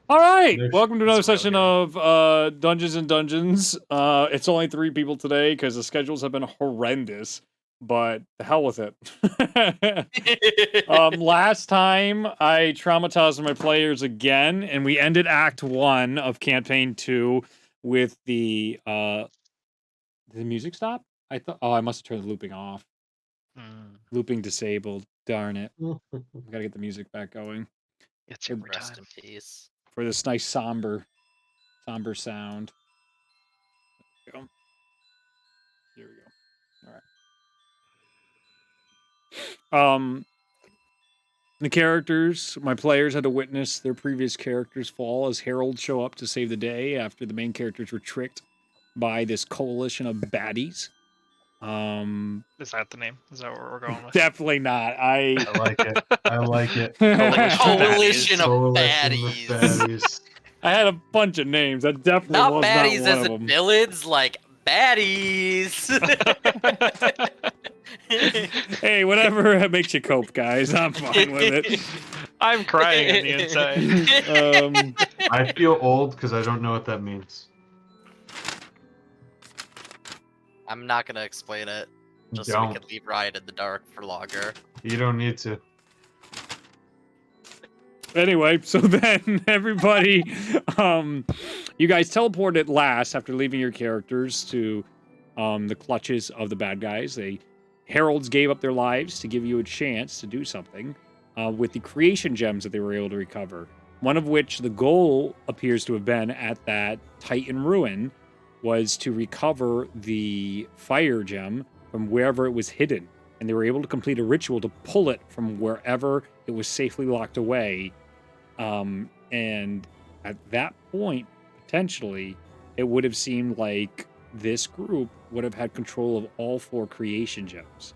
All right, There's- welcome to another it's really session good. of Dungeons and Dungeons. It's only 3 people today because the schedules have been horrendous, but the hell with it. Last time I traumatized my players again, and we ended Act 1 of Campaign 2 with the did the music stop? I thought. Oh, I must have turned the looping off. Looping disabled. Darn it. Gotta get the music back going. It's your Rest time. in peace. For this nice somber sound. There we go. Here we go. All right. The characters, my players had to witness their previous characters fall as heralds show up to save the day after the main characters were tricked by this coalition of baddies. Is that the name? Is that what we're going with? Definitely not. I like it. I like it. Coalition of Coalition with baddies. baddies. I had a bunch of names. That definitely Not was baddies not one as of in them. villains, like baddies. Hey, whatever makes you cope, guys. I'm fine with it. I'm crying on the inside. I feel old because I don't know what that means. I'm not gonna explain it, just so we Don't. can leave Ryan in the dark for longer. You don't need to. Anyway, so then everybody, you guys teleported at last after leaving your characters to the clutches of the bad guys. Heralds gave up their lives to give you a chance to do something with the creation gems that they were able to recover. One of which the goal appears to have been at that Titan ruin was to recover the fire gem from wherever it was hidden. And they were able to complete a ritual to pull it from wherever it was safely locked away. And at that point, potentially, it would have seemed like this group would have had control of all 4 creation gems.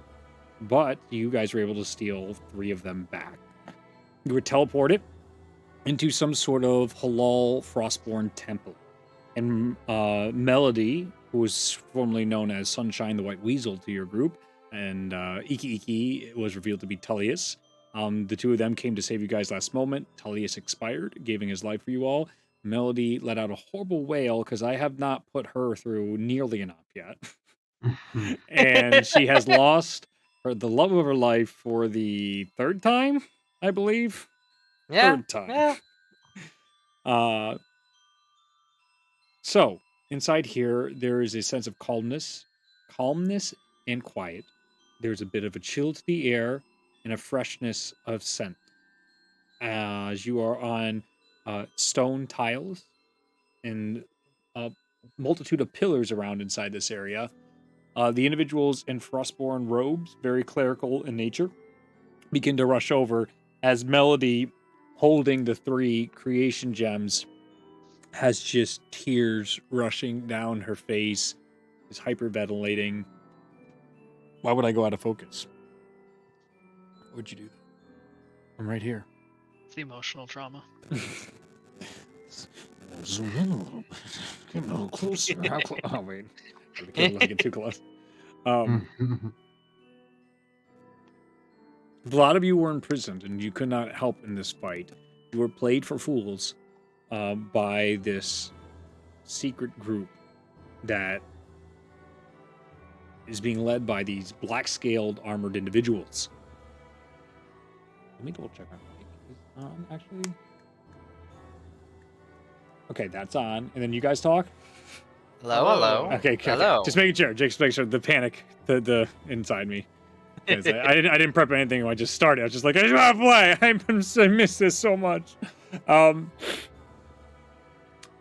But you guys were able to steal 3 of them back. You were teleported into some sort of Halal Frostborn temple. And Melody, who was formerly known as Sunshine the White Weasel to your group, and Iki Iki was revealed to be Tullius. The 2 of them came to save you guys last moment. Tullius expired, giving his life for you all. Melody let out a horrible wail because I have not put her through nearly enough yet. And she has lost the love of her life for the 3rd time, I believe. Yeah. 3rd time. Yeah. So inside here, there is a sense of calmness and quiet. There's a bit of a chill to the air and a freshness of scent. As you are on stone tiles and a multitude of pillars around inside this area, the individuals in Frostborn robes, very clerical in nature, begin to rush over as Melody, holding the 3 creation gems, has just tears rushing down her face, is hyperventilating. Why would I go out of focus? Why would you do that? I'm right here. It's the emotional trauma. Zoom in a little bit. Get a little closer. Oh, wait. Let's get too close. A lot of you were imprisoned, and you could not help in this fight. You were played for fools by this secret group that is being led by these black-scaled armored individuals. Let me double check my mic is on, actually. Okay, that's on. And then you guys talk? Hello. Okay, Hello. Just making sure. Just make sure the panic, the inside me. I didn't prep anything when I just started. I was just like, I just want to play. I miss this so much.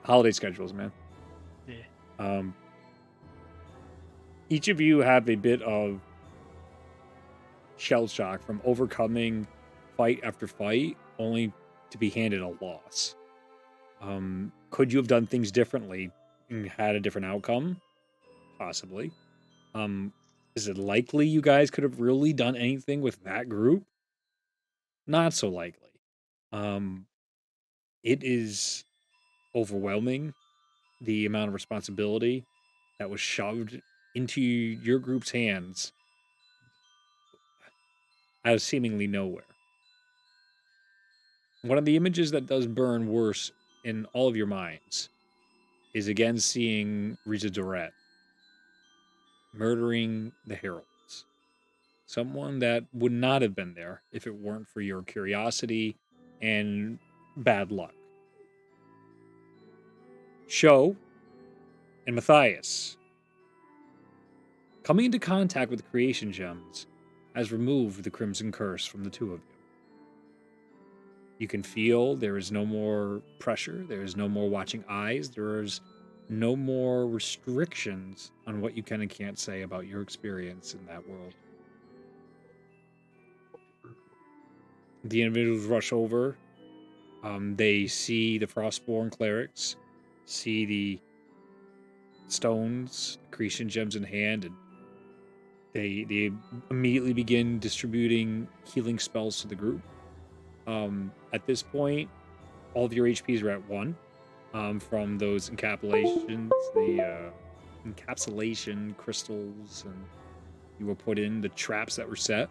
Holiday schedules, man. Yeah. Each of you have a bit of shell shock from overcoming fight after fight, only to be handed a loss. Could you have done things differently and had a different outcome? Possibly. Is it likely you guys could have really done anything with that group? Not so likely. It is overwhelming, the amount of responsibility that was shoved into your group's hands out of seemingly nowhere. One of the images that does burn worse in all of your minds is again seeing Riza Doret murdering the Heralds. Someone that would not have been there if it weren't for your curiosity and bad luck. Sho and Matthias, coming into contact with the creation gems, has removed the Crimson Curse from the two of you. You can feel there is no more pressure, there is no more watching eyes, there is no more restrictions on what you can and can't say about your experience in that world. The individuals rush over. They see the Frostborn clerics, see the stones, Cretan gems in hand, and they immediately begin distributing healing spells to the group. At this point, all of your HPs are at 1 from those encapsulations, the encapsulation crystals, and you were put in the traps that were set.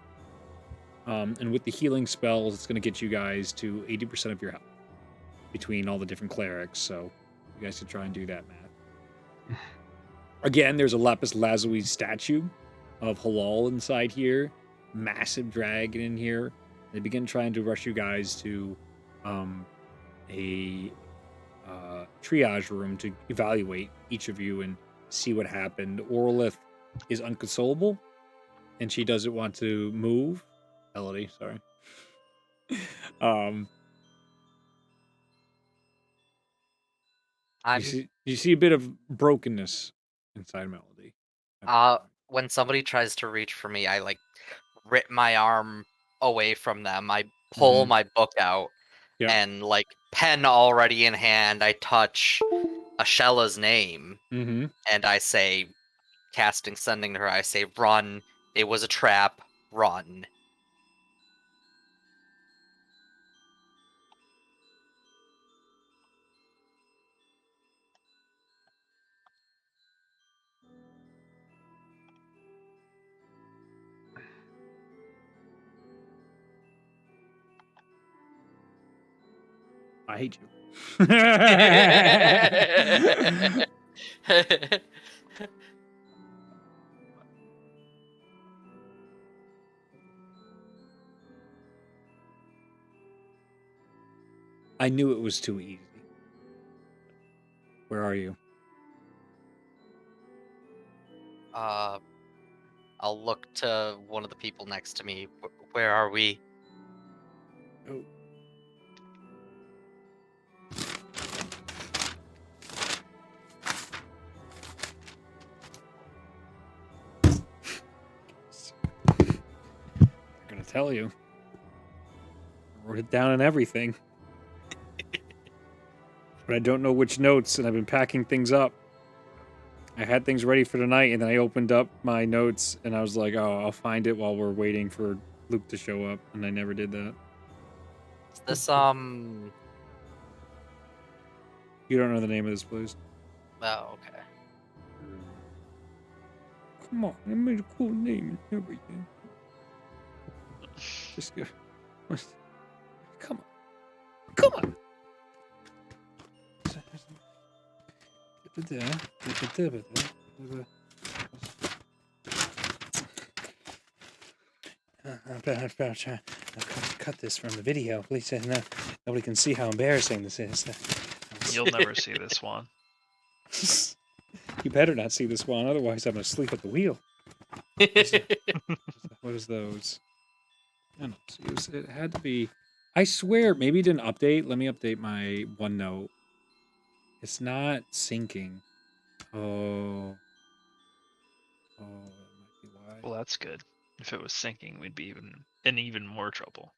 And with the healing spells, it's going to get you guys to 80% of your health between all the different clerics. So you guys can try and do that math. Again, there's a lapis lazuli statue of Halal inside here. Massive dragon in here. They begin trying to rush you guys to a triage room to evaluate each of you and see what happened. Orlith is unconsolable, and she doesn't want to move. Melody, sorry. You see a bit of brokenness inside Melody. When somebody tries to reach for me, I like rip my arm away from them. I pull my book out, and like pen already in hand, I touch Ashella's name, and I say, sending to her, I say, "Run! It was a trap. Run!" I hate you. I knew it was too easy. Where are you? I'll look to one of the people next to me. Where are we? Oh. I'm gonna tell you. I wrote it down and everything. But I don't know which notes, and I've been packing things up. I had things ready for tonight, and then I opened up my notes, and I was like, oh, I'll find it while we're waiting for Luke to show up, and I never did that. Is this, You don't know the name of this place? Oh, okay. Come on, I made a cool name and everything. Just go. Come on. Come on! Cut this from the video. Please, nobody can see how embarrassing this is. You'll never see this one. You better not see this one, otherwise I'm going to sleep at the wheel. What is those? I don't know. It had to be... I swear, maybe it didn't update. Let me update my OneNote. It's not syncing. Oh, that might be why. Well, that's good. If it was syncing, we'd be in even more trouble.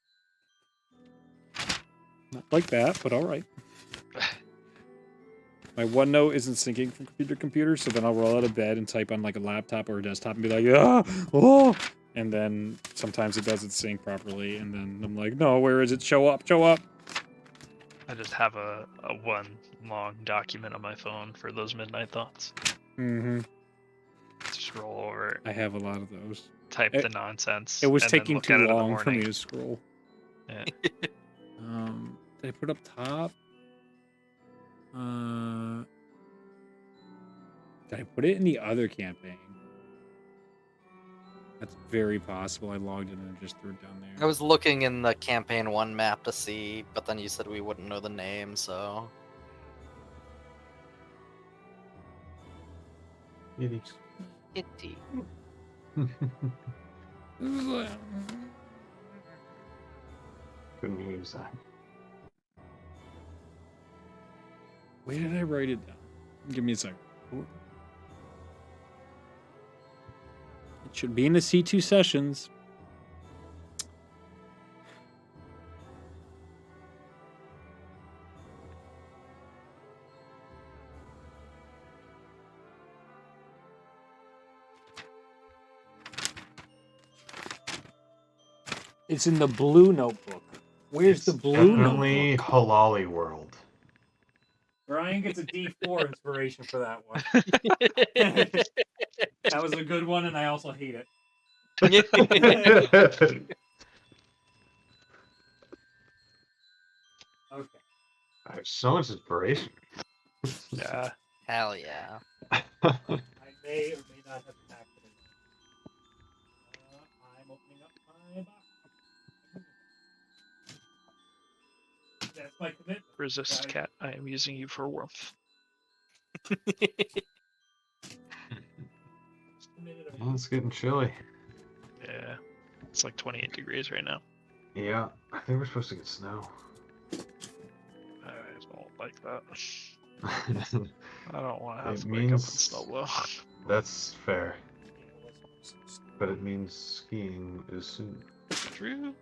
Not like that, but all right. My OneNote isn't syncing from computer to computer, so then I'll roll out of bed and type on like a laptop or a desktop and be like, oh, and then sometimes it doesn't sync properly, and then I'm like, no, where is it? Show up, show up. I just have a one long document on my phone for those midnight thoughts. Mm-hmm. Just roll over it. I have a lot of those. Type the nonsense. It was and then taking look too at it in the long for me morning. to scroll. Yeah. Did I put up top? Did I put it in the other campaign? That's very possible. I logged in and just threw it down I there. was looking in the campaign 1 map to see, but then you said we wouldn't know the name, so. Kitty. Kitty. Couldn't hear you, Zach. Where did I write it down? Give me a second. It should be in the C2 sessions. It's in the blue notebook. Where's the blue Definitely notebook? Halali World. Ryan gets a D4 inspiration for that one. That was a good one, and I also hate it. Okay. I have so much inspiration. Yeah. Hell yeah. I may or may not have packed it. I'm opening up my box. That's my commitment. Resist, Right. cat. I am using you for warmth. Well, it's getting chilly. Yeah. It's like 28 degrees right now. Yeah, I think we're supposed to get snow. I don't like that. I don't want to have It to wake up in means- snow blow. That's fair. But it means skiing is soon. True.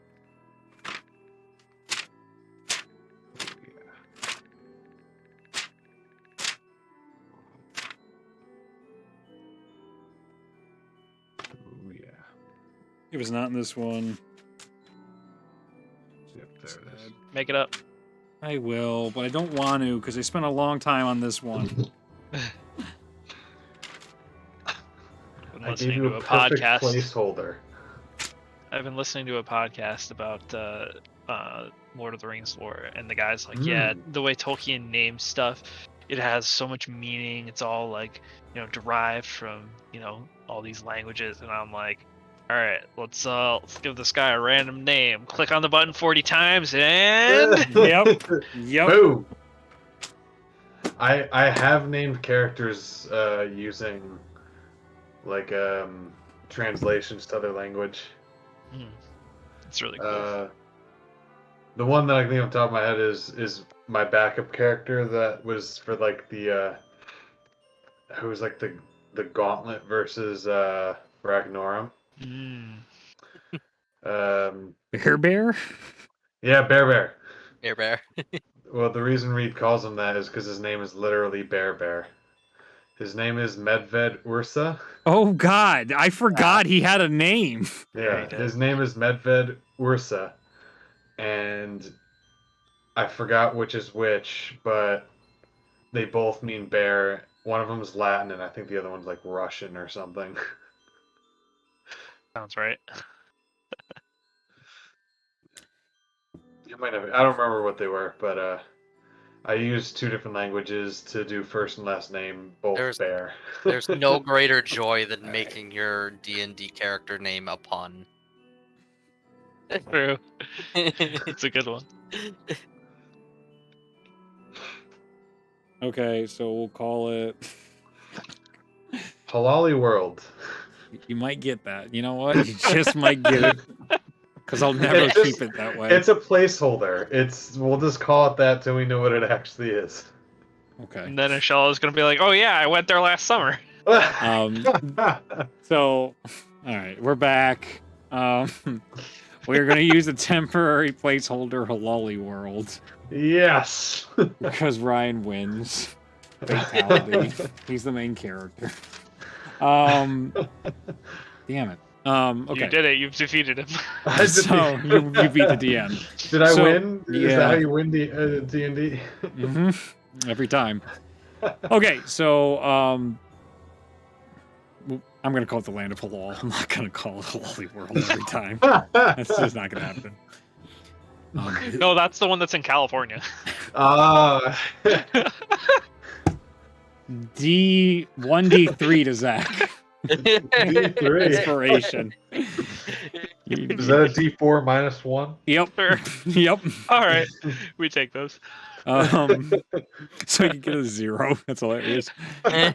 Yeah. Oh yeah. It was not in this one. Yep, there it is. Make it up. I will, but I don't want to because I spent a long time on this one. Been I gave listening you to a a perfect podcast. placeholder. I've been listening to a podcast about Lord of the Rings lore, and the guy's like, yeah, the way Tolkien names stuff, it has so much meaning. It's all like, derived from, all these languages. And I'm like, all right, let's give this guy a random name. Click on the button 40 times, and Yep. Boom. I have named characters using like translations to other language. it's really cool. The one that I think on top of my head is my backup character that was for like the who was like the Gauntlet versus Ragnorum. Bear? Yeah, Bear. Bear. Well, the reason Reed calls him that is because his name is literally Bear. His name is Medved Ursa. Oh, God. I forgot he had a name. Yeah, he Yeah, did. his name is Medved Ursa. And I forgot which is which, but they both mean bear. One of them is Latin, and I think the other one's like Russian or something. Sounds right. You might have, I don't remember what they were, but I used 2 different languages to do first and last name, both bear. There's no greater joy than making your D&D character name a pun. True. It's a good one. Okay, so we'll call it... Halali World. You might get that. You know what? You just might get it. Because I'll never It's just- keep it that way. It's a placeholder. We'll just call it that till we know what it actually is. Okay. And then Michelle is going to be like, oh yeah, I went there last summer. So, all right, we're back. We're going to use a temporary placeholder Halali World Yes. because Ryan wins. Fatality. He's the main character. Damn it. Okay. You did it. You've defeated him. So you beat the DM. Did I So, win? Is yeah. that how you win the D&D? Every time. Okay, so I'm gonna call it the Land of Halal. I'm not gonna call it Halali World every time. That's just not gonna happen. No, that's the one that's in California. D1D3 to Zach. D3. Inspiration. Is that a D4 minus 1? Yep. Sure. Yep. All right, we take those. So you get a 0. That's hilarious. Yeah.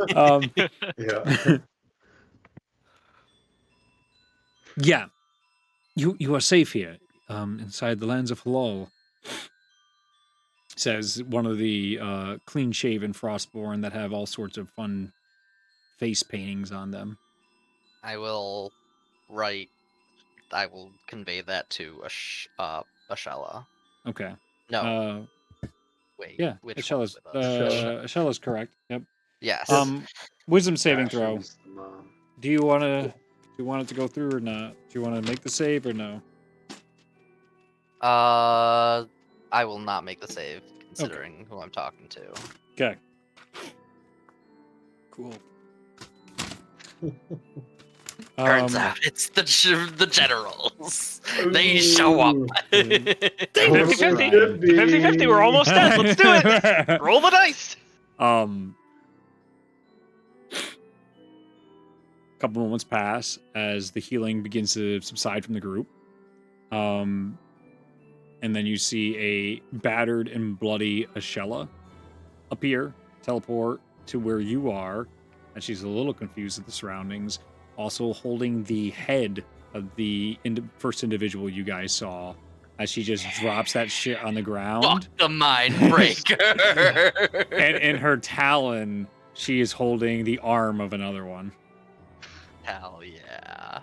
Yeah. You are safe here, inside the lands of Halal, says one of the clean-shaven Frostborn that have all sorts of fun face paintings on them. I will convey that to Ashella. Okay. No. Wait. Yeah. Which one's with us? Ashella's correct. Yep. Yes. Wisdom saving throw. Ashley's the mom. Do you want it to go through or not? Do you want to make the save or no? I will not make the save, considering who I'm talking to. Okay. Cool. Turns out it's the generals. They show up. 50-50. 50-50. We're almost dead. Let's do it. Roll the dice. Couple moments pass as the healing begins to subside from the group. And then you see a battered and bloody Ashella appear, teleport to where you are, and she's a little confused at the surroundings, also holding the head of the first individual you guys saw, as she just drops that shit on the ground. Fuck the mind breaker. And in her talon, she is holding the arm of another one. Hell yeah.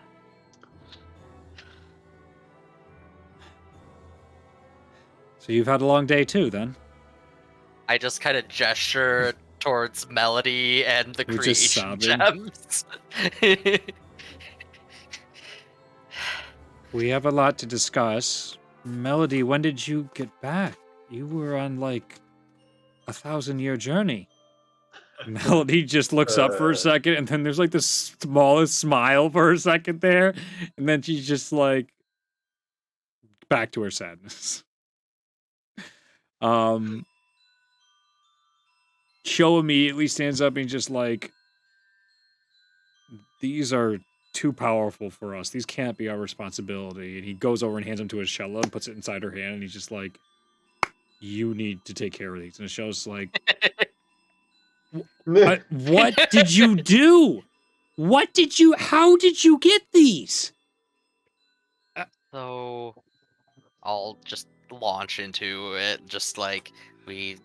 So you've had a long day too, then? I just kind of gesture towards Melody and the We're just creation sobbing. gems. We have a lot to discuss. Melody, when did you get back? You were on like a 1,000-year journey. Melody just looks up for a second, and then there's like the smallest smile for a second there, and then she's just like back to her sadness. Show immediately stands up and just like, these are too powerful for us. These can't be our responsibility. And he goes over and hands them to Ashella and puts it inside her hand, and he's just like, you need to take care of these. And Ashella's like, what did you do? How did you get these? So I'll just launch into it, just like we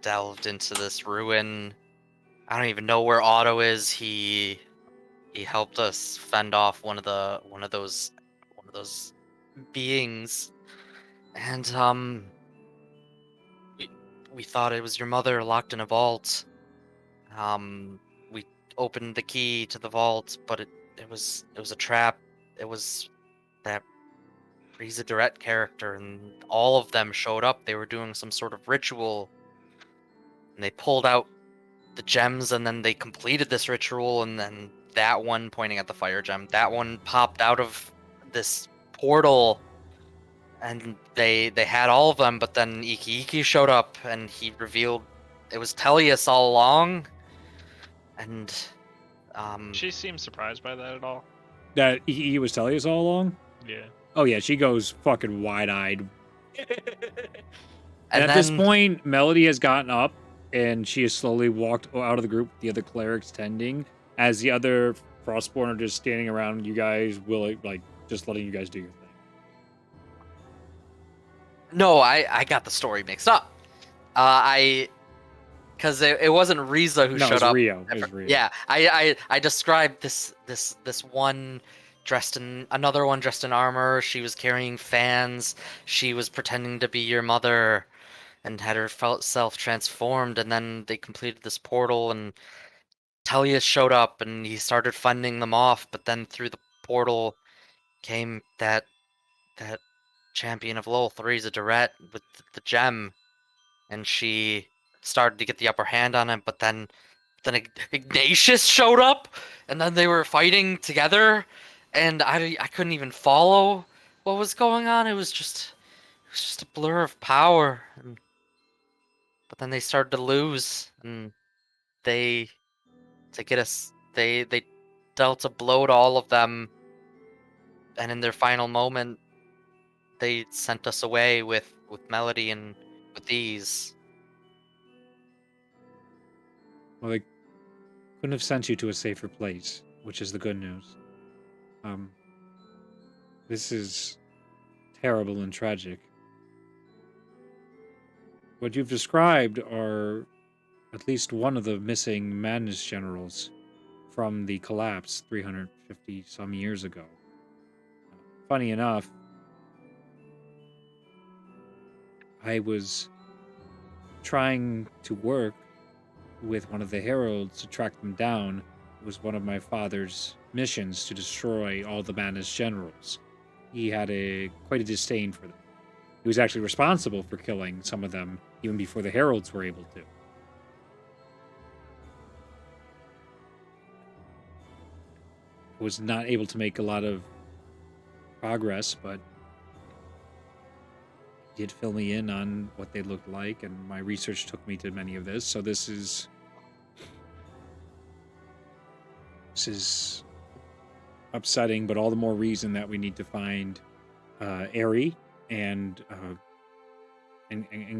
delved into this ruin. I don't even know where Otto is. He helped us fend off one of those beings, and we thought it was your mother locked in a vault. We opened the key to the vault, but it was a trap. It was that Riza Durrett character, and all of them showed up. They were doing some sort of ritual, and they pulled out the gems, and then they completed this ritual, and then that one, pointing at the fire gem, that one popped out of this portal, and they had all of them, but then Iki showed up, and he revealed it was Tellius all along, and She seems surprised by that at all. That he was telling us all along? Yeah. Oh yeah, she goes fucking wide-eyed. and at this point, Melody has gotten up, and she has slowly walked out of the group, the other clerics tending, as the other Frostborn are just standing around you guys, just letting you guys do your thing. No, I got the story mixed up. Because it wasn't Riza who showed up. Rio. It was Rio. Yeah, I described this one another one dressed in armor. She was carrying fans. She was pretending to be your mother, and had herself transformed. And then they completed this portal, and Tellius showed up, and he started fending them off. But then through the portal came that champion of Lolth, Riza Durrett, with the gem, and she started to get the upper hand on him. But then Ignatius showed up, and then they were fighting together, and I couldn't even follow what was going on. It was was just a blur of power. But then they started to lose, and they dealt a blow to all of them, and in their final moment, they sent us away with Melody and with these. Well, they couldn't have sent you to a safer place, which is the good news. This is terrible and tragic. What you've described are at least one of the missing madness generals from the collapse 350 some years ago. Funny enough, I was trying to work with one of the heralds to track them down. It was one of my father's missions to destroy all the madness generals. He had quite a disdain for them. He was actually responsible for killing some of them even before the heralds were able to. Was not able to make a lot of progress, but did fill me in on what they looked like, and my research took me to many of this. So this is upsetting, but all the more reason that we need to find Aerie and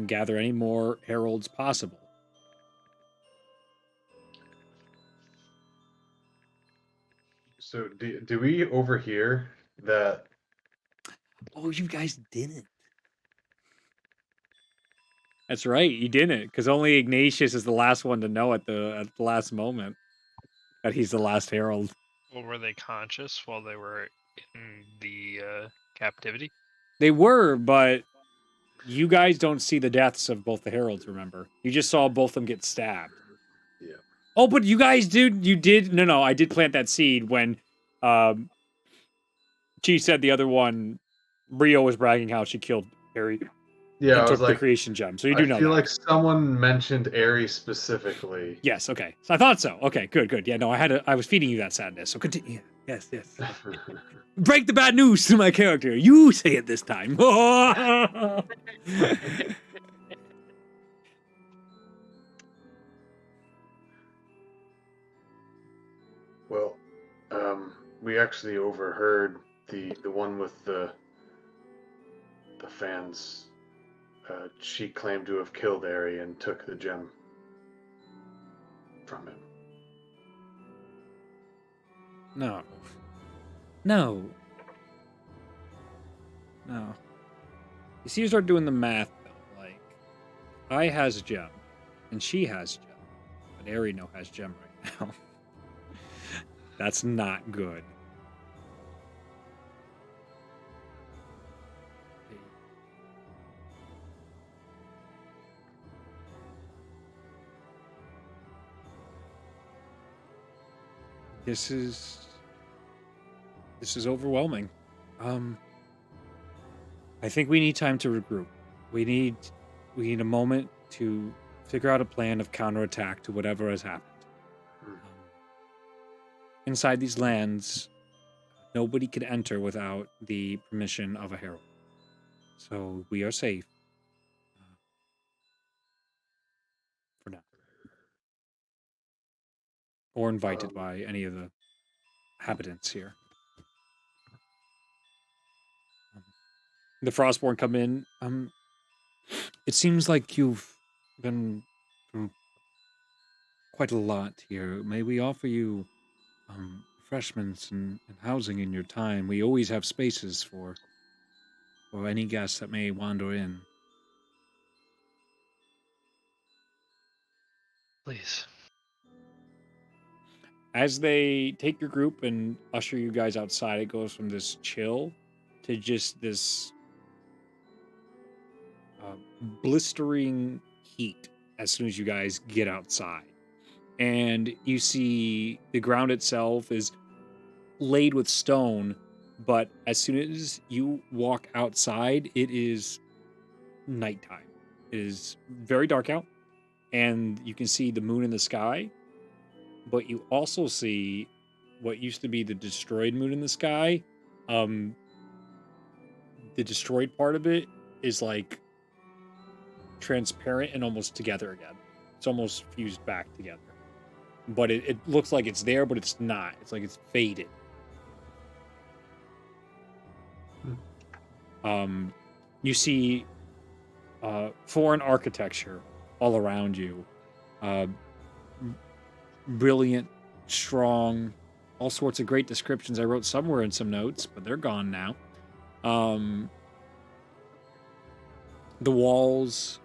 gather any more heralds possible. So do we overhear that? Oh, you guys didn't. That's right, you didn't, because only Ignatius is the last one to know at the last moment that he's the last herald. Well, were they conscious while they were in the captivity? They were, but you guys don't see the deaths of both the heralds, remember? You just saw both of them get stabbed. Yeah. Oh, but you guys did. No, I did plant that seed when she said the other one, Brio was bragging how she killed Harry. Yeah, and I took was like, the creation gem. So you do know I feel that. like someone mentioned Aerie specifically. Yes, okay. So I thought so. Okay, good. Yeah, no, I was feeding you that sadness. So continue. Yes. Break the bad news to my character. You say it this time. Well, we actually overheard the one with the fans. She claimed to have killed Aerie and took the gem from him. No. You see, you start doing the math, though. Like, I has a gem, and she has a gem, but Aerie no has gem right now. That's not good. This is overwhelming. I think we need time to regroup. We need a moment to figure out a plan of counterattack to whatever has happened. Inside these lands, nobody can enter without the permission of a herald. So we are safe. For now. Or invited by any of the inhabitants here. The Frostborn come in. It seems like you've been through quite a lot here. May we offer you refreshments and housing in your time? We always have spaces for any guests that may wander in. Please. As they take your group and usher you guys outside, it goes from this chill to just this blistering heat as soon as you guys get outside. And you see the ground itself is laid with stone, but as soon as you walk outside, it is nighttime. It is very dark out, and you can see the moon in the sky, but you also see what used to be the destroyed moon in the sky. The destroyed part of it is like transparent and almost together again. It's almost fused back together. But it looks like it's there, but it's not. It's like it's faded. You see foreign architecture all around you. Brilliant, strong, all sorts of great descriptions I wrote somewhere in some notes, but they're gone now. The walls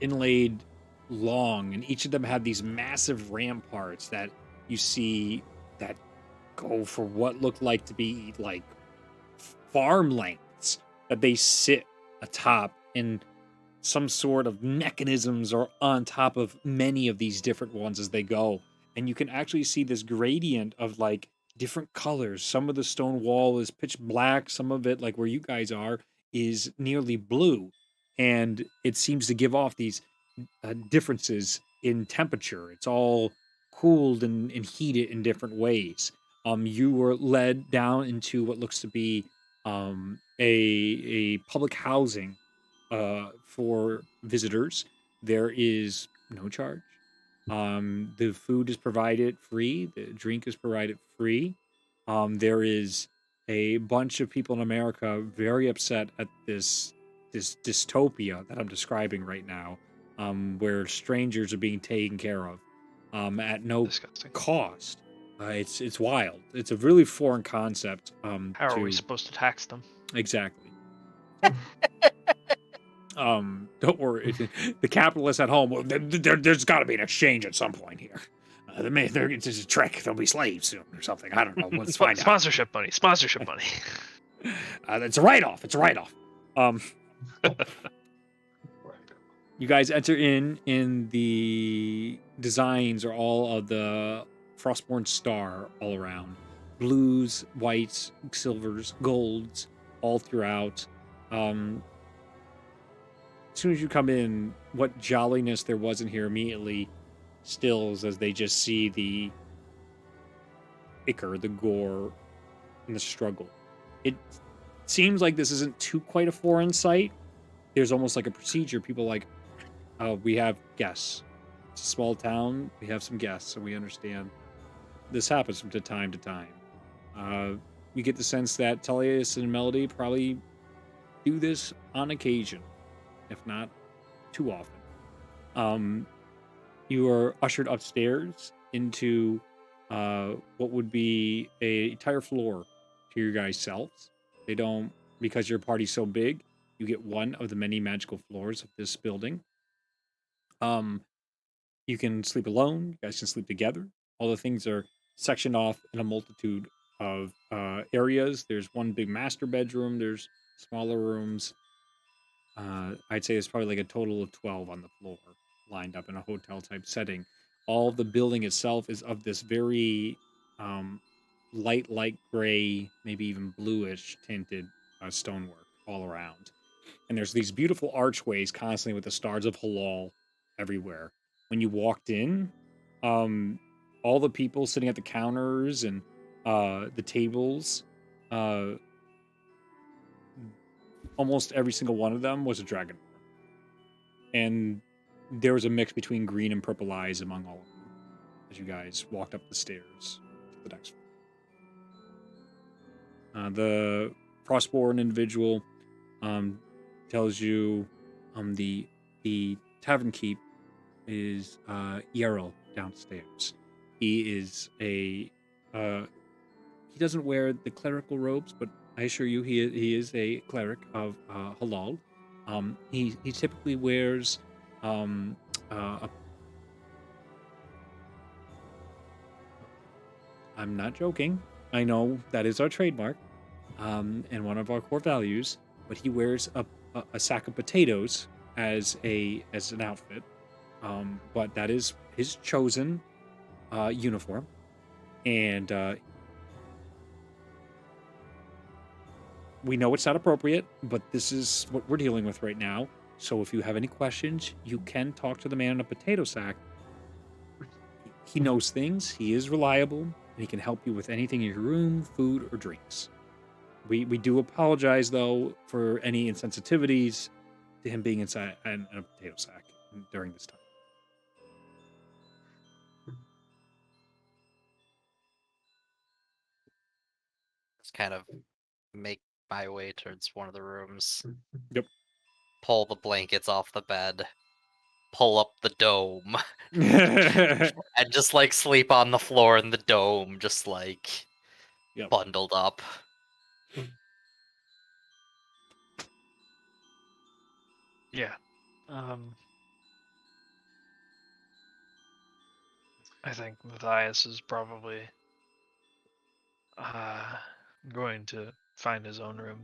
inlaid long, and each of them had these massive ramparts that you see that go for what looked like to be like farm lengths, that they sit atop in some sort of mechanisms or on top of many of these different ones as they go. And you can actually see this gradient of like different colors. Some of the stone wall is pitch black, some of it, like where you guys are, is nearly blue, and it seems to give off these differences in temperature. It's all cooled and heated in different ways. You were led down into what looks to be a public housing for visitors. There is no charge. The food is provided free. The drink is provided free. There is a bunch of people in America very upset at this dystopia that I'm describing right now, where strangers are being taken care of at no Disgusting. cost. It's wild. It's a really foreign concept. How are we supposed to tax them? Exactly. Don't worry. The capitalists at home, there's got to be an exchange at some point here. It's just a trick. There'll be slaves soon or something. I don't know. Let's find out. Sponsorship money. Sponsorship money. It's a write-off. It's a write-off. You guys enter in the designs are all of the Frostborn star all around. Blues, whites, silvers, golds, all throughout. As soon as you come in, what jolliness there was in here immediately stills as they just see the ichor, the gore, and the struggle. It seems like this isn't too quite a foreign sight. There's almost like a procedure. People like, we have guests. It's a small town. We have some guests, so we understand. This happens from time to time. You get the sense that Tellius and Melody probably do this on occasion, if not too often. You are ushered upstairs into what would be an entire floor to your guys' selves. They don't, because your party's so big, you get one of the many magical floors of this building. You can sleep alone. You guys can sleep together. All the things are sectioned off in a multitude of areas. There's one big master bedroom. There's smaller rooms. I'd say there's probably like a total of 12 on the floor, lined up in a hotel type setting. All the building itself is of this very light gray, maybe even bluish tinted stonework all around. And there's these beautiful archways constantly with the stars of Halal everywhere. When you walked in, all the people sitting at the counters and the tables, almost every single one of them was a dragon. And there was a mix between green and purple eyes among all of them as you guys walked up the stairs to the next floor. The Frostborn individual tells you the tavern keep is Yarrow downstairs. He is he doesn't wear the clerical robes, but I assure you he is a cleric of Halal. He typically wears I'm not joking. I know that is our trademark and one of our core values, but he wears a sack of potatoes as an outfit. But that is his chosen uniform, and we know it's not appropriate, but this is what we're dealing with right now. So if you have any questions, you can talk to the man in a potato sack. He knows things, he is reliable, and he can help you with anything in your room, food, or drinks. We do apologize though for any insensitivities to him being inside in a potato sack during this time. Just kind of make my way towards one of the rooms. Yep. Pull the blankets off the bed. Pull up the dome. Yep. And just like sleep on the floor in the dome, just like bundled up. Yeah. I think Matthias is probably going to find his own room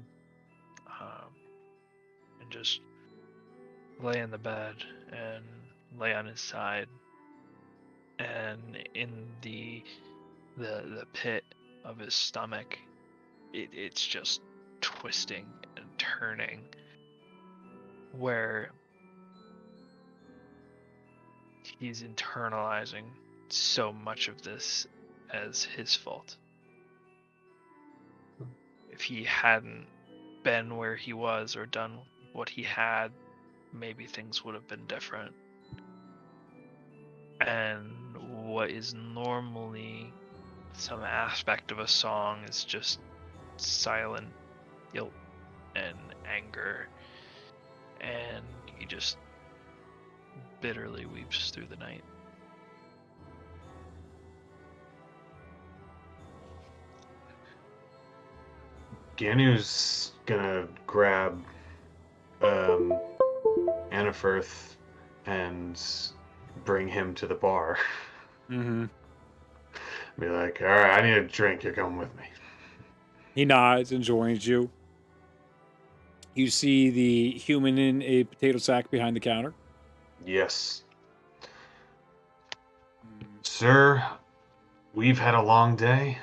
and just lay in the bed and lay on his side, and in the pit of his stomach, it's just twisting and turning, where he's internalizing so much of this as his fault. If he hadn't been where he was or done what he had, maybe things would have been different. And what is normally some aspect of a song is just silent guilt and anger, and he just bitterly weeps through the night. Ganu's gonna grab Annifirth and bring him to the bar. Mm-hmm. Be like, all right, I need a drink. You're coming with me. He nods and joins you. You see the human in a potato sack behind the counter. Yes. Sir, we've had a long day.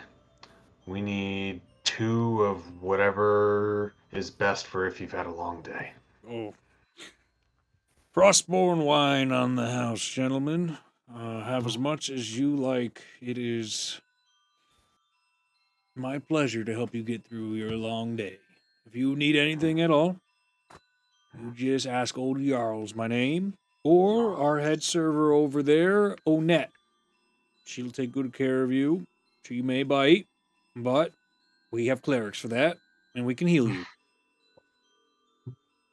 We need 2 of whatever is best for if you've had a long day. Oh. Frostborn wine on the house, gentlemen. Have as much as you like. It is my pleasure to help you get through your long day. If you need anything at all, you just ask old Jarl's my name, or our head server over there, Onette. She'll take good care of you. She may bite, but we have clerics for that, and we can heal you.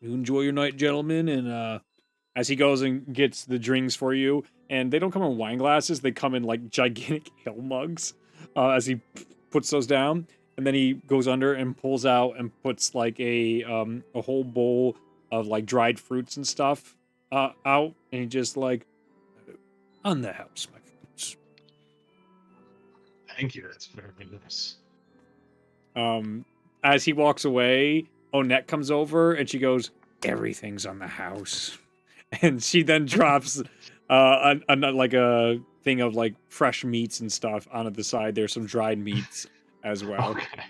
You enjoy your night, gentlemen, and as he goes and gets the drinks for you, and they don't come in wine glasses, they come in like gigantic ale mugs, as he puts those down, and then he goes under and pulls out and puts like a whole bowl of like dried fruits and stuff out, and he just like, on the house, my friends. Thank you. That's very nice. As he walks away, Onette comes over and she goes, everything's on the house. And she then drops like a thing of like fresh meats and stuff onto the side. There's some dried meats as well. Okay.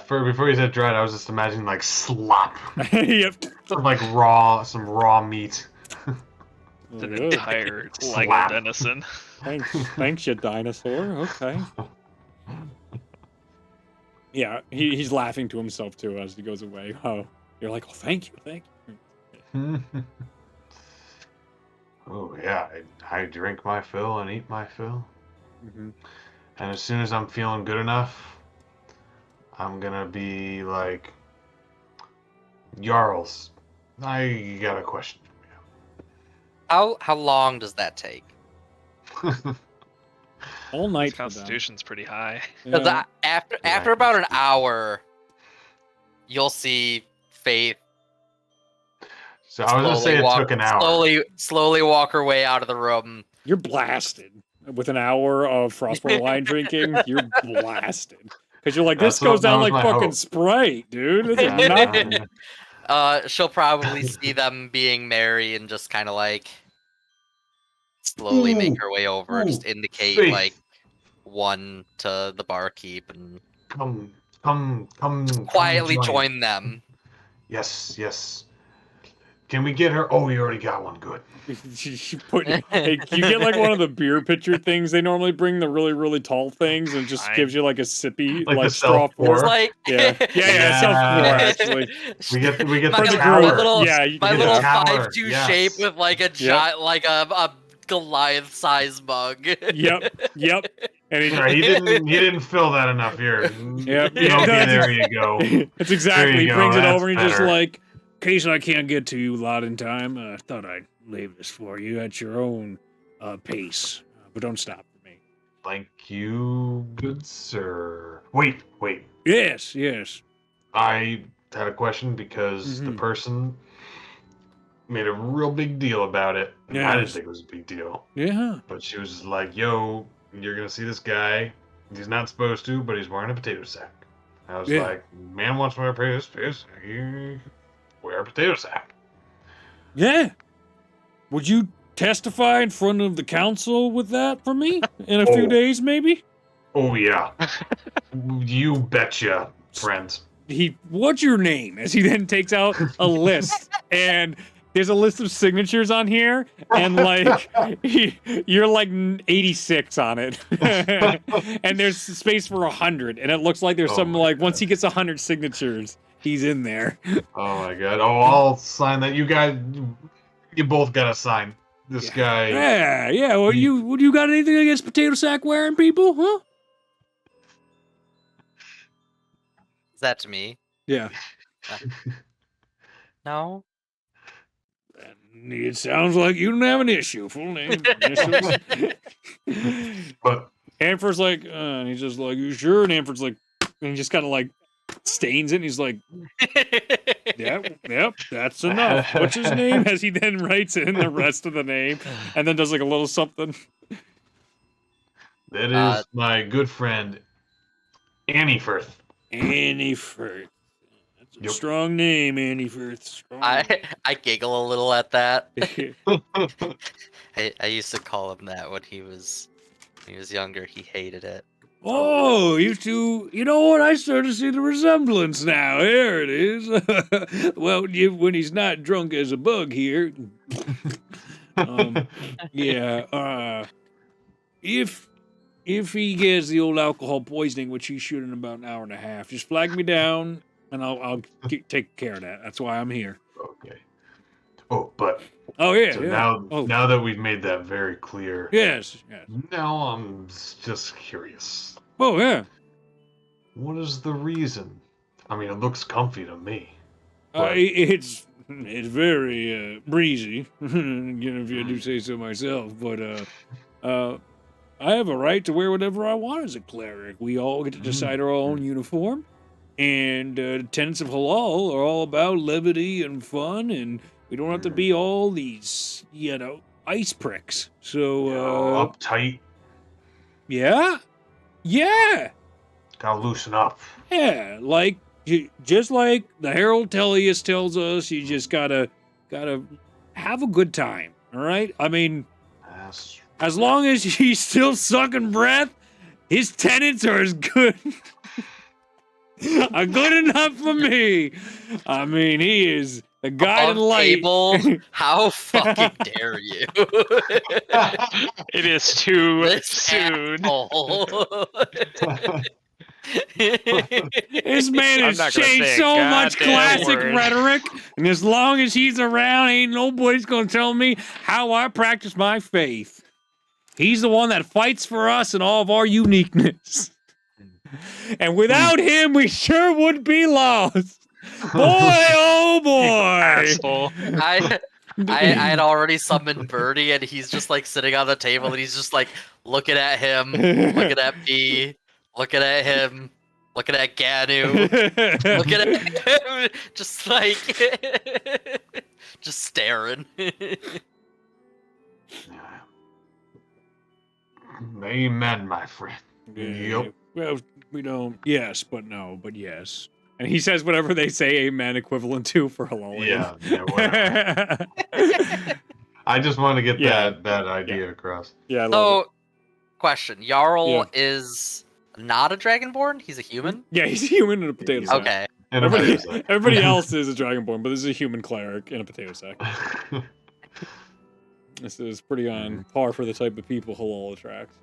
Before you said dried, I was just imagining like slop. Yep. Some raw meat. An entire leg of venison. Thanks, you dinosaur. Okay. Yeah, he's laughing to himself too as he goes away. Oh, you're like, oh, thank you. Oh yeah, I drink my fill and eat my fill. Mm-hmm. And as soon as I'm feeling good enough, I'm gonna be like, Jarls, I got a question for How long does that take? you. All night. His constitution's pretty high. Because after about an hour, you'll see Faith. So I was gonna say it took an hour. Slowly walk her way out of the room. You're blasted. With an hour of Frostborn wine drinking, you're blasted. Because you're like, this goes down like fucking Sprite, dude. This is nothing. She'll probably see them being merry and just kind of like slowly make her way over, just indicate Faith. like one to the barkeep and Come quietly join them. Yes. Can we get her? Oh, we already got one. Good. Hey, you get like one of the beer pitcher things they normally bring, the really, really tall things, and just gives you like a sippy, Like the straw self-pour? It's like yeah, self-pour, actually. We get For the the tower. brewer. little, Yeah, my get little a tower, 5'2" yes. shape with like a giant, like a Goliath-sized mug. Yep. And Yeah, he didn't fill that enough here. Yep. Okay, there you go. That's exactly. There you He brings go, it that's over and he's just better. like, in case I can't get to you lot in time, I thought I'd leave this for you at your own pace. But don't stop for me. Thank you, good sir. Wait. Yes. I had a question because the person made a real big deal about it. And I didn't Yes. think it was a big deal. Yeah. But she was just like, yo, you're going to see this guy. He's not supposed to, but he's wearing a potato sack. I was Yeah. like, man wants to wear a potato sack. Wear a potato sack. Yeah. Would you testify in front of the council with that for me in a few Oh. days, maybe? Oh, yeah. You betcha, friends. What's your name? As he then takes out a list, and there's a list of signatures on here, and like you're like 86 on it, and there's space for 100, and it looks like there's Oh something my like God. once he gets 100 signatures, he's in there. Oh, my God. Oh, I'll sign that. You guys, you both got to sign this guy. Yeah. Well, you got anything against potato sack wearing people, huh? Is that to me? Yeah. No. It sounds like you don't have an issue. Full name, initials. But Anford's like, and he's just like, you sure? And Anford's like, and he just kind of like stains it. And he's like, yep, that's enough. What's his name? As he then writes in the rest of the name, and then does like a little something. that is my good friend, Annie Firth. Annie Firth. That's a Yep. strong name, Annie Firth. Strong. I giggle a little at that. I used to call him that when he was younger. He hated it. Oh, you two, you know what? I start to see the resemblance now. Here it is. Well, when he's not drunk as a bug here. Yeah. If he gets the old alcohol poisoning, which he should in about an hour and a half, just flag me down, and I'll take care of that. That's why I'm here. Okay. Oh, but Oh yeah. so yeah. now that we've made that very clear, Yes. now I'm just curious. Oh yeah. What is the reason? I mean, it looks comfy to me. But It's very breezy, you know, if I do say so myself. But I have a right to wear whatever I want as a cleric. We all get to decide our own uniform, and the tenets of halal are all about levity and fun, and we don't have to be all these, ice pricks. So uptight, yeah, gotta loosen up. like. Just like the Herald Tellius tells us, you just gotta have a good time. All right. I mean, That's as long as he's still sucking breath, his tenants are as good, are good enough for me. I mean, he is a guiding Above light. table, how fucking dare you? It is too This soon. asshole. This man I'm has not gonna changed say a so much goddamn classic word. rhetoric, and as long as he's around, ain't nobody's gonna tell me how I practice my faith. He's the one that fights for us and all of our uniqueness. And without him, we sure would be lost. Boy, oh boy. Asshole. I had already summoned Birdie, and he's just like sitting on the table, and he's just like looking at him, looking at me, looking at him, looking at Ganu, looking at him, just like, just staring. Amen, my friend. Yeah. Yep. Well, we don't. Yes, but no, but yes. And he says whatever they say amen equivalent to for halal. Yeah, whatever. I just wanted to get Yeah. that idea across. Yeah, I love it. So, question: Jarl Yeah. is not a dragonborn; he's a human. Yeah, he's a human in a potato sack. Okay, And a potato sack. Everybody else is a dragonborn, but this is a human cleric in a potato sack. This is pretty on par for the type of people Halal attracts.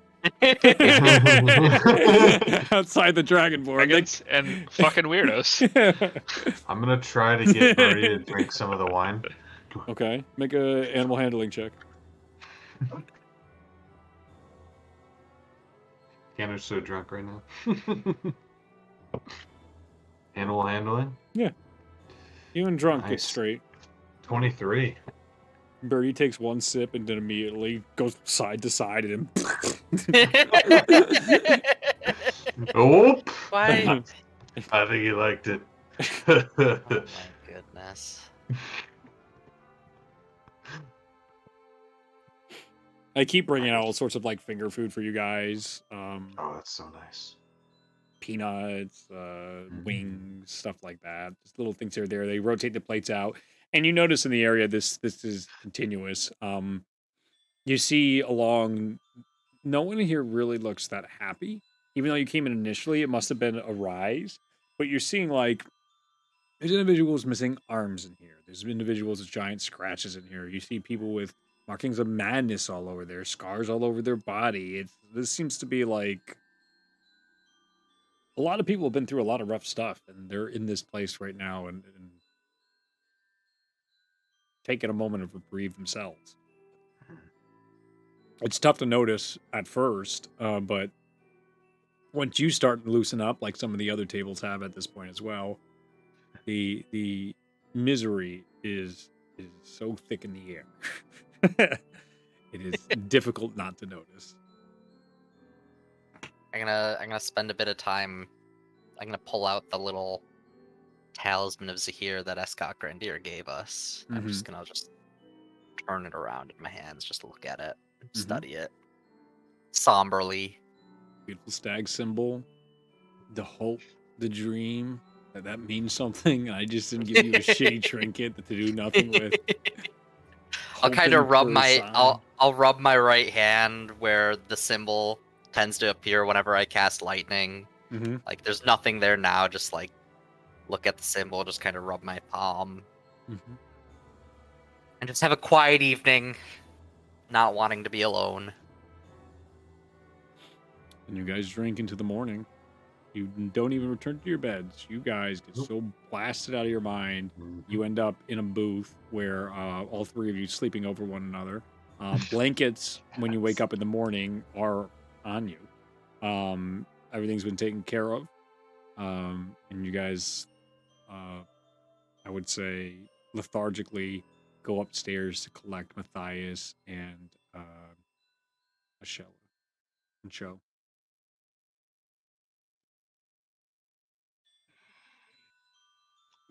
Outside the dragonborn. Dragons and fucking weirdos. I'm gonna try to get Marie to drink some of the wine. Okay, make a animal handling check. Tanner's so drunk right now. Animal handling? Yeah. Even drunk Nice. gets straight. 23. Birdie takes one sip and then immediately goes side to side and Oh! Why? I think he liked it. Oh my goodness. I keep bringing out all sorts of like finger food for you guys. Oh, that's so nice. Peanuts, wings, stuff like that. Just little things here or there. They rotate the plates out. And you notice in the area this is continuous. You see along no one here really looks that happy. Even though you came in initially, it must have been a rise. But you're seeing like there's individuals missing arms in here. There's individuals with giant scratches in here. You see people with markings of madness all over there, scars all over their body. This seems to be like a lot of people have been through a lot of rough stuff, and they're in this place right now and taking a moment of reprieve themselves. It's tough to notice at first, but once you start to loosen up, like some of the other tables have at this point as well, the misery is so thick in the air. It is difficult not to notice. I'm gonna spend a bit of time. I'm gonna pull out the little talisman of Zahir that Escott Grandier gave us. I'm just gonna turn it around in my hands, just look at it, study it somberly. Beautiful stag symbol, the hope, the dream. That means something. I just didn't give you a shitty trinket to do nothing with. I'll kind of rub I'll rub my right hand where the symbol tends to appear whenever I cast lightning. Like there's nothing there now, just like look at the symbol, just kind of rub my palm. And just have a quiet evening, not wanting to be alone. And you guys drink into the morning. You don't even return to your beds. You guys get so blasted out of your mind. You end up in a booth where all three of you sleeping over one another. Blankets, when you wake up in the morning, are on you. Everything's been taken care of. And you guys, I would say, lethargically go upstairs to collect Matthias and Ashella and Cho.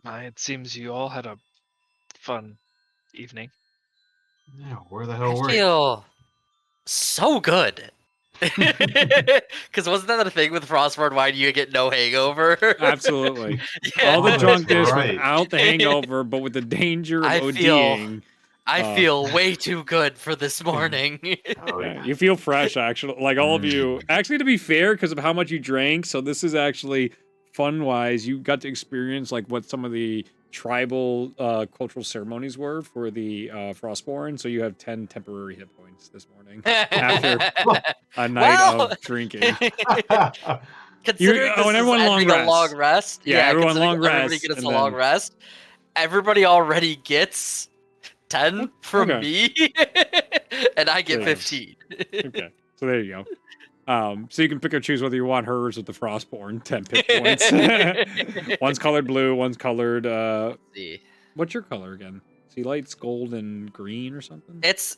It seems you all had a fun evening. Yeah, where the hell were I you? feel so good. Because wasn't that the thing with Frostborn wine? You get no hangover. Absolutely. Yeah. All the Oh, drunkenness that's right. without the hangover, but with the danger of I ODing. I feel way too good for this morning. Oh, Yeah, yeah. you feel fresh, actually. Like all of you. Actually, to be fair, because of how much you drank, so this is actually fun-wise. You got to experience like what some of the tribal cultural ceremonies were for the Frostborn. So you have 10 temporary hit points this morning after a night of drinking. Considering this when is everyone long ending a rests. long rest. Yeah, everyone considering long everybody rests, gets and a long then- rest. Everybody already gets 10 from Okay. me, and I get Yeah. 15. Okay, so there you go. So you can pick or choose whether you want hers with the Frostborn 10 hit points. One's colored blue, one's colored. Let's see. What's your color again? Sea lights, gold, and green, or something? It's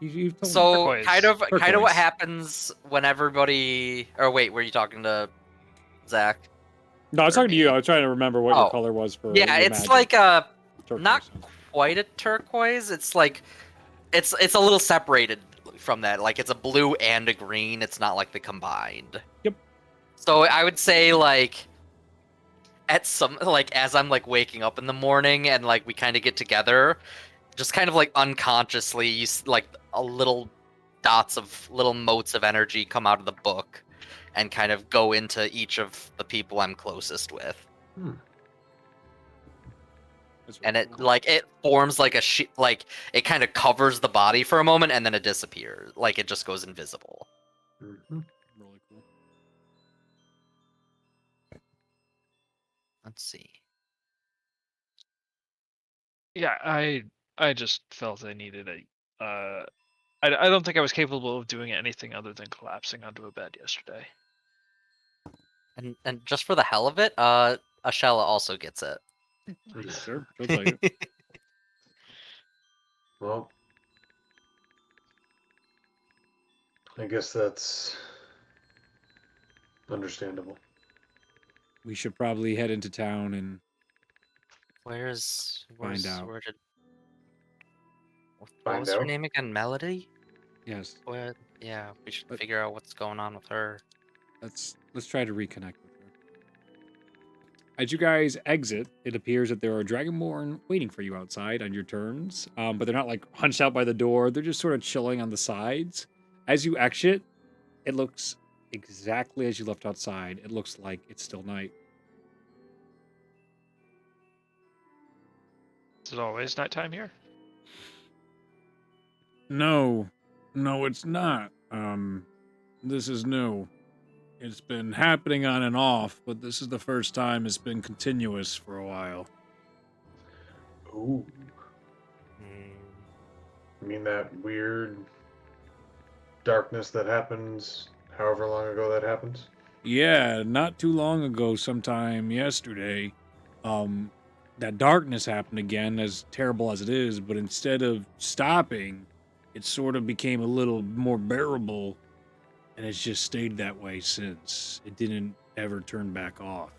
You've told me. so Turquoise. kind of what Turquoise. happens when everybody. Or wait, were you talking to Zach? No, I was for talking to you. me. I was trying to remember what Oh. your color was for. Yeah, your it's magic. like a Turquoise. not quite a turquoise. It's like it's a little separated from that. Like it's a blue and a green. It's not like the combined. Yep. So I would say like at some like as I'm like waking up in the morning and like we kind of get together, just kind of like unconsciously you like a little dots of little motes of energy come out of the book and kind of go into each of the people I'm closest with. That's And really it cool. like it forms like a like it kind of covers the body for a moment and then it disappears. Like it just goes invisible. Mm-hmm. Really cool. Let's see. Yeah, I just felt I needed a I don't think I was capable of doing anything other than collapsing onto a bed yesterday. And just for the hell of it, Ashella also gets it. Sure, she'll tell you. Well, I guess that's understandable. We should probably head into town and Where's find out. where did what Find was her out? name again? Melody? Yes, Where yeah, we should But- figure out what's going on with her. let's try to reconnect with her. As you guys exit, it appears that there are Dragonborn waiting for you outside on your turns, but they're not like hunched out by the door. They're just sort of chilling on the sides. As you exit, it looks exactly as you left outside. It looks like it's still night. Is it always nighttime here? No, it's not. This is new. It's been happening on and off, but this is the first time it's been continuous for a while. Ooh. Hmm. I mean that weird darkness that happens however long ago that happens? Yeah, not too long ago, sometime yesterday, that darkness happened again, as terrible as it is, but instead of stopping, it sort of became a little more bearable, and it's just stayed that way since. It didn't ever turn back off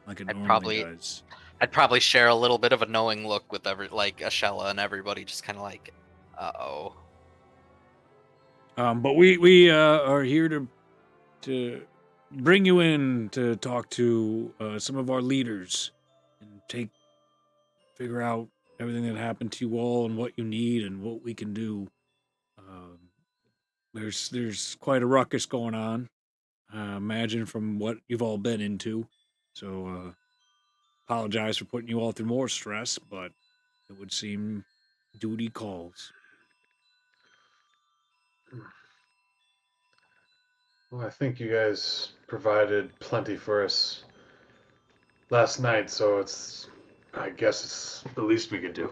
like it normally does. I'd probably share a little bit of a knowing look with Ashella and everybody, just kind of like, uh-oh. But we are here to bring you in to talk to some of our leaders and figure out everything that happened to you all and what you need and what we can do. There's quite a ruckus going on. Imagine from what you've all been into. So apologize for putting you all through more stress, but it would seem duty calls. Well, I think you guys provided plenty for us last night, so I guess it's the least we could do.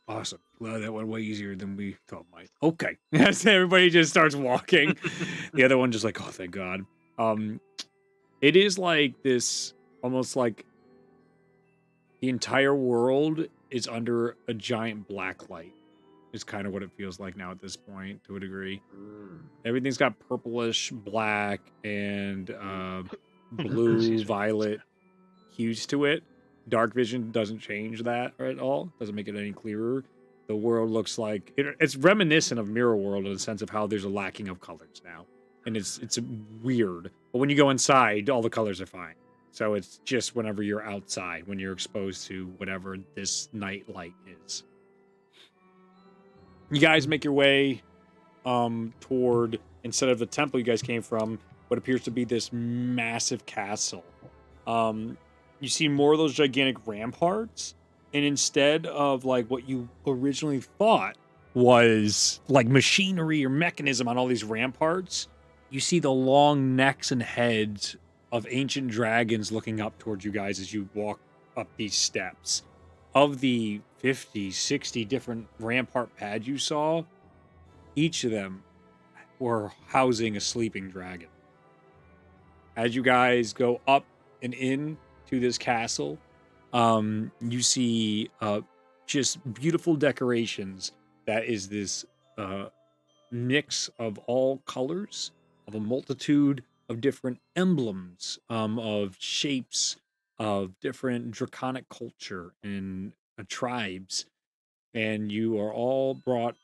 Awesome. Well, that went way easier than we thought it might. Okay. Yes, everybody just starts walking. The other one just like, oh, thank God. It is like this, almost like the entire world is under a giant black light. Is kind of what it feels like now at this point, to a degree. Everything's got purplish, black, and blue, violet hues to it. Dark vision doesn't change that at all. Doesn't make it any clearer. The world looks like it's reminiscent of Mirror World in the sense of how there's a lacking of colors now, and it's weird. But when you go inside, all the colors are fine. So it's just whenever you're outside, when you're exposed to whatever this night light is. You guys make your way toward, instead of the temple you guys came from, what appears to be this massive castle. You see more of those gigantic ramparts, and instead of like what you originally thought was like machinery or mechanism on all these ramparts, you see the long necks and heads of ancient dragons looking up towards you guys as you walk up these steps. Of the 50, 60 different rampart pads you saw, each of them were housing a sleeping dragon. As you guys go up and in to this castle, you see just beautiful decorations. That is this mix of all colors, of a multitude of different emblems, of shapes, of different draconic culture and tribes. And you are all brought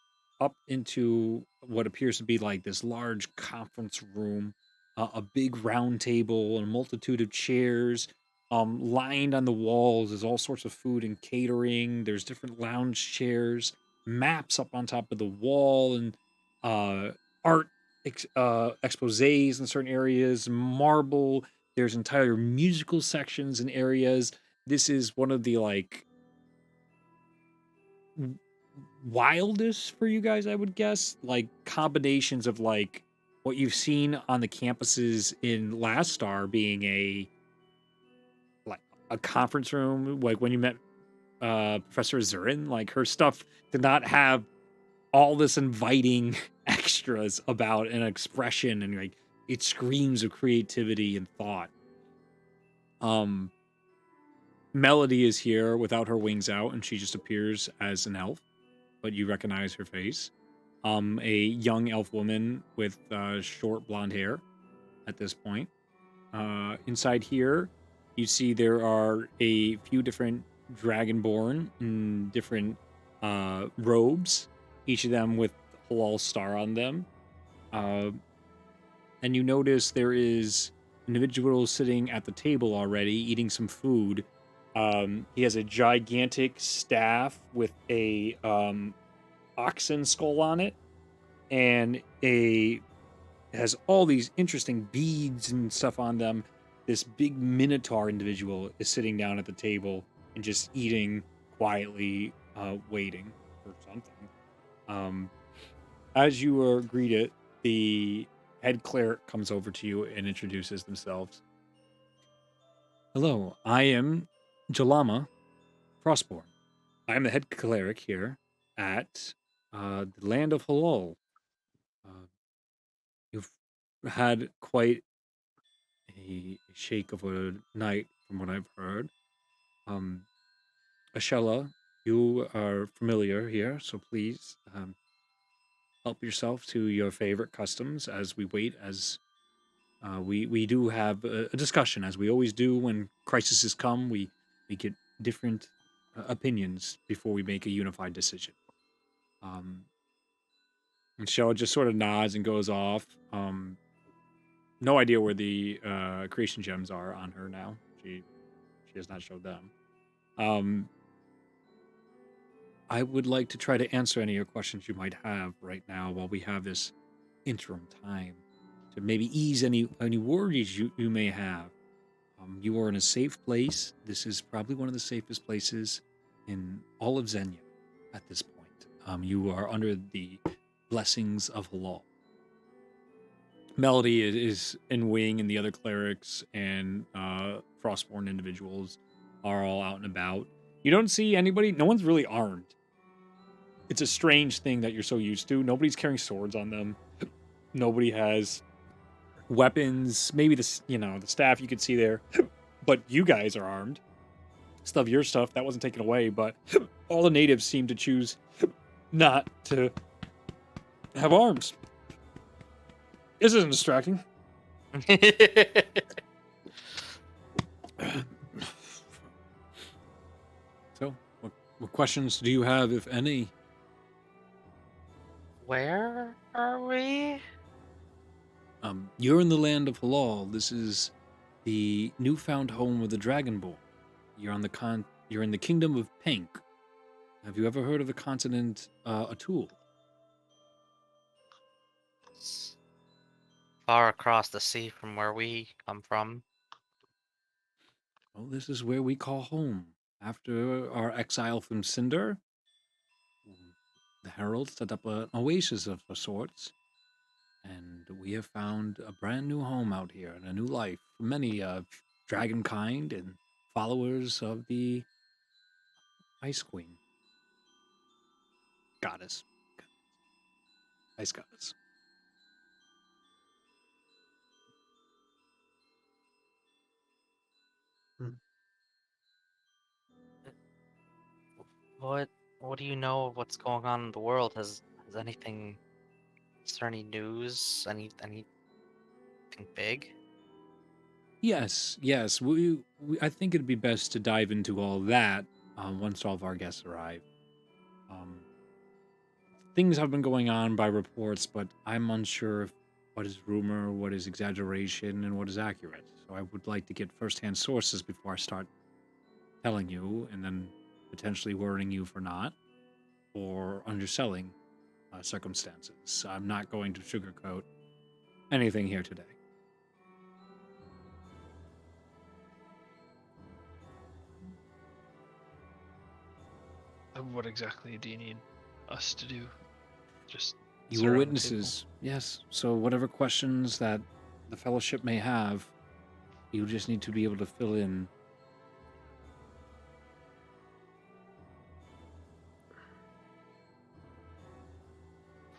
up into what appears to be like this large conference room, a big round table, and a multitude of chairs. Lined on the walls is all sorts of food and catering. There's different lounge chairs, maps up on top of the wall, and art exposés in certain areas, marble. There's entire musical sections in areas. this is one of the wildest for you guys, I would guess, combinations of what you've seen on the campuses in Last Star being a conference room, like when you met Professor Zurin, her stuff did not have all this inviting extras about an expression, and it screams of creativity and thought. Melody is here without her wings out, and she just appears as an elf, but you recognize her face. A young elf woman with short blonde hair at this point. Inside here, you see there are a few different dragonborn in different robes, each of them with Halal star on them. And you notice there is an individual sitting at the table already, eating some food. He has a gigantic staff with a oxen skull on it, and it has all these interesting beads and stuff on them. This big minotaur individual is sitting down at the table and just eating quietly, waiting for something. As you are greeted, the head cleric comes over to you and introduces themselves. Hello, I am Jalama Frostborn. I am the head cleric here at the land of Halal. You've had quite a shake of a night, from what I've heard. Ashella, you are familiar here, so please help yourself to your favorite customs as we wait. As we do have a discussion, as we always do when crises come. We get different opinions before we make a unified decision. And Shella just sort of nods and goes off. No idea where the creation gems are on her now. She has not showed them. I would like to try to answer any of your questions you might have right now while we have this interim time to maybe ease any worries you may have. You are in a safe place. This is probably one of the safest places in all of Zenya at this point. You are under the blessings of Halal. Melody is in Wing, and the other clerics and Frostborn individuals are all out and about. You don't see anybody. No one's really armed. It's a strange thing that you're so used to. Nobody's carrying swords on them. Nobody has weapons. Maybe the staff you could see there, but you guys are armed. Stuff your stuff that wasn't taken away, but all the natives seem to choose not to have arms. This isn't distracting. So, what questions do you have, if any? Where are we? You're in the land of Halal. This is the newfound home of the Dragonborn. You're in the kingdom of Pink. Have you ever heard of the continent Atul? Far across the sea from where we come from. Well, this is where we call home. After our exile from Cinder, the heralds set up an oasis of sorts, and we have found a brand new home out here and a new life for many dragonkind and followers of the Ice Queen. Goddess. Ice goddess. What do you know of what's going on in the world? Has anything, is there any news? Anything big? Yes. I think it'd be best to dive into all that once all of our guests arrive. Things have been going on by reports, but I'm unsure of what is rumor, what is exaggeration, and what is accurate. So I would like to get firsthand sources before I start telling you, and then potentially worrying you for not, or underselling circumstances. I'm not going to sugarcoat anything here today. What exactly do you need us to do? Just You sit were around the witnesses, yes. So whatever questions that the Fellowship may have, you just need to be able to fill in.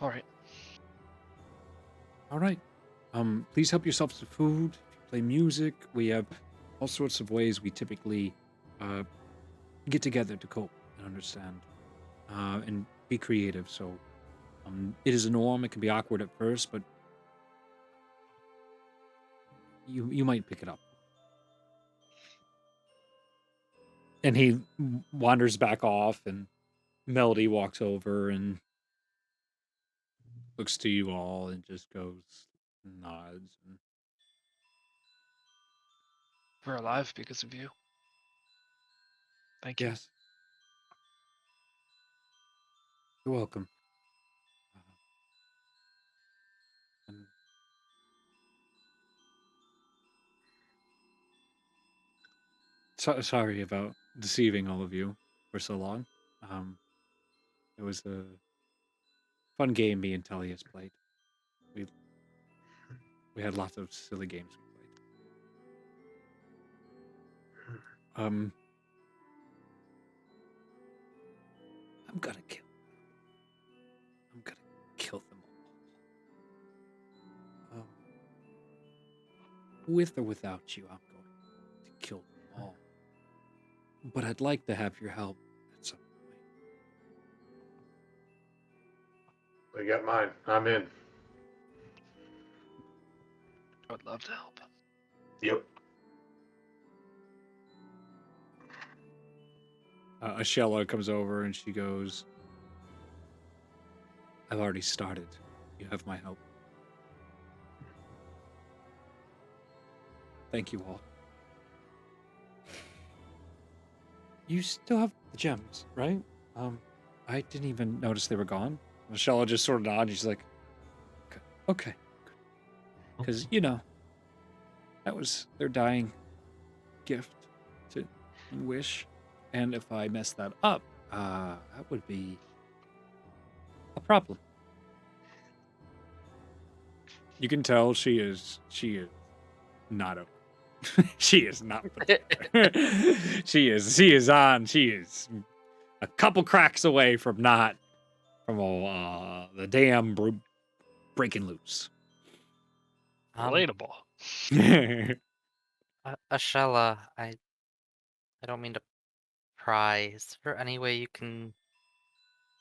table? All right. All right. Please help yourselves to food. If you play music, we have all sorts of ways we typically get together to cope and understand and be creative. So it is a norm. It can be awkward at first, but you might pick it up. And he wanders back off, and Melody walks over and looks to you all and just goes, nods. And We're alive because of you. Thank you. yes, you're welcome. And sorry about deceiving all of you for so long. It was a fun game me and Tellius played. We we had lots of silly games we played. I'm gonna kill them all. With or without you, I'm going to kill them all. But I'd like to have your help at some point. They got mine. I'm in. I would love to help. Yep. Ashella comes over and she goes, I've already started. You have my help. Thank you all. You still have the gems, right? I didn't even notice they were gone. Ashella just sort of nodded. She's like, okay. Because, that was their dying gift to wish. And if I mess that up, that would be a problem. You can tell she is not okay. She is not. She is a couple cracks away from the dam breaking loose. Relatable. Ashella, I don't mean to pry. Is there any way you can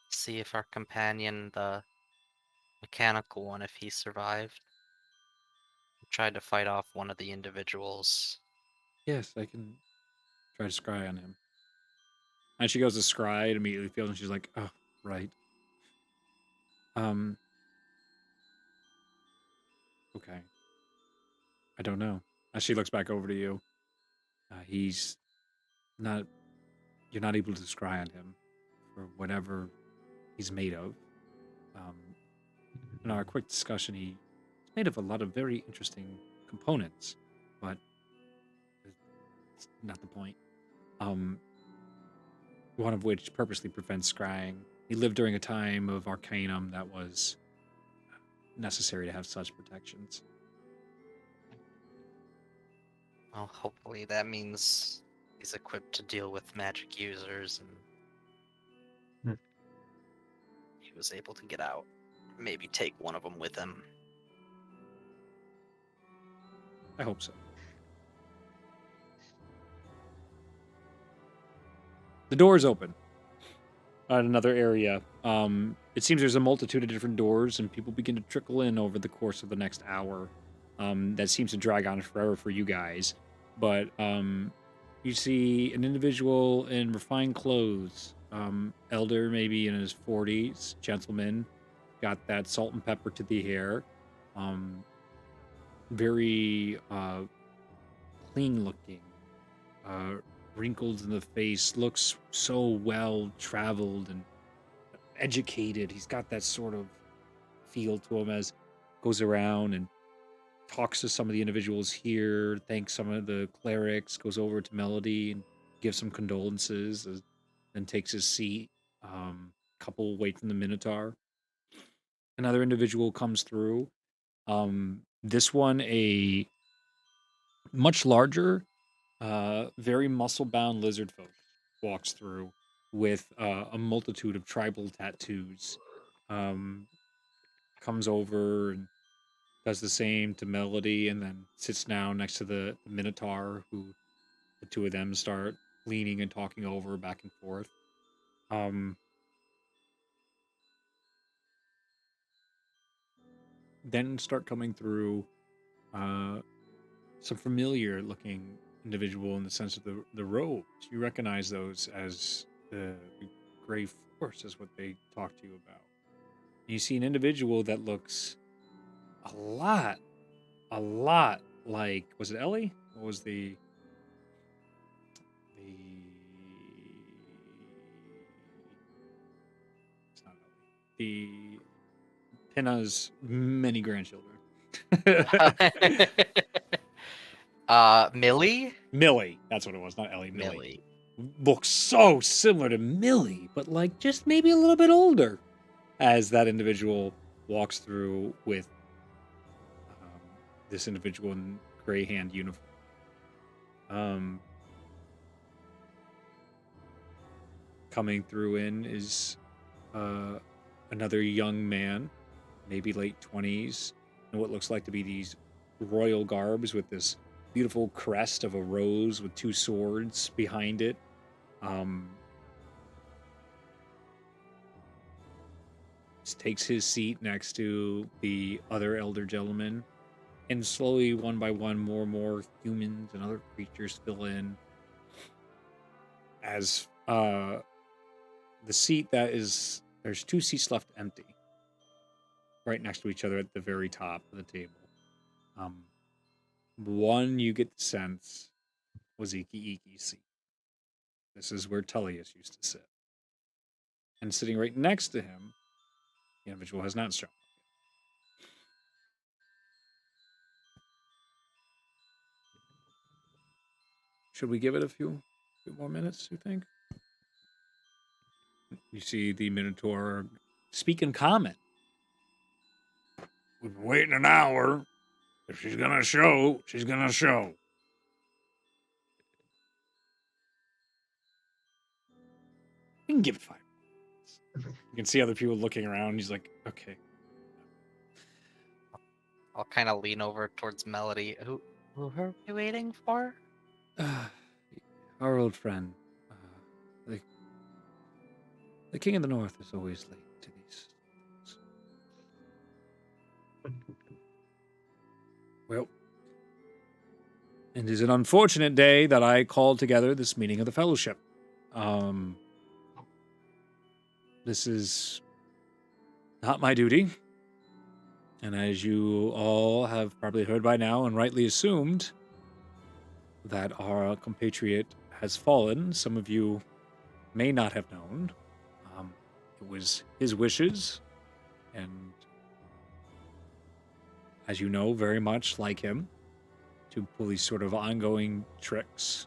see if our companion, the mechanical one, if he survived? We tried to fight off one of the individuals. Yes, I can try to scry on him. And she goes to scry and immediately feels, and she's like, oh, right. Okay. I don't know. As she looks back over to you, he's not, you're not able to scry on him for whatever he's made of. In our quick discussion, he's made of a lot of very interesting components, but it's not the point. One of which purposely prevents scrying. He lived during a time of Arcanum that was necessary to have such protections. Well, hopefully that means he's equipped to deal with magic users and he was able to get out. Maybe take one of them with him. I hope so. The door is open at another area. It seems there's a multitude of different doors, and people begin to trickle in over the course of the next hour. That seems to drag on forever for you guys. But you see an individual in refined clothes, elder, maybe in his 40s, gentleman, got that salt and pepper to the hair, very clean looking, wrinkles in the face, looks so well traveled and educated. He's got that sort of feel to him as goes around and talks to some of the individuals here, thanks some of the clerics, goes over to Melody and gives some condolences, then takes his seat Couple away from the Minotaur. Another individual comes through. This one, a much larger, very muscle-bound lizard folk walks through with a multitude of tribal tattoos. Comes over and does the same to Melody, and then sits down next to the Minotaur, who the two of them start leaning and talking over back and forth. Then start coming through some familiar looking individual in the sense of the robes. You recognize those as the Grey Force, is what they talk to you about. You see an individual that looks a lot like, was it Ellie? What was the it's not Ellie. The Pinna's many grandchildren. Millie? Millie, that's what it was, not Ellie. Millie. Looks so similar to Millie, but like just maybe a little bit older. As that individual walks through with this individual in gray hand uniform. Coming through in is another young man, maybe late 20s, in what looks like to be these royal garbs with this beautiful crest of a rose with two swords behind it. Takes his seat next to the other elder gentleman, and slowly, one by one, more humans and other creatures fill in. As the seat that is, there's two seats left empty, right next to each other at the very top of the table. One, you get the sense, was Iki's seat. This is where Tullius used to sit. And sitting right next to him, the individual has not shown up yet. Should we give it a few more minutes, you think? You see the Minotaur speak in common. We've been waiting an hour. If she's gonna show, she's gonna show. We can give it 5 minutes. You can see other people looking around. He's like, okay. I'll kind of lean over towards Melody. Who are we waiting for? Our old friend. The King of the North is always late to these things. Well, it is an unfortunate day that I called together this meeting of the Fellowship. This is not my duty. And as you all have probably heard by now and rightly assumed, that our compatriot has fallen. Some of you may not have known. It was his wishes, and as you know, very much like him, to pull these sort of ongoing tricks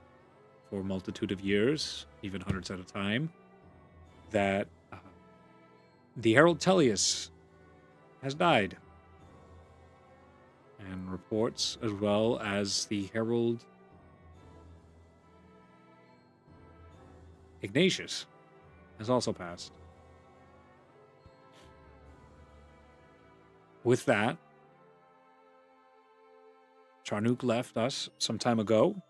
for a multitude of years, even hundreds at a time, that the Herald Tullius has died. And reports, as well as the Herald Ignatius, has also passed. With that, Charnook left us some time ago,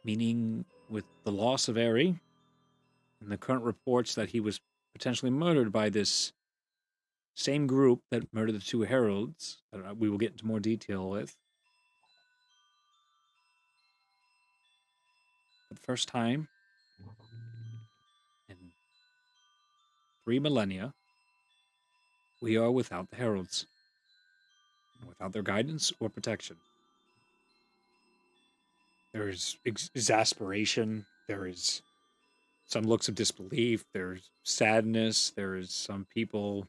meaning with the loss of Eri, and the current reports that he was potentially murdered by this same group that murdered the two heralds, that we will get into more detail with. For the first time in 3 millennia, we are without the heralds, without their guidance or protection. There is exasperation, there is some looks of disbelief, there's sadness, there is some people,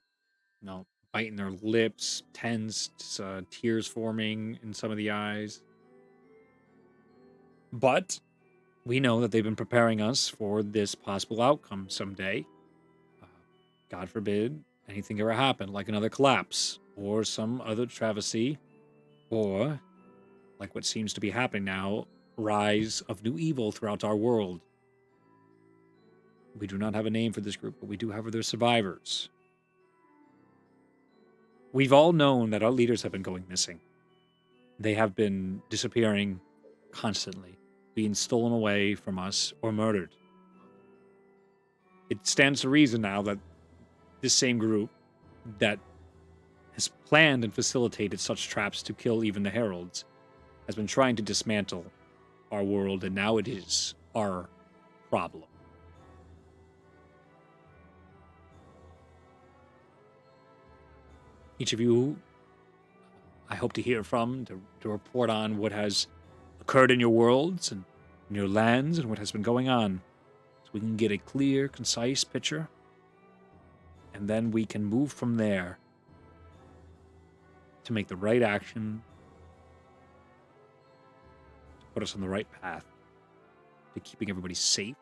biting their lips, tense, tears forming in some of the eyes. But we know that they've been preparing us for this possible outcome someday. God forbid anything ever happened, like another collapse, or some other travesty, or, like what seems to be happening now, rise of new evil throughout our world. We do not have a name for this group, but we do have their survivors. We've all known that our leaders have been going missing. They have been disappearing constantly, being stolen away from us or murdered. It stands to reason now that this same group that has planned and facilitated such traps to kill even the heralds has been trying to dismantle our world, and now it is our problem. Each of you, I hope to hear from to report on what has occurred in your worlds and in your lands and what has been going on, so we can get a clear, concise picture, and then we can move from there to make the right action, to put us on the right path, to keeping everybody safe,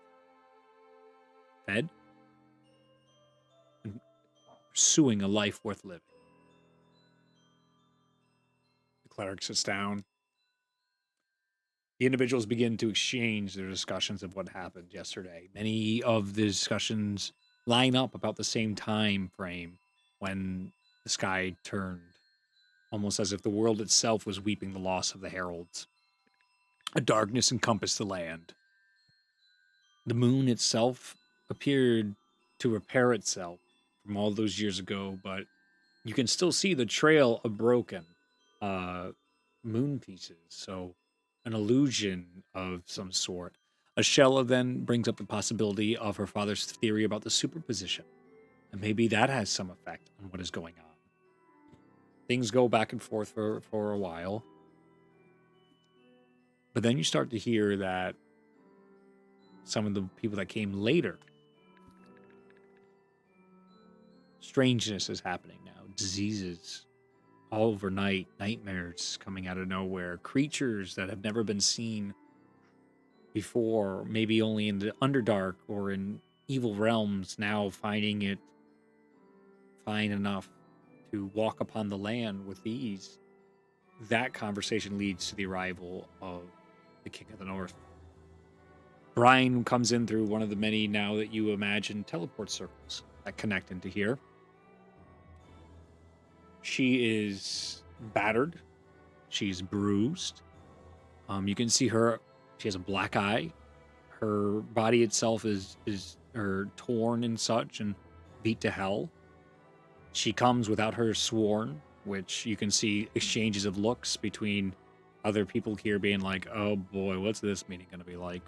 fed, and pursuing a life worth living. The cleric sits down. The individuals begin to exchange their discussions of what happened yesterday. Many of the discussions line up about the same time frame when the sky turned, almost as if the world itself was weeping the loss of the heralds. A darkness encompassed the land. The moon itself appeared to repair itself from all those years ago, but you can still see the trail of broken moon pieces, so an illusion of some sort. Ashella then brings up the possibility of her father's theory about the superposition, and maybe that has some effect on what is going on. Things go back and forth for a while, but then you start to hear that some of the people that came later, strangeness is happening now. Diseases all overnight, nightmares coming out of nowhere, creatures that have never been seen before, maybe only in the Underdark or in evil realms, now finding it fine enough to walk upon the land with ease. That conversation leads to the arrival of the King of the North. Brian comes in through one of the many, now that you imagine, teleport circles that connect into here. She is battered. She's bruised. You can see her. She has a black eye. Her body itself is torn and such and beat to hell. She comes without her sworn, which you can see exchanges of looks between other people here being like, oh boy, what's this meeting going to be like?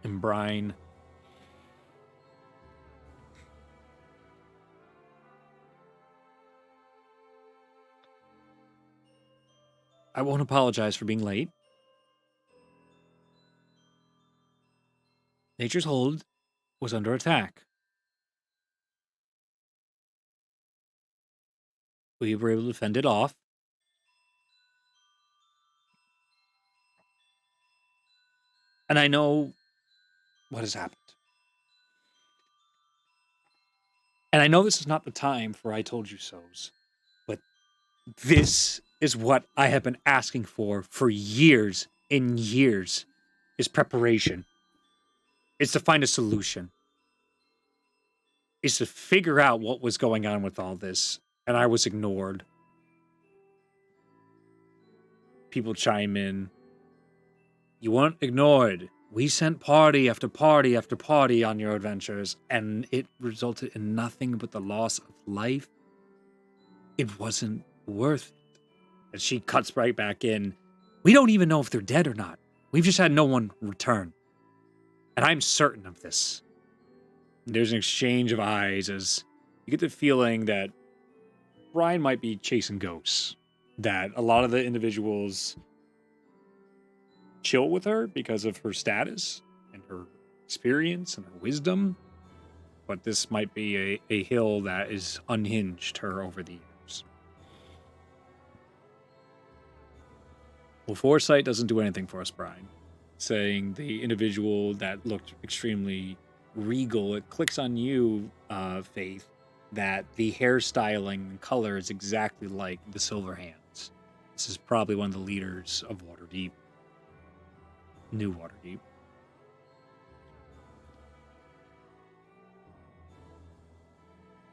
And Brian, I won't apologize for being late. Nature's Hold was under attack. We were able to fend it off. And I know what has happened. And I know this is not the time for I told you so's, but this is what I have been asking for years and years, is preparation. It's to find a solution. It's to figure out what was going on with all this, and I was ignored. People chime in. You weren't ignored. We sent party after party after party on your adventures, and it resulted in nothing but the loss of life. It wasn't worth it. And she cuts right back in. We don't even know if they're dead or not. We've just had no one return. And I'm certain of this. There's an exchange of eyes as you get the feeling that Brian might be chasing ghosts. That a lot of the individuals chill with her because of her status and her experience and her wisdom. But this might be a hill that is unhinged her over the years. Well, foresight doesn't do anything for us, Brian. saying the individual that looked extremely regal. It clicks on you, Faith, that the hairstyling and color is exactly like the Silver Hands. This is probably one of the leaders of Waterdeep. New Waterdeep.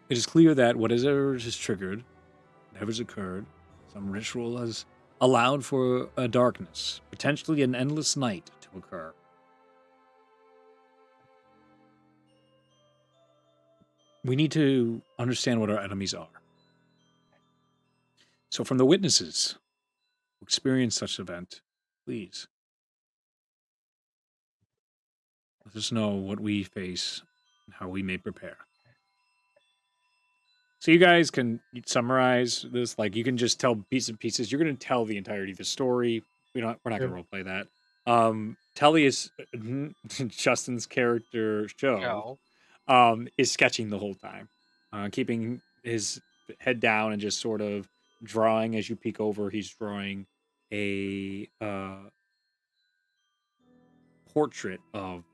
It is clear that whatever has triggered, whatever's occurred, some ritual has allowed for a darkness, potentially an endless night, to occur. We need to understand what our enemies are. So from the witnesses who experienced such an event, please let us know what we face and how we may prepare. So you guys can summarize this, like you can just tell bits and pieces. You're going to tell the entirety of the story. We're not going to roleplay that. Tellius, Justin's character show, is sketching the whole time, keeping his head down and just sort of drawing. As you peek over, he's drawing a portrait of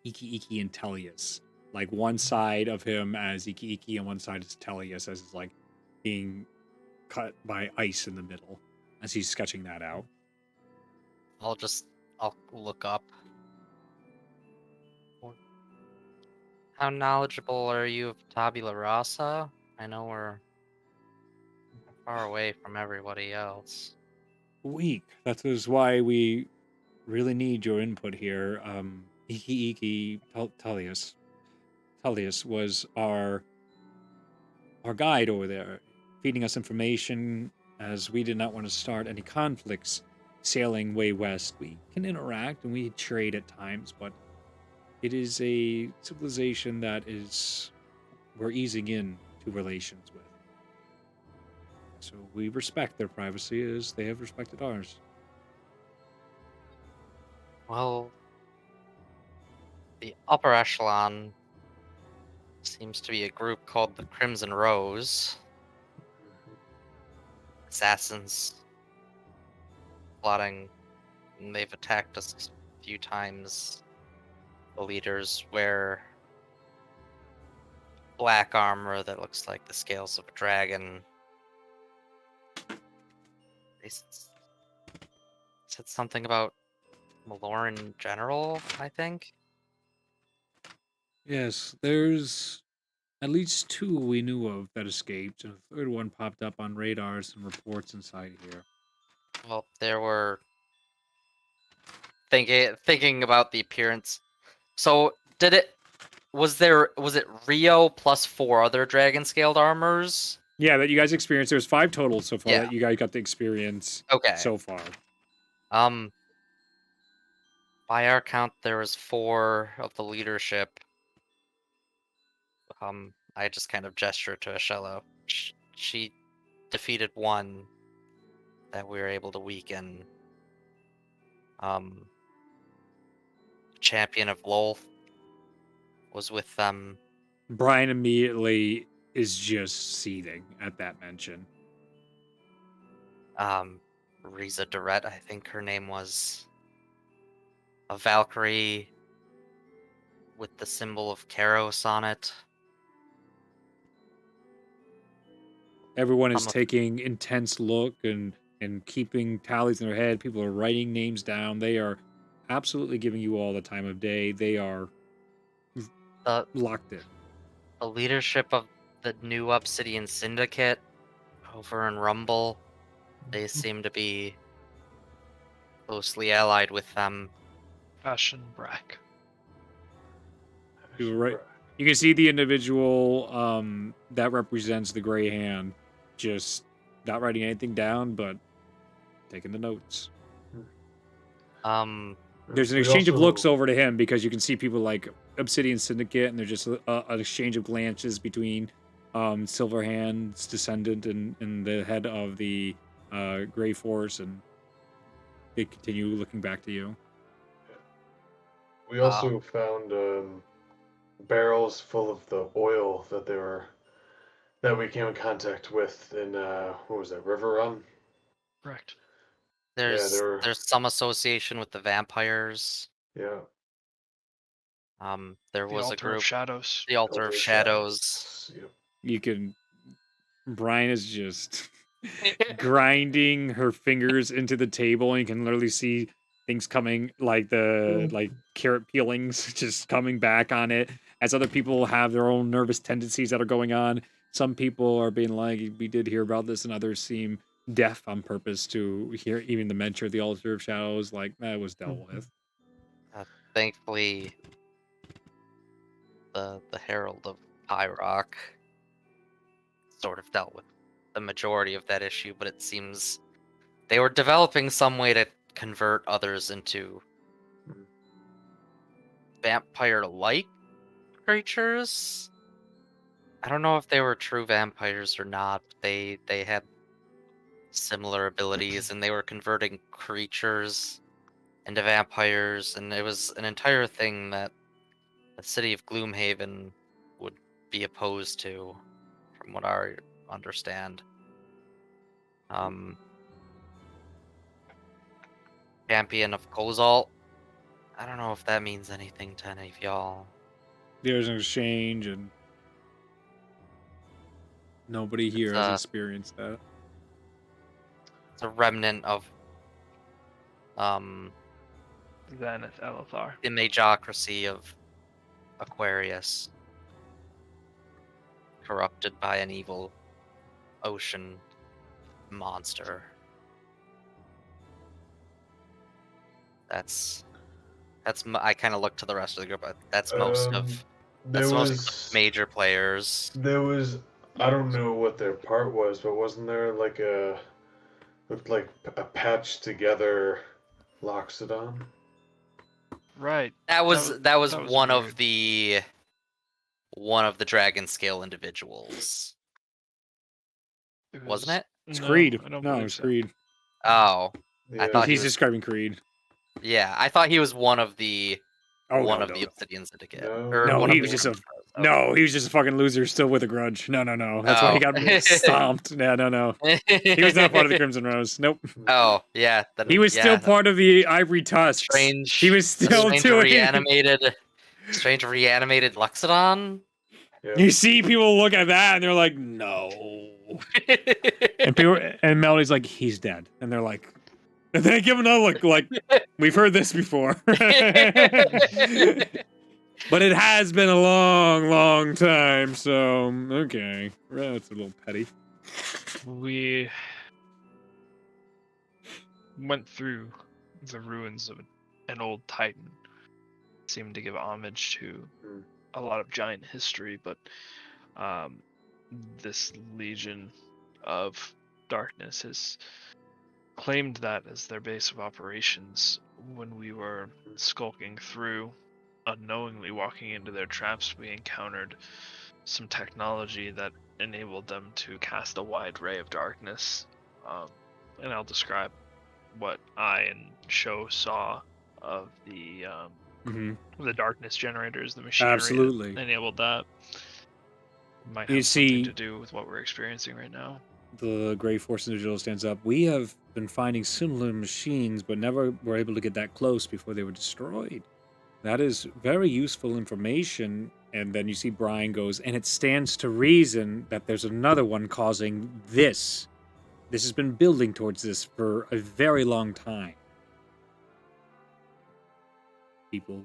Iki Iki and Tellius. Like one side of him as Iki Iki and one side is Tellius as it's like being cut by ice in the middle as he's sketching that out. I'll look up. How knowledgeable are you of tabula rasa? I know we're far away from everybody else. Weak. That is why we really need your input here. Iki Iki Tullius was our guide over there, feeding us information as we did not want to start any conflicts sailing way west. We can interact and we trade at times, but it is a civilization that we're easing in to relations with. So we respect their privacy as they have respected ours. Well, the upper echelon seems to be a group called the Crimson Rose. Assassins plotting. They've attacked us a few times. The leaders wear black armor that looks like the scales of a dragon. They said something about Malor in general, I think. Yes, there's at least 2 we knew of that escaped, and a third one popped up on radars and reports inside here. Well, there were thinking about the appearance. So was it Rio plus 4 other dragon scaled armors? Yeah, that you guys experienced. There's 5 total so far Yeah. that you guys got to experience so far. By our count, there was 4 of the leadership. I just kind of gestured to Ashello. She defeated 1 that we were able to weaken. Champion of Lolth was with them. Brian immediately is just seething at that mention. Riza Durret, I think her name was. A Valkyrie with the symbol of Karos on it. Everyone is taking intense look and keeping tallies in their head. People are writing names down. They are absolutely giving you all the time of day. They are locked in. The leadership of the new Obsidian Syndicate over in Rumble, they seem to be closely allied with them. Fashion Brack. You were right. You can see the individual that represents the Gray Hand just not writing anything down, but taking the notes. There's an exchange of looks over to him because you can see people like Obsidian Syndicate, and there's just an exchange of glances between Silverhand's descendant and the head of the Gray Force, and they continue looking back to you. We also found barrels full of the oil that we came in contact with in what was that, River Run? Correct. There's some association with the vampires. Yeah. There The was a Altar of group, Shadows. the Altar of Shadows. Yep. You can. Brian is just grinding her fingers into the table, and you can literally see things coming, like the carrot peelings just coming back on it. As other people have their own nervous tendencies that are going on. Some people are being like, "We did hear about this," and others seem deaf on purpose to hear even the mention of the Altar of Shadows. Like that was dealt with. Thankfully, the Herald of High Rock sort of dealt with the majority of that issue, but it seems they were developing some way to convert others into vampire-like creatures. I don't know if they were true vampires or not. But they had similar abilities, and they were converting creatures into vampires, and it was an entire thing that the city of Gloomhaven would be opposed to, from what I understand. Champion of Kozalt. I don't know if that means anything to any of y'all. There's an exchange, and nobody here has experienced that. It's a remnant of Zenith Elithar. the magocracy of Aquarius, corrupted by an evil ocean monster. I kind of look to the rest of the group. That's most of the major players. There was, I don't know what their part was, but wasn't there like looked like a patched together Loxodon? Right. That was one weird. of the dragon scale individuals, wasn't it? It's No, Creed. I don't No, believe it's so. Creed. Oh, Yeah. I thought He's describing Creed. Yeah, I thought he was one of the No. Obsidian Syndicate. No. Or No, one he of was the just a Order of Heroes. no. He was just a fucking loser, still with a grudge. No. That's why he got stomped. Yeah, no. He was not part of the Crimson Rose. Nope. Oh, yeah. He was still part of the Ivory Tusks. Strange. He was still doing Strange reanimated Loxodon. Yeah. You see people look at that and they're like, no. And Melody's like, he's dead. And they're like, and they give another look like, we've heard this before. But it has been a long time, so okay. That's a little petty. We went through the ruins of an old titan. Seemed to give homage to a lot of giant history, but this Legion of Darkness has claimed that as their base of operations. When we were skulking through, unknowingly walking into their traps, we encountered some technology that enabled them to cast a wide ray of darkness. And I'll describe what I and Sho saw of the darkness generators, the machinery Absolutely that enabled that. Might You have see- something to do with what we're experiencing right now. The Grey Force individual stands up. We have been finding similar machines, but never were able to get that close before they were destroyed. That is very useful information. And then you see Brian goes, and it stands to reason that there's another one causing this. This has been building towards this for a very long time. People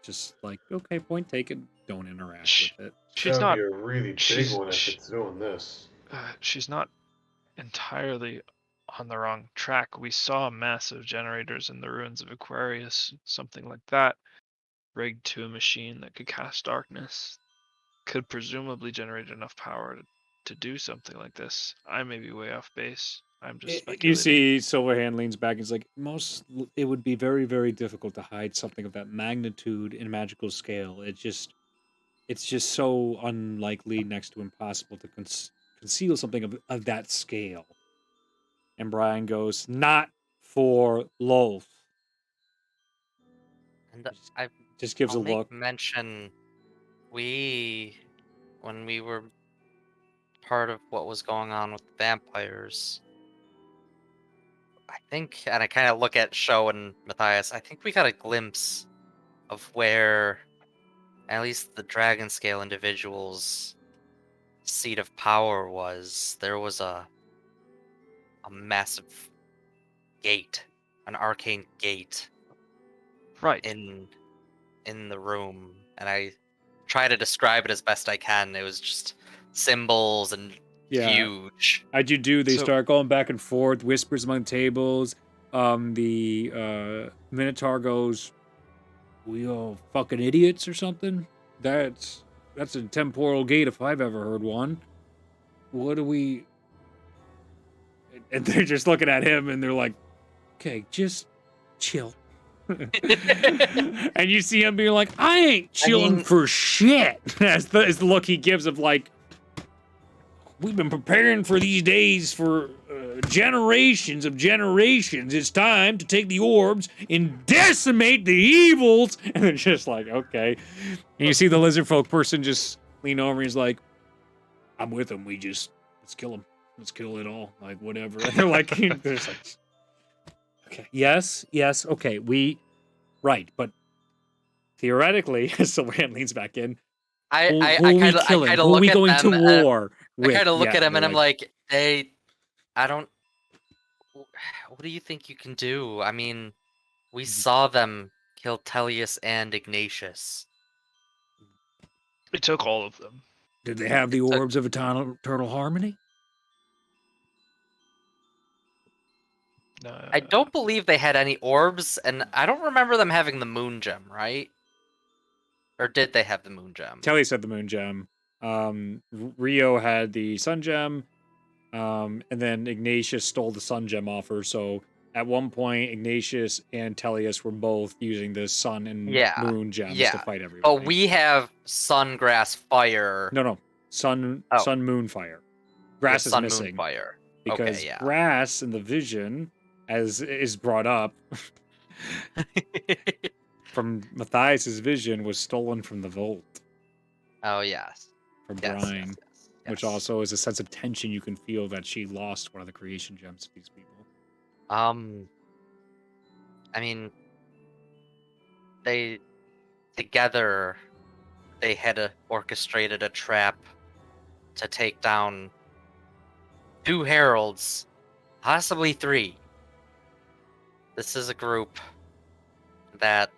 just like, okay, point taken, don't interact with it. She's That'd not. be a really big she's- one if sh- it's doing this. She's not entirely on the wrong track. We saw massive generators in the ruins of Aquarius, something like that, rigged to a machine that could cast darkness, could presumably generate enough power to do something like this. I may be way off base. I'm just speculating. You see Silverhand leans back and is like, it would be very, very difficult to hide something of that magnitude in magical scale. It's just so unlikely, next to impossible, to conceal something of that scale. And Brian goes, not for Lolth. And I Just gives I'll a make look. mention, when we were part of what was going on with the vampires, I think, and I kind of look at Sho and Matthias, I think we got a glimpse of where at least the Dragon Scale individual's seat of power was. There was a massive gate, an arcane gate Right. in the room, and I try to describe it as best I can. It was just symbols and huge. How'd you do? They So- start going back and forth, whispers among tables. The Minotaur goes, "We all fucking idiots or something." That's a temporal gate if I've ever heard one. What do we? And they're just looking at him and they're like, "Okay, just chill." And you see him being like, "I ain't chilling for shit." As the look he gives of like, "We've been preparing for these days for generations of generations. It's time to take the orbs and decimate the evils." And they're just like, "Okay." And you see the lizard folk person just lean over and he's like, "I'm with him. Let's kill him. Let's kill it all. Like, whatever." And they're like, they're just like, "Okay, yes, okay, right, but theoretically," Silverhand leans back in. I Who kind of look Who are we at going them. to war with? I kind of look Yeah, at him and they're I'm like, I don't. What do you think you can do? I mean, we saw them kill Tellius and Ignatius. It took all of them. Did they have the orbs of eternal harmony? I don't believe they had any orbs, and I don't remember them having the moon gem, right? Or did they have the moon gem? Telly said the moon gem. Rio had the sun gem. And then Ignatius stole the sun gem off her. So at one point, Ignatius and Tellius were both using the sun and moon gems to fight everybody. But we have sun, grass, fire. No. Sun, moon, fire. Grass is sun, missing. Moon, fire. Because grass in the vision, as is brought up from Matthias's vision, was stolen from the vault. Oh, yes. From Brian. Yes. Which also is a sense of tension you can feel that she lost one of the creation gems of these people. I mean, they together they had orchestrated a trap to take down 2 heralds, possibly 3. This is a group that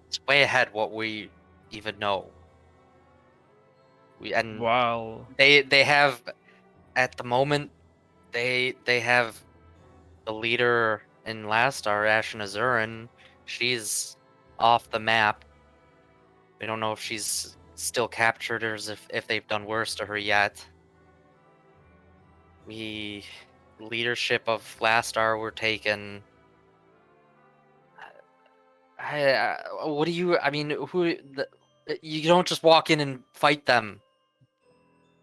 is way ahead what we even know. Wow. They have, at the moment, they have the leader in Lastar, Ashen Azurin. She's off the map. We don't know if she's still captured or if they've done worse to her yet. Leadership of Lastar were taken. What do you? I mean, you don't just walk in and fight them.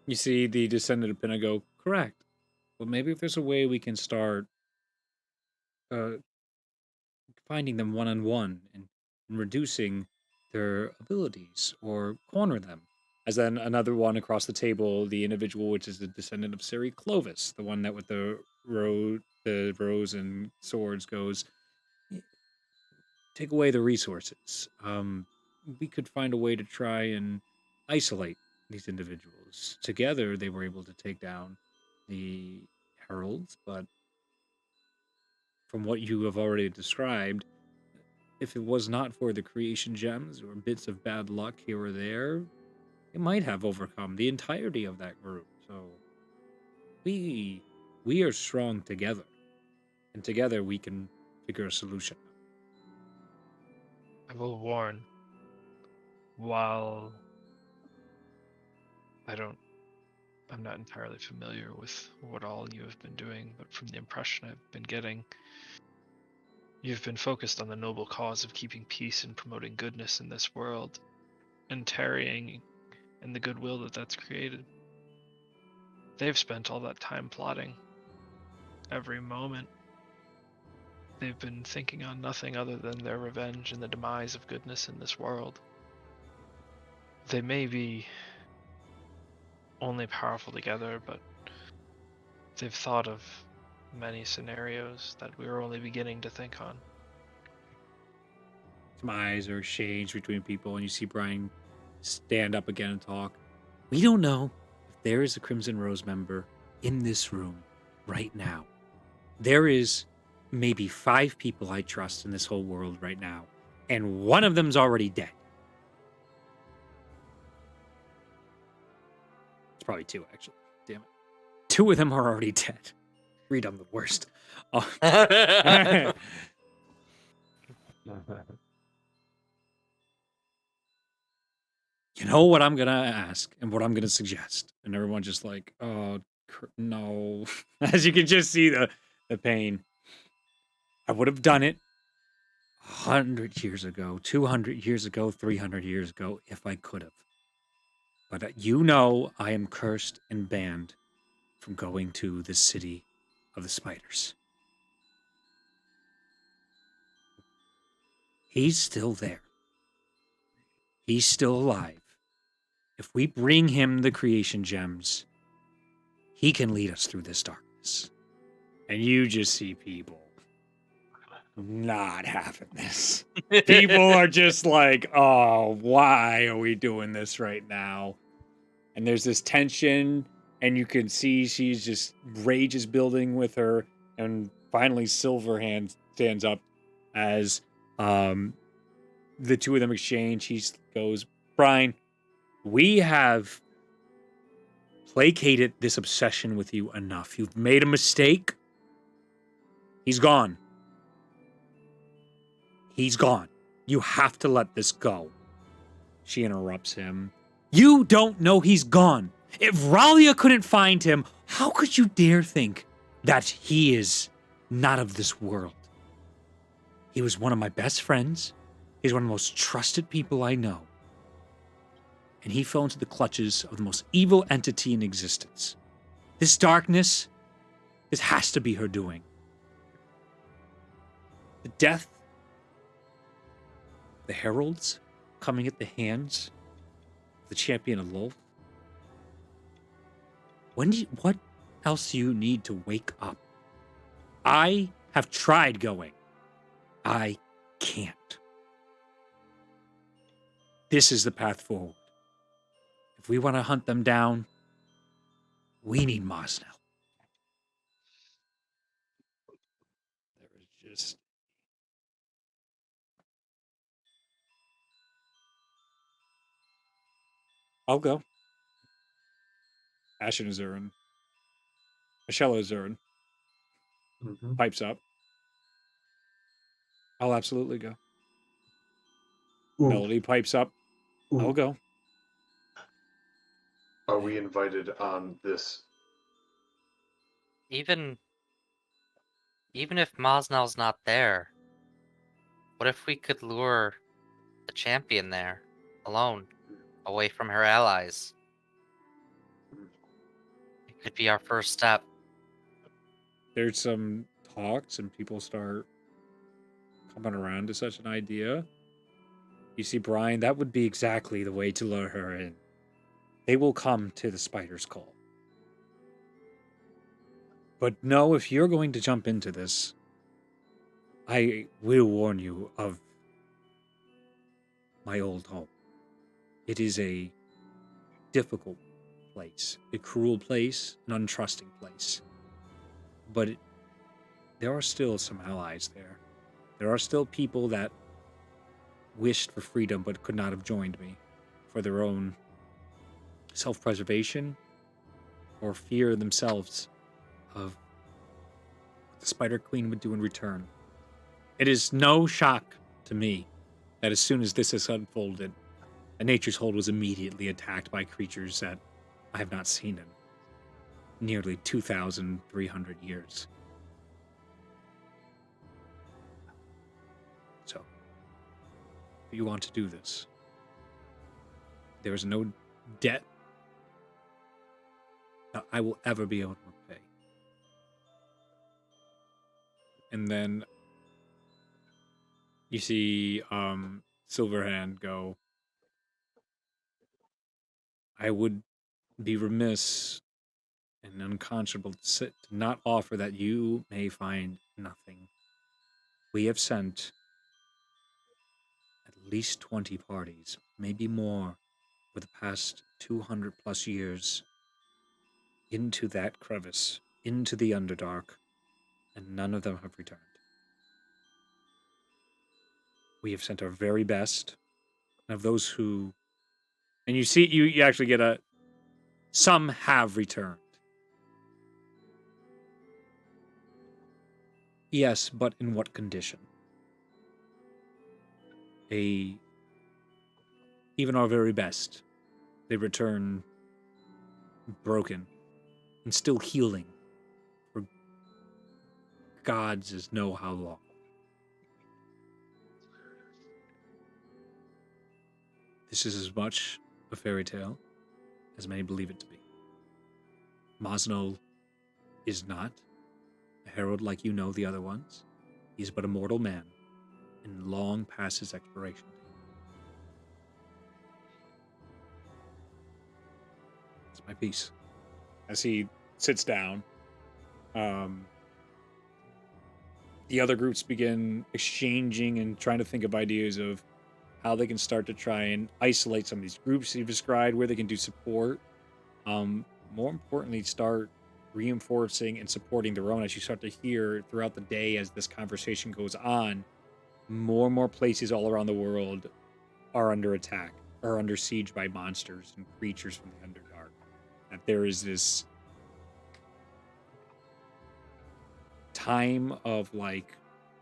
You see the descendant of Pinna go, correct. Well, maybe if there's a way we can start finding them one-on-one and reducing their abilities or corner them. As then another one across the table, the individual which is the descendant of Ciri Clovis, the one that with the rose and swords goes, take away the resources. We could find a way to try and isolate these individuals. Together, they were able to take down the heralds, but from what you have already described, if it was not for the creation gems or bits of bad luck here or there, it might have overcome the entirety of that group. So we are strong together, and together we can figure a solution. I will warn, while I'm not entirely familiar with what all you have been doing, but from the impression I've been getting, you've been focused on the noble cause of keeping peace and promoting goodness in this world, and tarrying in the goodwill that's created. They've spent all that time plotting. Every moment, they've been thinking on nothing other than their revenge and the demise of goodness in this world. They may be only powerful together, but they've thought of many scenarios that we were only beginning to think on. Some eyes are exchanged between people, and you see Brian stand up again and talk. We don't know if there is a Crimson Rose member in this room right now. There is maybe 5 people I trust in this whole world right now, and one of them's already dead. It's probably 2, actually. Damn it. 2 of them are already dead. Read, I'm the worst. Oh. You know what I'm going to ask and what I'm going to suggest? And everyone's just like, oh, no. As you can just see the pain. I would have done it 100 years ago, 200 years ago, 300 years ago, if I could have. But you know I am cursed and banned from going to the city of the spiders. He's still there. He's still alive. If we bring him the creation gems, he can lead us through this darkness. And you just see people not having this. People are just like, oh, why are we doing this right now? And there's this tension, and you can see she's just, rage is building with her. And finally, Silverhand stands up as the 2 of them exchange. He goes, Brian, we have placated this obsession with you enough. You've made a mistake. He's gone. He's gone. You have to let this go. She interrupts him. You don't know he's gone. If Ralia couldn't find him, how could you dare think that he is not of this world? He was one of my best friends. He's one of the most trusted people I know. And he fell into the clutches of the most evil entity in existence. This darkness, this has to be her doing. The death, the heralds coming at the hands of the champion of Lolth. What else do you need to wake up? I have tried going. I can't. This is the path forward. If we want to hunt them down, we need Mosnell. There is just... I'll go. Ashen Azurin. Michelle Azurin pipes up. I'll absolutely go. Ooh. Melody pipes up. Ooh. I'll go. Are we invited on this? Even if Mosnell's not there, what if we could lure the champion there, alone, away from her allies? It could be our first step. There's some talks and people start coming around to such an idea. You see, Brian, that would be exactly the way to lure her in. They will come to the spider's call. But no, if you're going to jump into this, I will warn you of my old home. It is a difficult place, a cruel place, an untrusting place. But there are still some allies there. There are still people that wished for freedom but could not have joined me for their own self-preservation or fear themselves of what the Spider Queen would do in return. It is no shock to me that as soon as this has unfolded, a Nature's Hold was immediately attacked by creatures that I have not seen in nearly 2,300 years. So, if you want to do this, there is no debt that I will ever be able to repay. And then you see Silverhand go, I would be remiss and unconscionable to not offer that you may find nothing. We have sent at least 20 parties, maybe more, for the past 200 plus years into that crevice, into the Underdark, and none of them have returned. We have sent our very best, and of those who... And you see, you actually get a... Some have returned. Yes, but in what condition? Even our very best, they return broken and still healing for gods is know how long. This is as much a fairy tale as many believe it to be. Mosno is not a herald like you know the other ones. He is but a mortal man and long past his expiration date. It's my piece. As he sits down, the other groups begin exchanging and trying to think of ideas of how they can start to try and isolate some of these groups you've described, where they can do support. More importantly, start reinforcing and supporting their own. As you start to hear throughout the day as this conversation goes on, more and more places all around the world are under attack, are under siege by monsters and creatures from the Underdark. That there is this time of like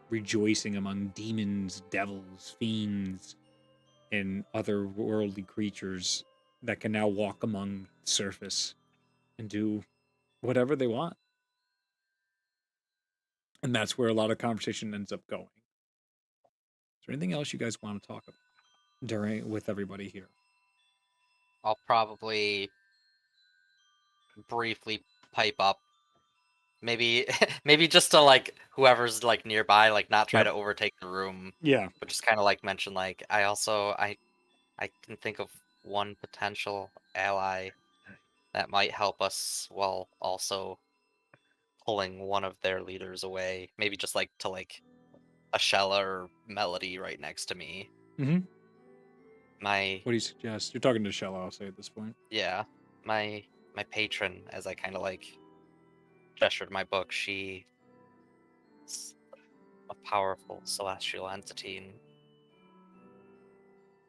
rejoicing among demons, devils, fiends, and other worldly creatures that can now walk among the surface and do whatever they want. And that's where a lot of conversation ends up going. Is there anything else you guys want to talk about with everybody here? I'll probably briefly pipe up. Maybe just to like whoever's like nearby, like not try to overtake the room. Yeah. But just kind of like mention like I can think of one potential ally that might help us while also pulling one of their leaders away. Maybe just like to like a Shella or Melody right next to me. Mm-hmm. My What do you suggest? You're talking to Shella, I'll say at this point. yeah, my patron, as I kind of like gestured my book, she's a powerful celestial entity, and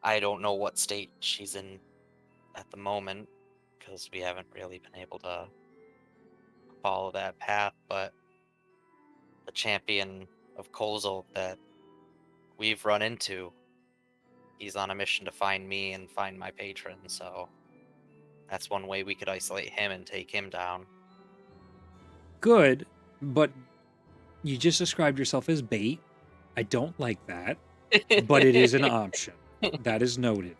I don't know what state she's in at the moment because we haven't really been able to follow that path, but the champion of Kozol that we've run into, he's on a mission to find me and find my patron, so that's one way we could isolate him and take him down. Good, but you just described yourself as bait. I don't like that, but it is an option. That is noted.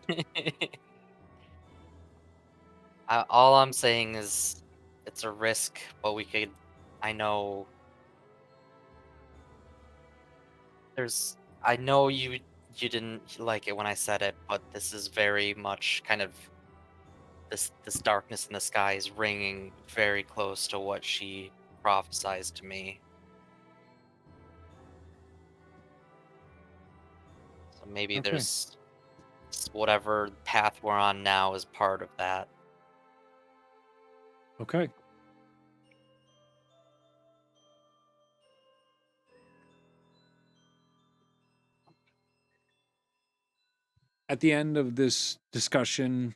All I'm saying is it's a risk, but we could... I know you didn't like it when I said it, but this is very much kind of this darkness in the sky is ringing very close to what she prophesized to me. So maybe Okay. there's whatever path we're on now is part of that. Okay. At the end of this discussion,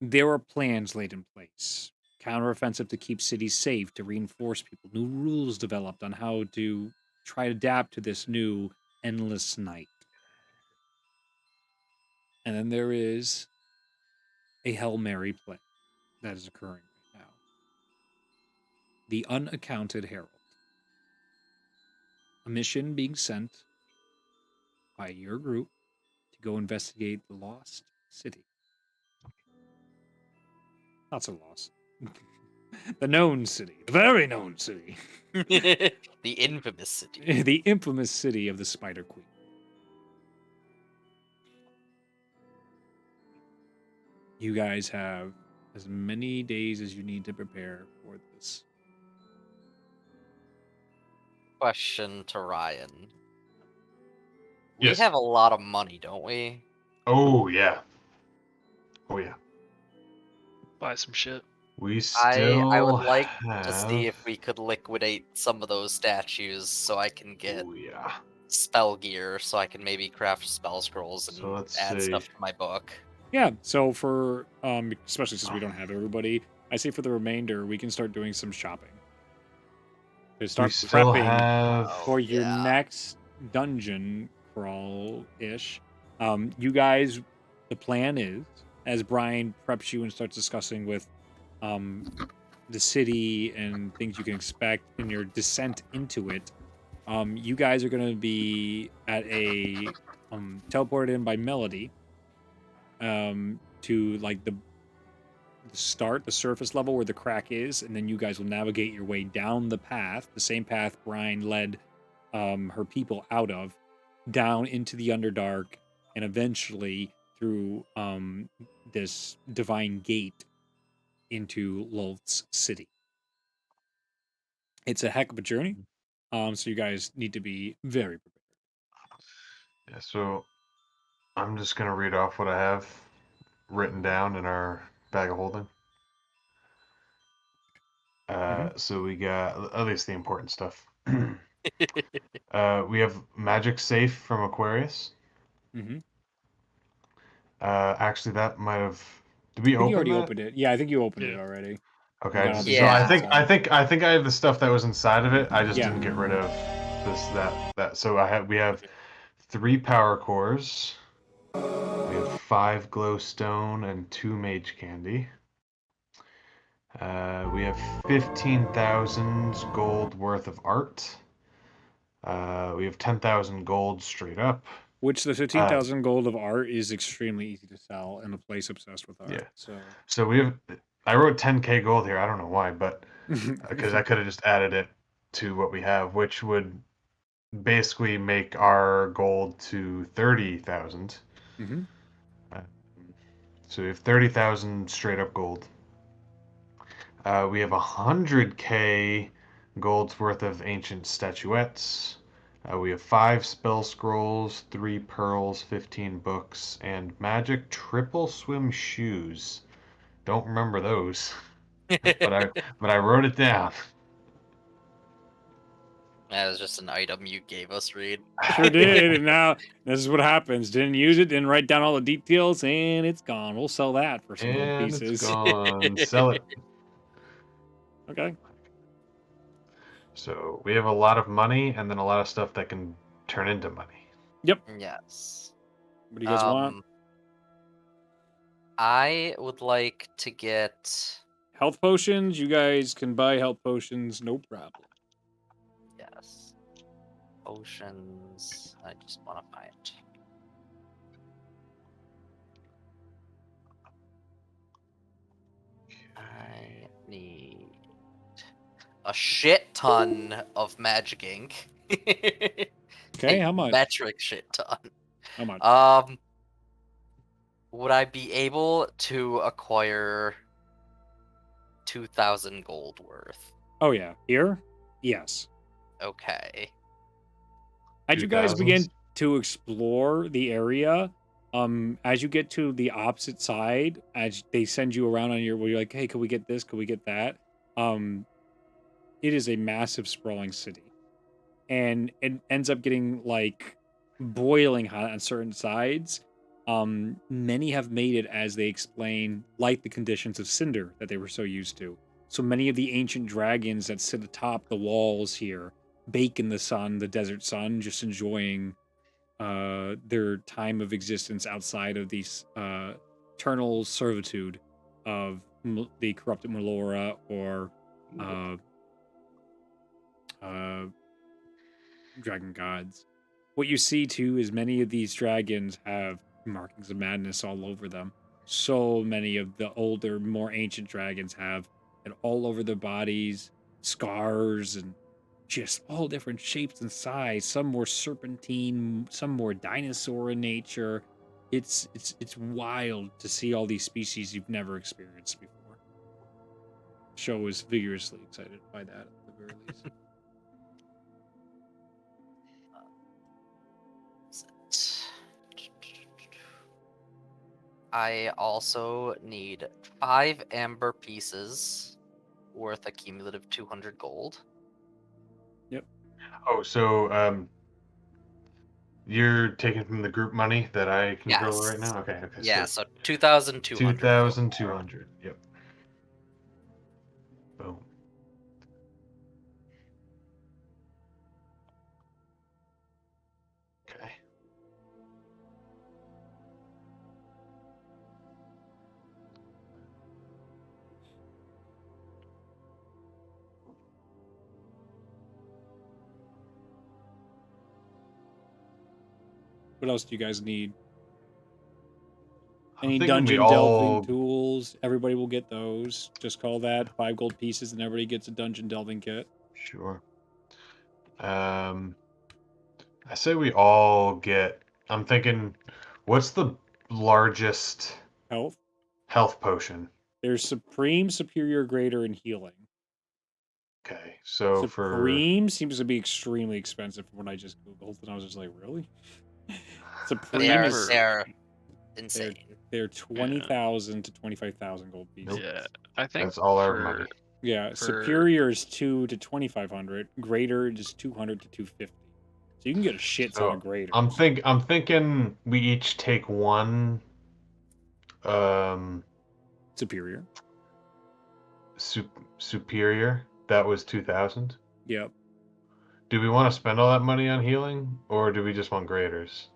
there were plans laid in place. Counteroffensive to keep cities safe, to reinforce people. New rules developed on how to try to adapt to this new endless night. And then there is a Hail Mary play that is occurring right now. The Unaccounted Herald. A mission being sent by your group to go investigate the lost city. Not so lost. The known city. The very known city. The infamous city. The infamous city of the Spider Queen. You guys have as many days as you need to prepare for this. Question to Ryan. Yes. We have a lot of money, don't we? Oh yeah. Oh yeah. Buy some shit. We still I would like have... to see if we could liquidate some of those statues so I can get Oh yeah. spell gear, so I can maybe craft spell scrolls and So let's add see. stuff to my book. Yeah, so for especially since we don't have everybody, I say for the remainder we can start doing some shopping. To start We still prepping have... for your Yeah. next dungeon crawl-ish. You guys, the plan is, as Brian preps you and starts discussing with the city and things you can expect in your descent into it, you guys are going to be at a teleported in by Melody to like the surface level where the crack is, and then you guys will navigate your way down the path, the same path Brian led her people out of, down into the Underdark, and eventually through this divine gate into Lolth's city. It's a heck of a journey, so you guys need to be very prepared. Yeah, so I'm just gonna read off what I have written down in our bag of holding. So we got at least the important stuff. We have magic safe from Aquarius. Mm-hmm. Actually, that might have. Did we I think you open already that? opened it. Yeah, I think you opened it Yeah. already. Okay, got all the so I Yeah. think ingredients I think I have the stuff that was inside of it. I just Yeah. didn't get rid of that. So we have 3 power cores. We have 5 glowstone and 2 mage candy. We have 15,000 gold worth of art. We have 10,000 gold straight up. Which the 15,000 gold of art is extremely easy to sell in a place obsessed with art. Yeah. So So we have. I wrote 10k gold here. I don't know why, but because I could have just added it to what we have, which would basically make our gold to 30,000. Mm-hmm. So we have 30,000 straight up gold. We have 100k gold's worth of ancient statuettes. We have 5 spell scrolls, 3 pearls, 15 books, and magic triple swim shoes. Don't remember those, but I wrote it down. That was just an item you gave us, Reed. Sure did, and now this is what happens. Didn't use it, didn't write down all the details, and it's gone. We'll sell that for some gold And pieces. it's gone. Sell it. Okay. So we have a lot of money and then a lot of stuff that can turn into money. Yep. Yes. What do you guys want? I would like to get... Health potions. You guys can buy health potions, no problem. Yes. Potions. I just want to find... I need a shit ton of magic ink. Okay, A how much? Metric shit ton. How much? Would I be able to acquire 2,000 gold worth? Oh yeah, here. Yes. Okay. As you guys begin 2000s? to explore the area, as you get to the opposite side, as they send you around on your, where you're like, hey, can we get this? Can we get that? It is a massive sprawling city, and it ends up getting like boiling hot on certain sides. Many have made it, as they explain, like the conditions of Cinder that they were so used to. So many of the ancient dragons that sit atop the walls here bake in the sun, the desert sun, just enjoying their time of existence outside of these eternal servitude of the corrupted Melora or dragon gods. What you see too is many of these dragons have markings of madness all over them. So many of the older, more ancient dragons have it all over their bodies, scars, and just all different shapes and size. Some more serpentine, some more dinosaur in nature. It's wild to see all these species you've never experienced before. show is vigorously excited by that at the very least. I also need 5 amber pieces worth a cumulative 200 gold. Oh, so you're taking from the group money that I control right now? Okay, Yeah, sweet. so 2,200. 2,200. Yep. Boom. Okay. What else do you guys need? I'm Any thinking we dungeon delving all- tools? Everybody will get those. Just call that 5 gold pieces, and everybody gets a dungeon delving kit. Sure. I say we all get. I'm thinking, what's the largest Health. potion? There's Supreme, Superior, Greater, and Healing. Okay, so Supreme seems to be extremely expensive from what I just googled, and I was just like, really? Supreme They're insane. They're 20,000 to 25,000 gold pieces. Yeah, I think that's all our money. Yeah, Superior is 2 to 2,500. Greater is 200 to 250. So you can get a shit ton of Greater. I'm thinking we each take one. Superior. Superior. That was 2,000. Yep. Do we want to spend all that money on healing, or do we just want graders?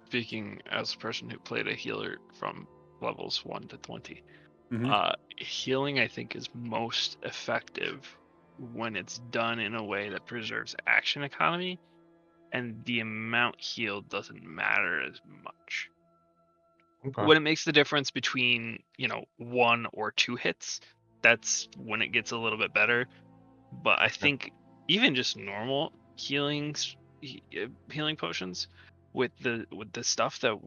Speaking as a person who played a healer from levels 1 to 20, healing I think is most effective when it's done in a way that preserves action economy, and the amount healed doesn't matter as much. Okay. When it makes the difference between 1 or 2 hits, that's when it gets a little bit better. But I think even just normal healing potions with the stuff that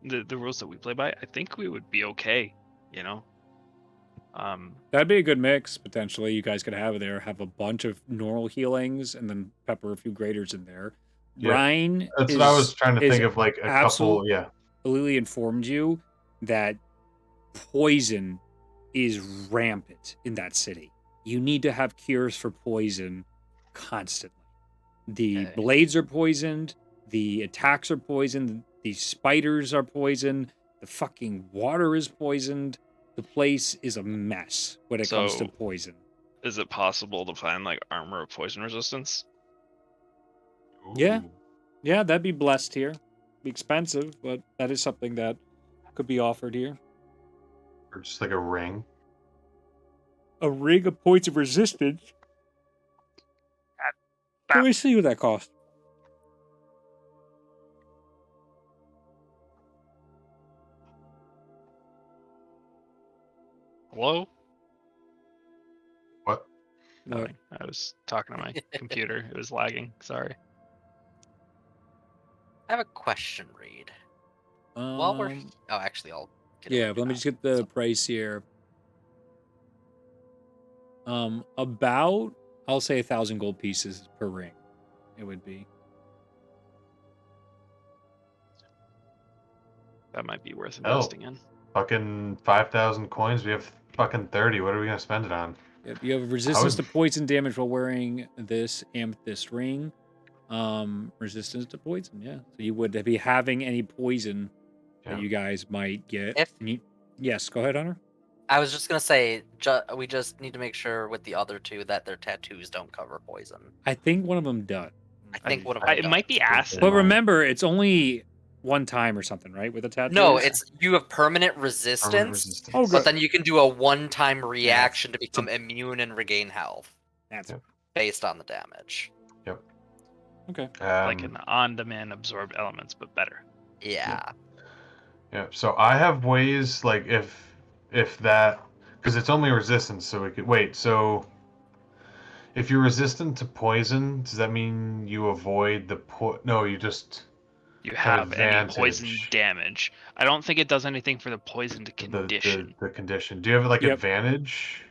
the rules that we play by, I think we would be okay. That'd be a good mix potentially. You guys could have a bunch of normal healings and then pepper a few graders in there. Yeah. Ryan, that's what I was trying to think of, like a couple. Yeah. Lily informed you that poison is rampant in that city. You need to have cures for poison constantly. The blades are poisoned, the attacks are poisoned, the spiders are poisoned, the fucking water is poisoned. The place is a mess when it comes to poison. Is it possible to find like armor of poison resistance? Yeah. Yeah, that'd be blessed here. Be expensive, but that is something that could be offered here. Or just like a ring. A ring of points of resistance? Let me see what that costs. Hello? What? Nothing. I was talking to my computer. It was lagging. Sorry. I have a question, Reed. While we're... Oh, actually, I'll get but let me just get the price here. About, I'll say 1,000 gold pieces per ring. It would be. That might be worth investing in. Fucking 5,000 coins. We have fucking 30. What are we gonna spend it on? Yep, you have resistance to poison damage while wearing this amethyst ring. Resistance to poison, yeah. So you would be having any poison that you guys might get. Yes, go ahead, Hunter. I was just gonna say, we just need to make sure with the other two that their tattoos don't cover poison. I think one of them does. I think one of them it might be acid. But remember, it's only one time or something, right? With a tattoo. No, it's you have permanent resistance. Oh, but then you can do a one-time reaction to become immune and regain health. That's based on the damage. Yep. Okay. Like an on-demand absorb elements, but better. Yeah. Yeah. So I have ways, like if that, because it's only resistance, so we could wait. So if you're resistant to poison, does that mean you avoid the No, you just. You have any poison damage. I don't think it does anything for the poison to condition. The condition. Do you have like advantage?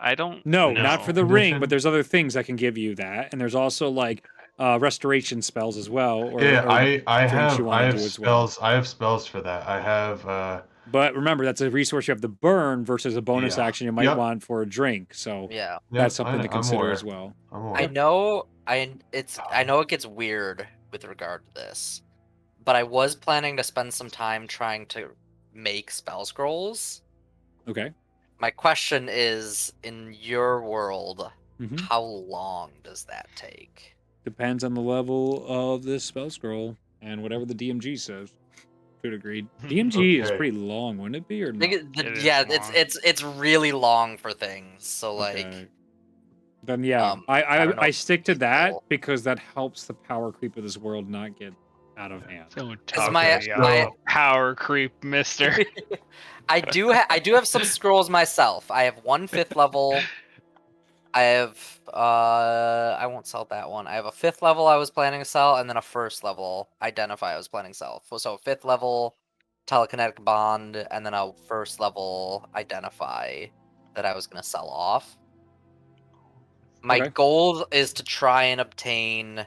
I don't No, know. not for the ring, Condition? but there's other things that can give you that, and there's also like restoration spells as well, or, Yeah, or I drinks you have want to do as well. spells. I have spells for that. I have But remember, that's a resource you have to burn versus a bonus Yeah. action you might Yep. want for a drink. So Yeah. that's Yep, something to I'm consider aware. as well. I'm I aware. know I know it gets weird with regard to this, but I was planning to spend some time trying to make spell scrolls. Okay. My question is, in your world, hmm how long does that take? Depends on the level of this spell scroll and whatever the DMG says. To a degree, DMG is Okay. pretty long, wouldn't it be, or I no? think It is yeah, long. it's really long for things. So like, Okay. Then yeah, I don't know I if stick to it's that feasible. because that helps the power creep of this world not get out of hand. Don't Is talk my- to me my- about power creep, mister. I do have some scrolls myself. I have one 5th level. I have I won't sell that one. I have a 5th level I was planning to sell, and then a 1st level identify I was planning to sell. So 5th level telekinetic bond, and then a 1st level identify that I was gonna sell off. My Okay. goal is to try and obtain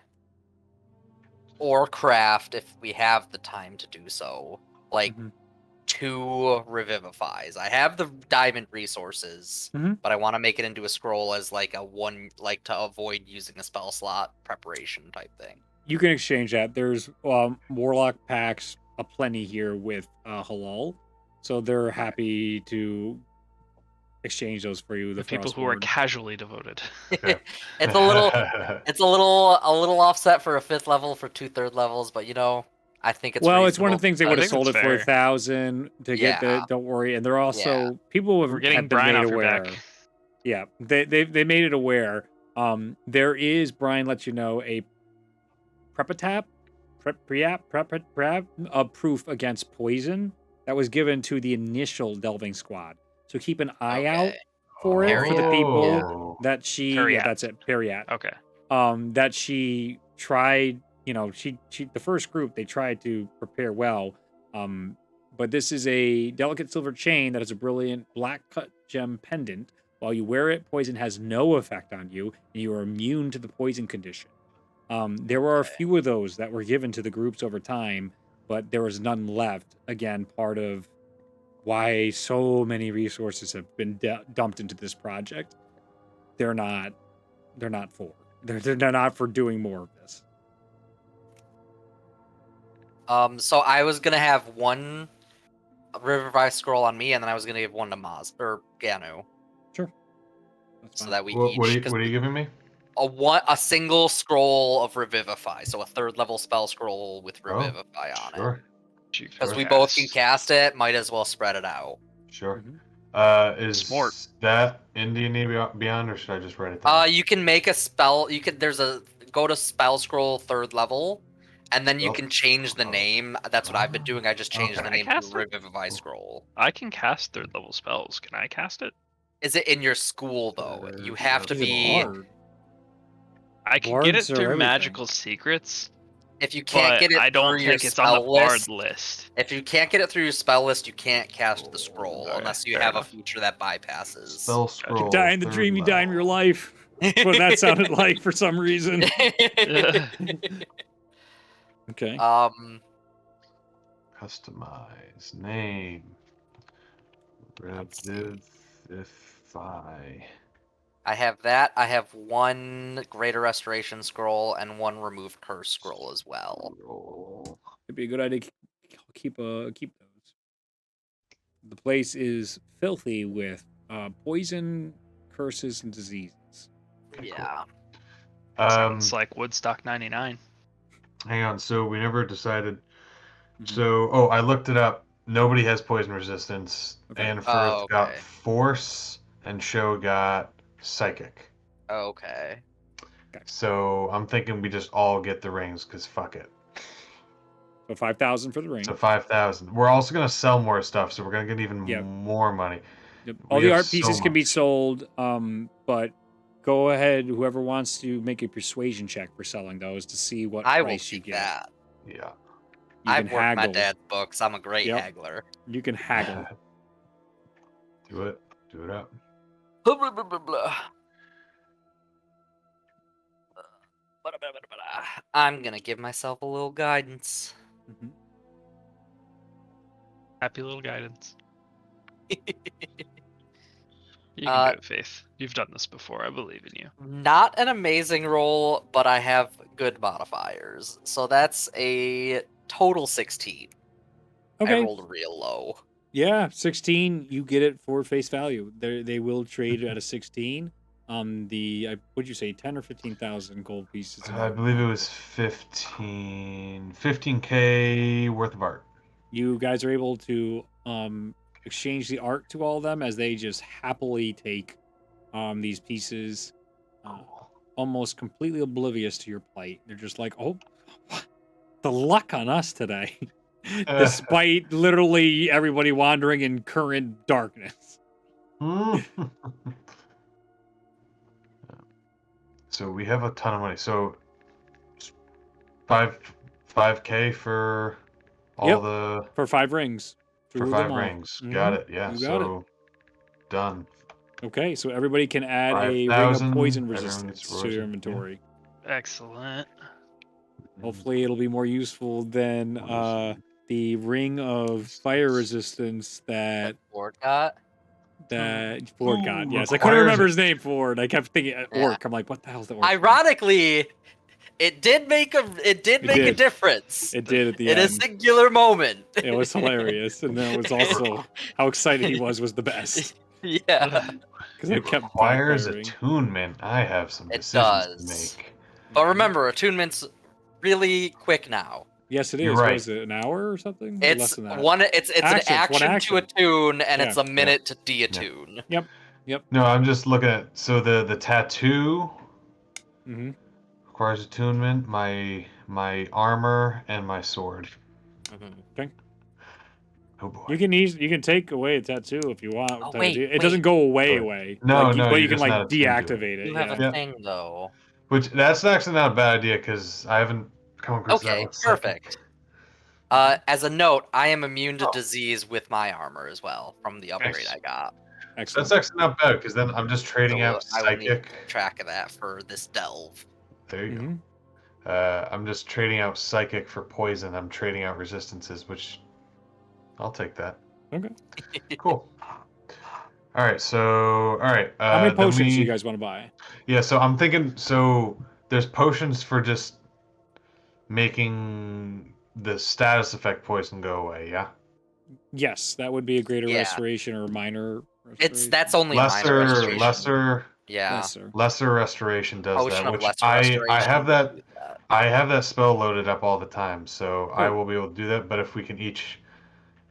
or craft, if we have the time to do so, like Mhm. 2 revivifies. I have the diamond resources, Mhm. but I want to make it into a scroll as like a one, like to avoid using a spell slot preparation type thing. You can exchange that. There's warlock packs aplenty here with halal, so they're happy to exchange those for you. The people who are casually devoted. Okay. It's a little offset for a 5th level for 2 3rd levels, but I think it's well, reasonable. it's one of the things they I would have think sold it it's for fair. 1,000 to get the. Yeah. Don't worry, and they're also people have We're getting have been Brian made off your aware. back. Yeah, they made it aware. There is Brian lets you know a prepatap, a proof against poison that was given to the initial delving squad. So keep an eye out for it for the people Oh. that she. Periat. Yeah, that's it. Periat. Okay. That she tried. She the first group they tried to prepare well. But this is a delicate silver chain that has a brilliant black cut gem pendant. While you wear it, poison has no effect on you, and you are immune to the poison condition. There were a few of those that were given to the groups over time, but there was none left. Again, part of why so many resources have been dumped into this project. They're not for. They're not for doing more of this. So I was gonna have one Revive scroll on me, and then I was gonna give one to Maz or Ganu, Sure. That's so fine. that we What each are you giving me? a single scroll of Revivify, so a 3rd level spell scroll with Revivify on it. Sure. Because we both can cast it, might as well spread it out. Sure. Mhm. Is Smart. that in D&D Beyond, or should I just write it down? You can make a spell. Go to spell scroll 3rd level, and then you can change the name. That's what I've been doing. I just changed Okay. the name to Cast it? Revivify scroll. I can cast 3rd level spells. Can I cast it? Is it in your school though? You Third have to He's a be. bard. I can get it Bards are through everything. magical secrets, If you can't but get it I don't through your think it's on the spell bard list, list. if you can't get it through your spell list, you can't cast the scroll Okay, unless you fair have enough. a feature that bypasses. Spell scroll. You die in the 3rd dream, you die in your level. life. That's what that sounded like for some reason. Okay. Customize name. Revivify. I have that. I have one Greater Restoration scroll and one Remove Curse scroll as well. It'd be a good idea to keep those. The place is filthy with poison, curses, and diseases. Yeah. Sounds like Woodstock 99. Hang on. So we never decided. Mhm. So, I looked it up. Nobody has poison resistance. Okay. And Firth Oh, got okay. force, and Show got psychic. Okay. So I'm thinking we just all get the rings, because fuck it. So 5,000 for the ring. So 5,000. We're also gonna sell more stuff, so we're gonna get even Yep. more money. Yep. All We the have art pieces so can be much. sold, but go ahead, whoever wants to make a persuasion check for selling those to see what I will price you keep get. that. Yeah. You I've can worked haggle. my dad's books. I'm a great Yep. haggler. You can haggle. Do it. Do it up. I'm gonna give myself a little guidance. Mhm. Happy little guidance. You can do it, Faith. You've done this before. I believe in you. Not an amazing roll, but I have good modifiers. So that's a total 16. Okay. I rolled real low. Yeah, 16. You get it for face value. They will trade at a 16. What'd you say, 10 or 15,000 gold pieces? I believe it was 15K worth of art. You guys are able to exchange the art to all of them as they just happily take these pieces, almost completely oblivious to your plight. They're just like, oh, the luck on us today. Despite literally everybody wandering in current darkness. So we have a ton of money. So 5K for all the for 5 rings. for 5 rings. Got it. Yeah. So done. Okay, so everybody can add a ring of poison resistance to your inventory. Yeah. Excellent. Hopefully it'll be more useful than the ring of fire resistance that Ford got. Ford got. Yes, I couldn't remember his name. Ford. I kept thinking orc. I'm like, what the hell's the orc? Ironically, it did make a difference. It did at the end. In a singular moment. It was hilarious, and that was also how excited he was the best. Yeah. Because it requires attunement. I have some decisions to make. But remember, attunement's really quick now. Yes, it is. Right. What is it, an hour or something? It's less than that? It's an action to attune, and it's a minute to de-attune. Yep. No, I'm just looking at the tattoo requires attunement. My armor and my sword. Okay. Oh boy. You can take away a tattoo if you want. Oh, it doesn't go away. No, but you can just not deactivate it. You have a thing though. Which that's actually not a bad idea because I haven't come across that. Okay, perfect. As a note, I am immune to disease with my armor as well from the upgrade I got. Excellent. That's actually not bad because then I'm just trading out I will need to psychic. keep track of that for this delve. There you go. I'm just trading out psychic for poison. I'm trading out resistances, which I'll take that. Okay. Cool. All right. How many potions do you guys want to buy? Yeah. So I'm thinking. So there's potions for just making the status effect poison go away. Yeah. Yes, that would be a greater restoration or a minor. That's only lesser, a minor restoration. lesser. Yeah. Lesser restoration does Potion that, of which lesser I restoration have that. will do that. I have that spell loaded up all the time, so I will be able to do that. But if we can each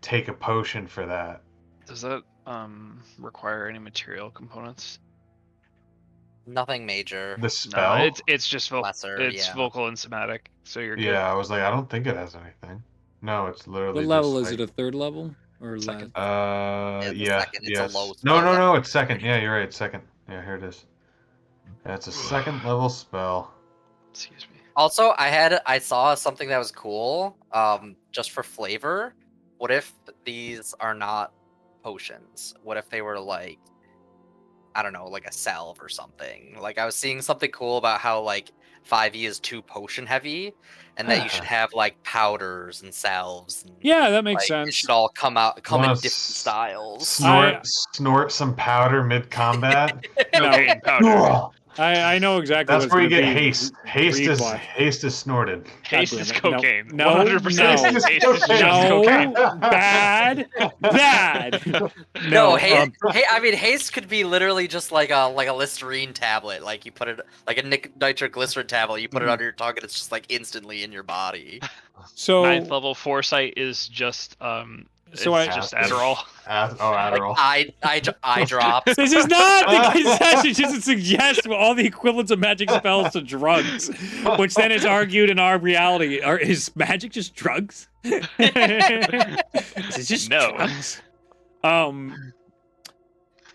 take a potion for that. Does that require any material components? Nothing major. The spell? No, it's just Lesser, it's vocal and somatic, so you're good. Yeah, I was like, I don't think it has anything. No, it's literally. What level just is it? A third level or second? Yeah. It's a low No, spell. no, it's second. Yeah, you're right. It's second. Yeah, here it is. Yeah, it's a second level spell. Excuse me. Also, I saw something that was cool. Just for flavor. What if these are not potions? What if they were like, I don't know, like a salve or something? Like I was seeing something cool about how like 5e is too potion heavy, and that you should have like powders and salves. And, yeah, that makes like, sense. It should all come in different styles. Snort some powder mid combat. Cocaine powder. I know exactly. That's where you get haste. Haste is snorted. Haste is cocaine. No, 100% no, haste is cocaine. bad. No, haste. I mean, haste could be literally just like a Listerine tablet. Like you put it, like a nitroglycerin tablet. You put it under your tongue, and it's just like instantly in your body. So 9th level foresight is just just Adderall. Adderall. Like eye drops. This is not the concession. Just suggests all the equivalents of magic spells to drugs, which then is argued in our reality. Is magic just drugs? Is it just drugs?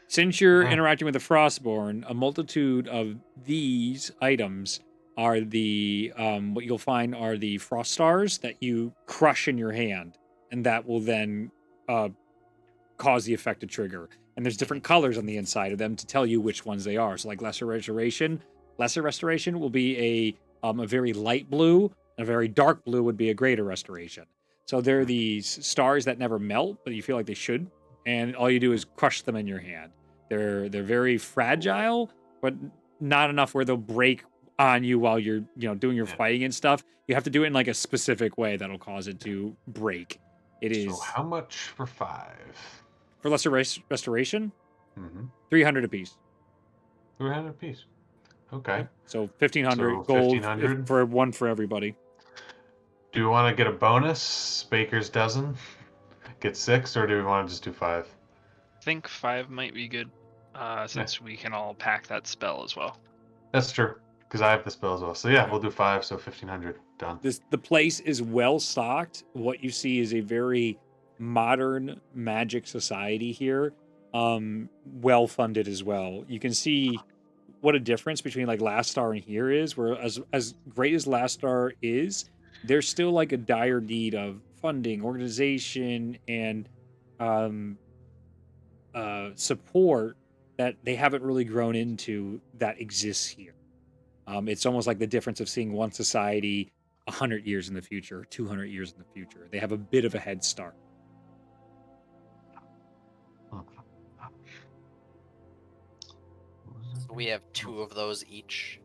Since you're interacting with the Frostborn, a multitude of these items are the what you'll find are the frost stars that you crush in your hand. And that will then cause the effect to trigger. And there's different colors on the inside of them to tell you which ones they are. So like lesser restoration will be a very light blue, and a very dark blue would be a greater restoration. So they're these stars that never melt, but you feel like they should, and all you do is crush them in your hand. They're very fragile, but not enough where they'll break on you while you're doing your fighting and stuff. You have to do it in like a specific way that'll cause it to break. It is. So how much for 5? For lesser restoration, Mm-hmm. 300 apiece. 300 apiece. Okay. So 1,500 So gold 1,500? for one for everybody. Do we want to get a bonus? Baker's dozen? Get 6, or do we want to just do 5? I think 5 might be good, since we can all pack that spell as well. That's true, because I have the spell as well. So yeah, we'll do 5, so 1,500. Done. The place is well stocked. What you see is a very modern magic society here. Well funded as well. You can see what a difference between like Last Star and here is, where as great as Last Star is, there's still like a dire need of funding, organization, and support that they haven't really grown into that exists here. It's almost like the difference of seeing one society 100 years in the future, 200 years in the future. They have a bit of a head start. So we have 2 of those each.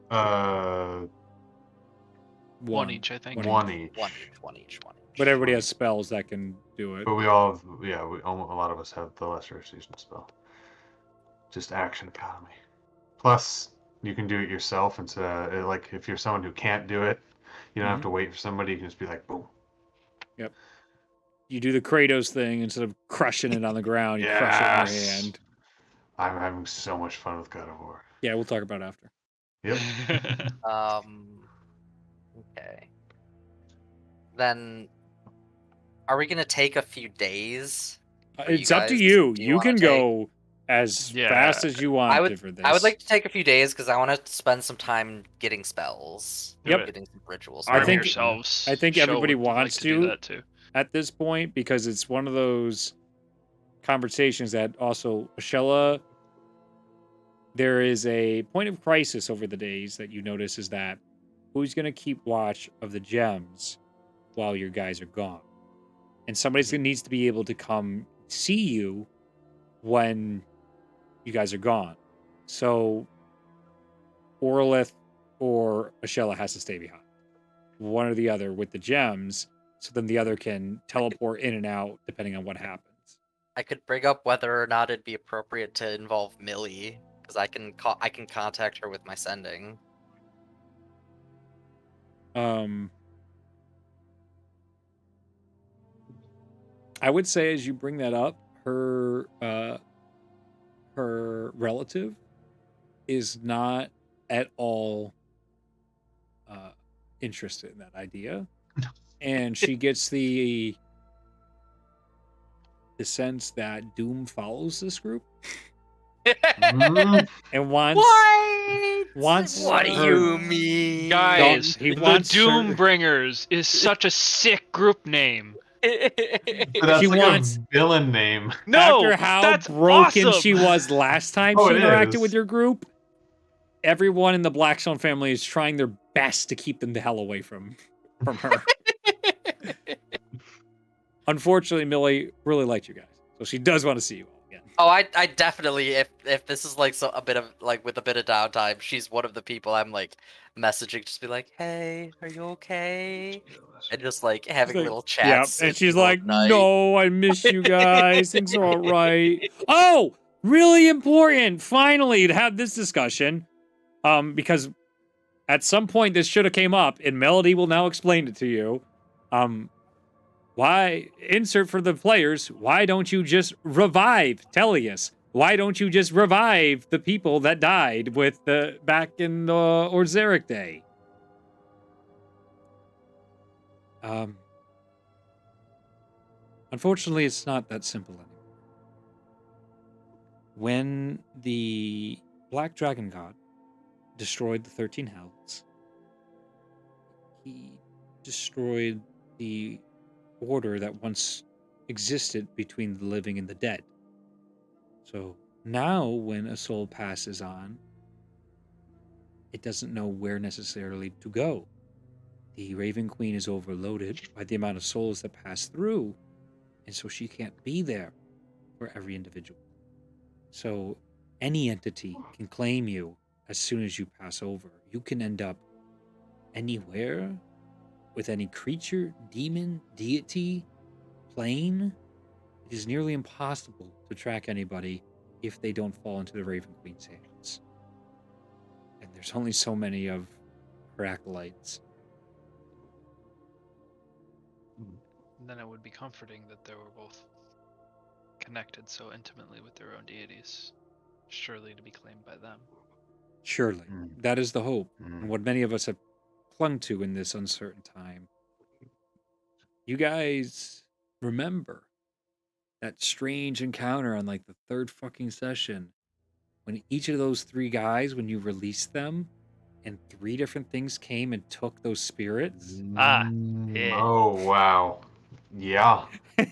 One each, I think. One each. One each. But everybody has spells that can do it. But we all, a lot of us have the lesser season spell. Just action economy. Plus, you can do it yourself instead of, like, if you're someone who can't do it, you don't have to wait for somebody. You can just be like, boom. Yep. You do the Kratos thing instead of crushing it on the ground. You crush it in your hand. I'm having so much fun with God of War. Yeah, we'll talk about it after. Yep. Okay. Then, are we gonna take a few days? It's up to you. You can go as Yeah. fast as you want for this. I would like to take a few days because I want to spend some time getting spells. Yep. Getting some rituals. I think yourselves. everybody Show would wants like to do that too. at this point, because it's one of those conversations that also, Ashella, there is a point of crisis over the days that you notice is that who's going to keep watch of the gems while your guys are gone? And somebody's going to needs to be able to come see you when you guys are gone. So Orlith or Ashella has to stay behind. One or the other with the gems, so then the other can teleport in and out depending on what happens. I could bring up whether or not it'd be appropriate to involve Millie, because I can contact her with my sending. I would say as you bring that up, her relative is not at all interested in that idea, and she gets the sense that Doom follows this group and wants What do you mean, Guys? He The wants Doombringers is such a sick group name. But that's She like wants- a villain name. No, after how that's broken awesome. she was last time Oh, she it interacted is. with your group, everyone in the Blackstone family is trying their best to keep them the hell away from her. Unfortunately, Millie really liked you guys, so she does want to see you all again. Oh, I definitely, if this is like a bit of like with a bit of downtime, she's one of the people I'm like messaging, just be like, hey, are you okay? And just like having Like, little chats. and in she's the middle like, of the night. "No, I miss you guys. Things are all right." Oh, really important. Finally, to have this discussion, because at some point this should have came up, and Melody will now explain it to you. Why insert for the players? Why don't you just revive Tellius? Why don't you just revive the people that died with the back in the Orzeric day? Unfortunately, it's not that simple anymore. When the Black Dragon God destroyed the 13 Hells, he destroyed the order that once existed between the living and the dead. So now when a soul passes on, it doesn't know where necessarily to go. The Raven Queen is overloaded by the amount of souls that pass through, and so she can't be there for every individual. So any entity can claim you as soon as you pass over. You can end up anywhere with any creature, demon, deity, plane. It is nearly impossible to track anybody if they don't fall into the Raven Queen's hands. And there's only so many of her acolytes. And then it would be comforting that they were both connected so intimately with their own deities, surely to be claimed by them. Surely, that is the hope, and Mm. what many of us have clung to in this uncertain time. You guys remember that strange encounter on like the third fucking session when each of those three guys, when you released them, and three different things came and took those spirits? Ah, Mm, yeah. Oh, wow. Yeah.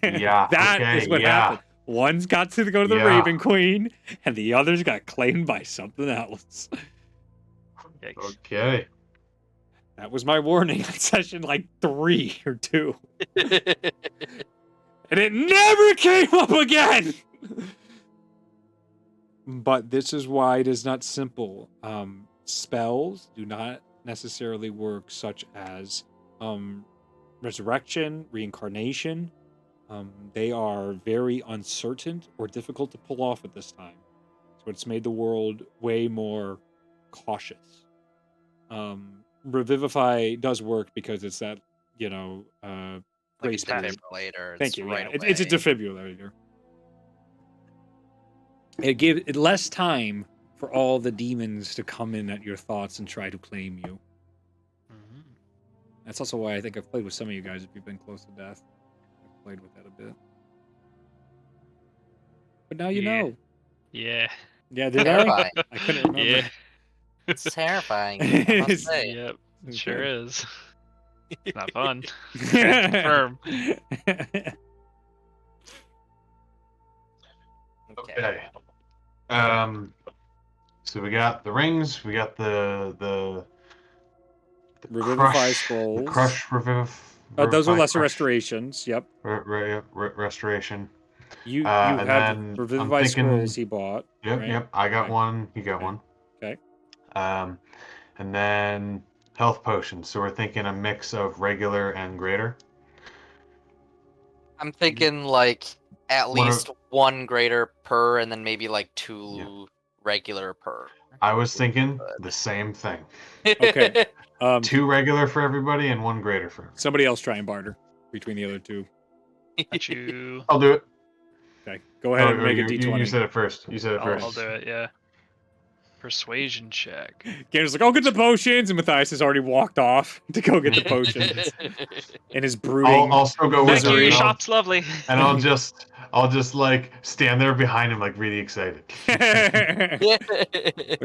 Yeah. That okay, is what yeah. happened. One's got to go to the Yeah. Raven Queen, and the others got claimed by something else. Yikes. Okay. That was my warning on session like 3 or 2. And it never came up again! But this is why it is not simple. Spells do not necessarily work, such as resurrection, reincarnation. They are very uncertain or difficult to pull off at this time. So it's made the world way more cautious. Revivify does work because it's that, Like grace a period. defibrillator. Thank you. Right Yeah, it's a away. defibrillator. It gives it less time for all the demons to come in at your thoughts and try to claim you. Mhm. That's also why I think I've played with some of you guys if you've been close to death. I've played with that a bit. But now you Yeah. know. Yeah. Yeah, did I? Terrifying. I couldn't remember. Yeah. It's terrifying, I must It's- say. Yep. it's Sure good. is. It's not fun. Can confirm. Okay. Okay. So we got the rings, we got the Revivify crush, scrolls. the crush Those are revivify lesser crush, restorations. Yep. restoration. You And have then I'm Revivify thinking, scrolls he bought. yep, right? yep. I got Okay. one. You got Okay. one. Okay. And then health potions. So we're thinking a mix of regular and greater. I'm thinking like at What least one greater per, and then maybe like 2 Yeah. regular per. I was thinking the same thing. Okay. 2 regular for everybody and 1 greater for everybody. Somebody else try and barter between the other two. Got you. I'll do it. Okay. Go ahead and make a D20. You said it first. You said it first. I'll do it. Yeah. Persuasion check. Gator's like, I'll get the potions, and Matthias has already walked off to go get the potions. And his brooding. I'll still go with Thank you. him. Your and shop's lovely. I'll just like stand there behind him like really excited. What'd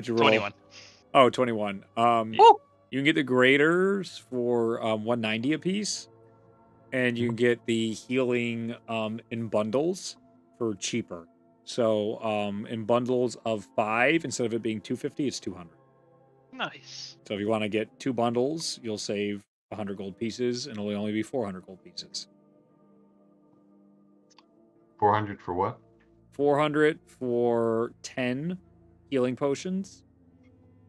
you roll? 21. Oh, 21. Yeah. You can get the graders for 190 apiece, and you can get the healing in bundles for cheaper. So in bundles of 5, instead of it being 250, it's 200. Nice. So if you want to get 2 bundles, you'll save 100 gold pieces, and it'll only be 400 gold pieces. 400 for what? 400 for 10 healing potions,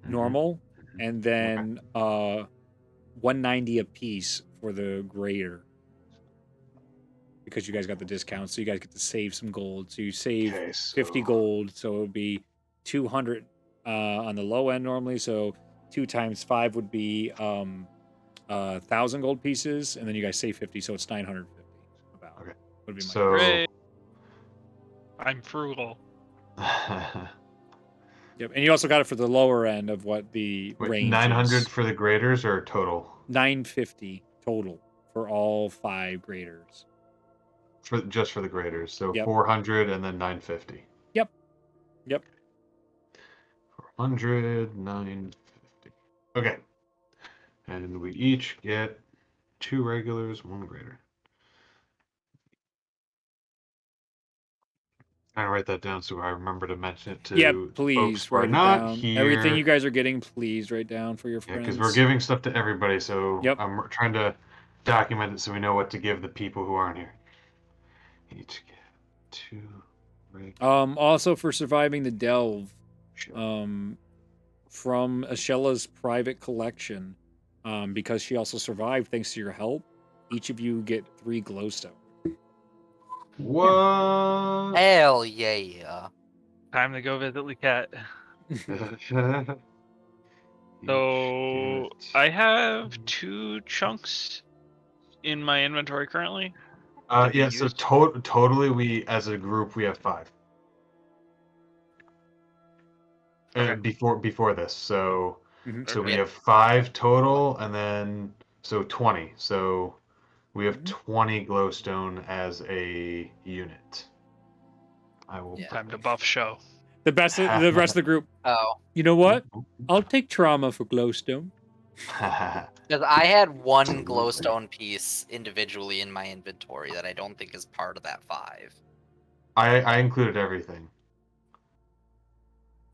normal, and then 190 a piece for the greater, because you guys got the discount, so you guys get to save some gold. So you save 50 gold, so it would be 200 on the low end normally. So 2 times 5 would be 1,000 gold pieces, and then you guys save 50, so it's 950. About. Okay. Would be my So Great. I'm frugal. Yep, and you also got it for the lower end of what the range 900 is. for the graders or total? 950 total for all 5 graders. Just for the graders. So Yep. 400 and then 950. Yep. 400, 950. Okay. And we each get 2 regulars, 1 grader. trying to write that down so I remember to mention it to Yeah, folks please who are write it not down. here. Everything you guys are getting, please write down for your Yeah, friends. because we're giving stuff to everybody, so Yep. I'm trying to document it so we know what to give the people who aren't here. Each get 2 regular. Also for surviving the delve, from Ashella's private collection, because she also survived thanks to your help, each of you get 3 glowstone. What? Hell yeah. Time to go visit the cat. Each So get- I have 2 chunks in my inventory currently. yeah, so used? totally we, as a group, we have 5. Okay. Before this, so Mhm. so we Okay. have 5 total, and then so 20. So we have 20 glowstone as a unit. I will. Yeah. Time to buff show. The rest of the group. Oh. You know what? I'll take trauma for glowstone. Because I had 1 glowstone piece individually in my inventory that I don't think is part of that 5. I included everything.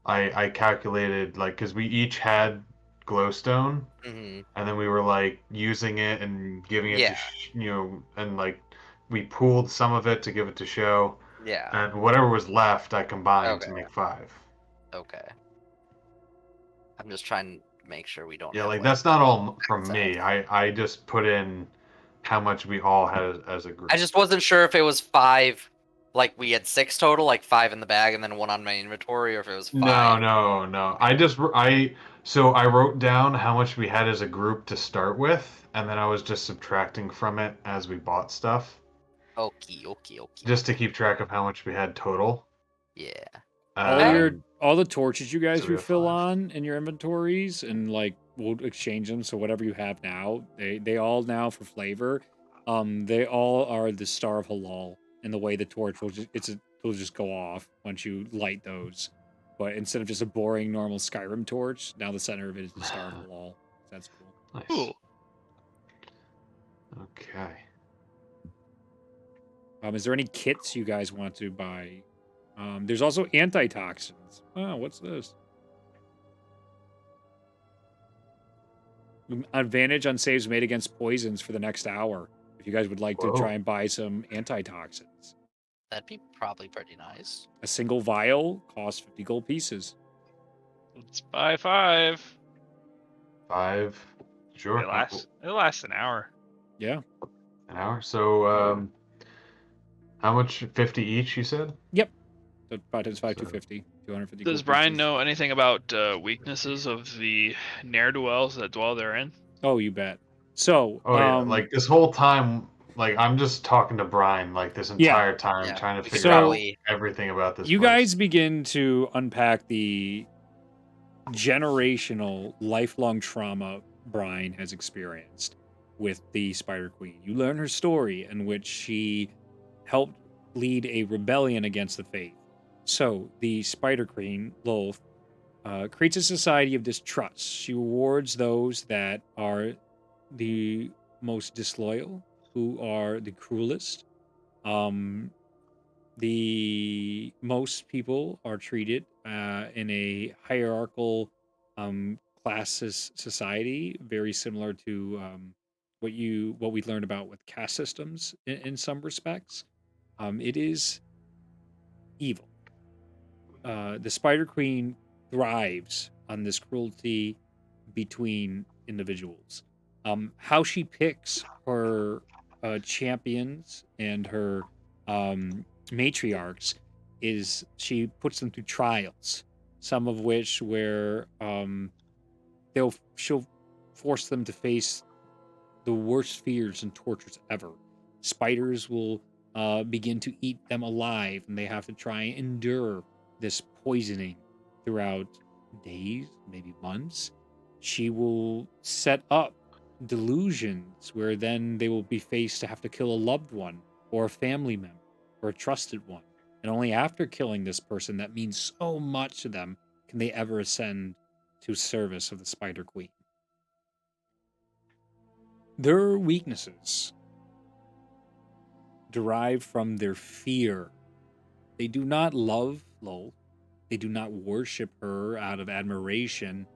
I calculated, like, because we each had glowstone, Mm-hmm. and then we were like using it and giving it Yeah. to and like we pooled some of it to give it to show, Yeah. and whatever was left I combined to Okay. make 5. Okay. I'm just trying to make sure we don't Yeah, have, like that's not all from excess. me. I just put in how much we all had as a group. I just wasn't sure if it was 5, like we had 6 total, like 5 in the bag and then 1 on my inventory, or if it was 5. No. So I wrote down how much we had as a group to start with, and then I was just subtracting from it as we bought stuff, Okay. just to keep track of how much we had total. Yeah. All the torches you guys So we have refill 5. on in your inventories, and like we'll exchange them. So whatever you have now, they all now for flavor, they all are the Star of Halal. And the way the torch will it'll just go off once you light those. But instead of just a boring normal Skyrim torch, now the center of it is the Star of Halal. That's cool. Nice. Cool. Okay. Is there any kits you guys want to buy? There's also antitoxins. Oh, what's this? Advantage on saves made against poisons for the next hour. If you guys would like to Whoa. try and buy some antitoxins. That'd be probably pretty nice. A single vial costs 50 gold pieces. Let's buy 5. 5. Sure. It lasts an hour. Yeah. An hour. So how much? 50 each, you said? Yep. So 5 times 5, 250. 250 Does gold Brian pieces. know anything about weaknesses of the ne'er-do-wells that dwell therein? Oh, you bet. So, yeah, like this whole time, like I'm just talking to Brian, like this entire time, Yeah, trying to we figure could out probably- everything about this you place. guys begin to unpack the generational, lifelong trauma Brian has experienced with the Spider Queen. You learn her story in which she helped lead a rebellion against the faith. So, the Spider Queen, Lolth, creates a society of distrust. She rewards those that are the most disloyal, who are the cruelest. The most people are treated in a hierarchical classes society, very similar to what we learned about with caste systems in some respects. It is evil. The Spider Queen thrives on this cruelty between individuals. How she picks her champions and her matriarchs is she puts them through trials, some of which where she'll force them to face the worst fears and tortures ever. Spiders will begin to eat them alive, and they have to try and endure this poisoning throughout days, maybe months. She will set up delusions where then they will be faced to have to kill a loved one or a family member or a trusted one. And only after killing this person that means so much to them can they ever ascend to service of the Spider Queen. Their weaknesses derive from their fear They do not love Lolth. They do not worship her out of admiration.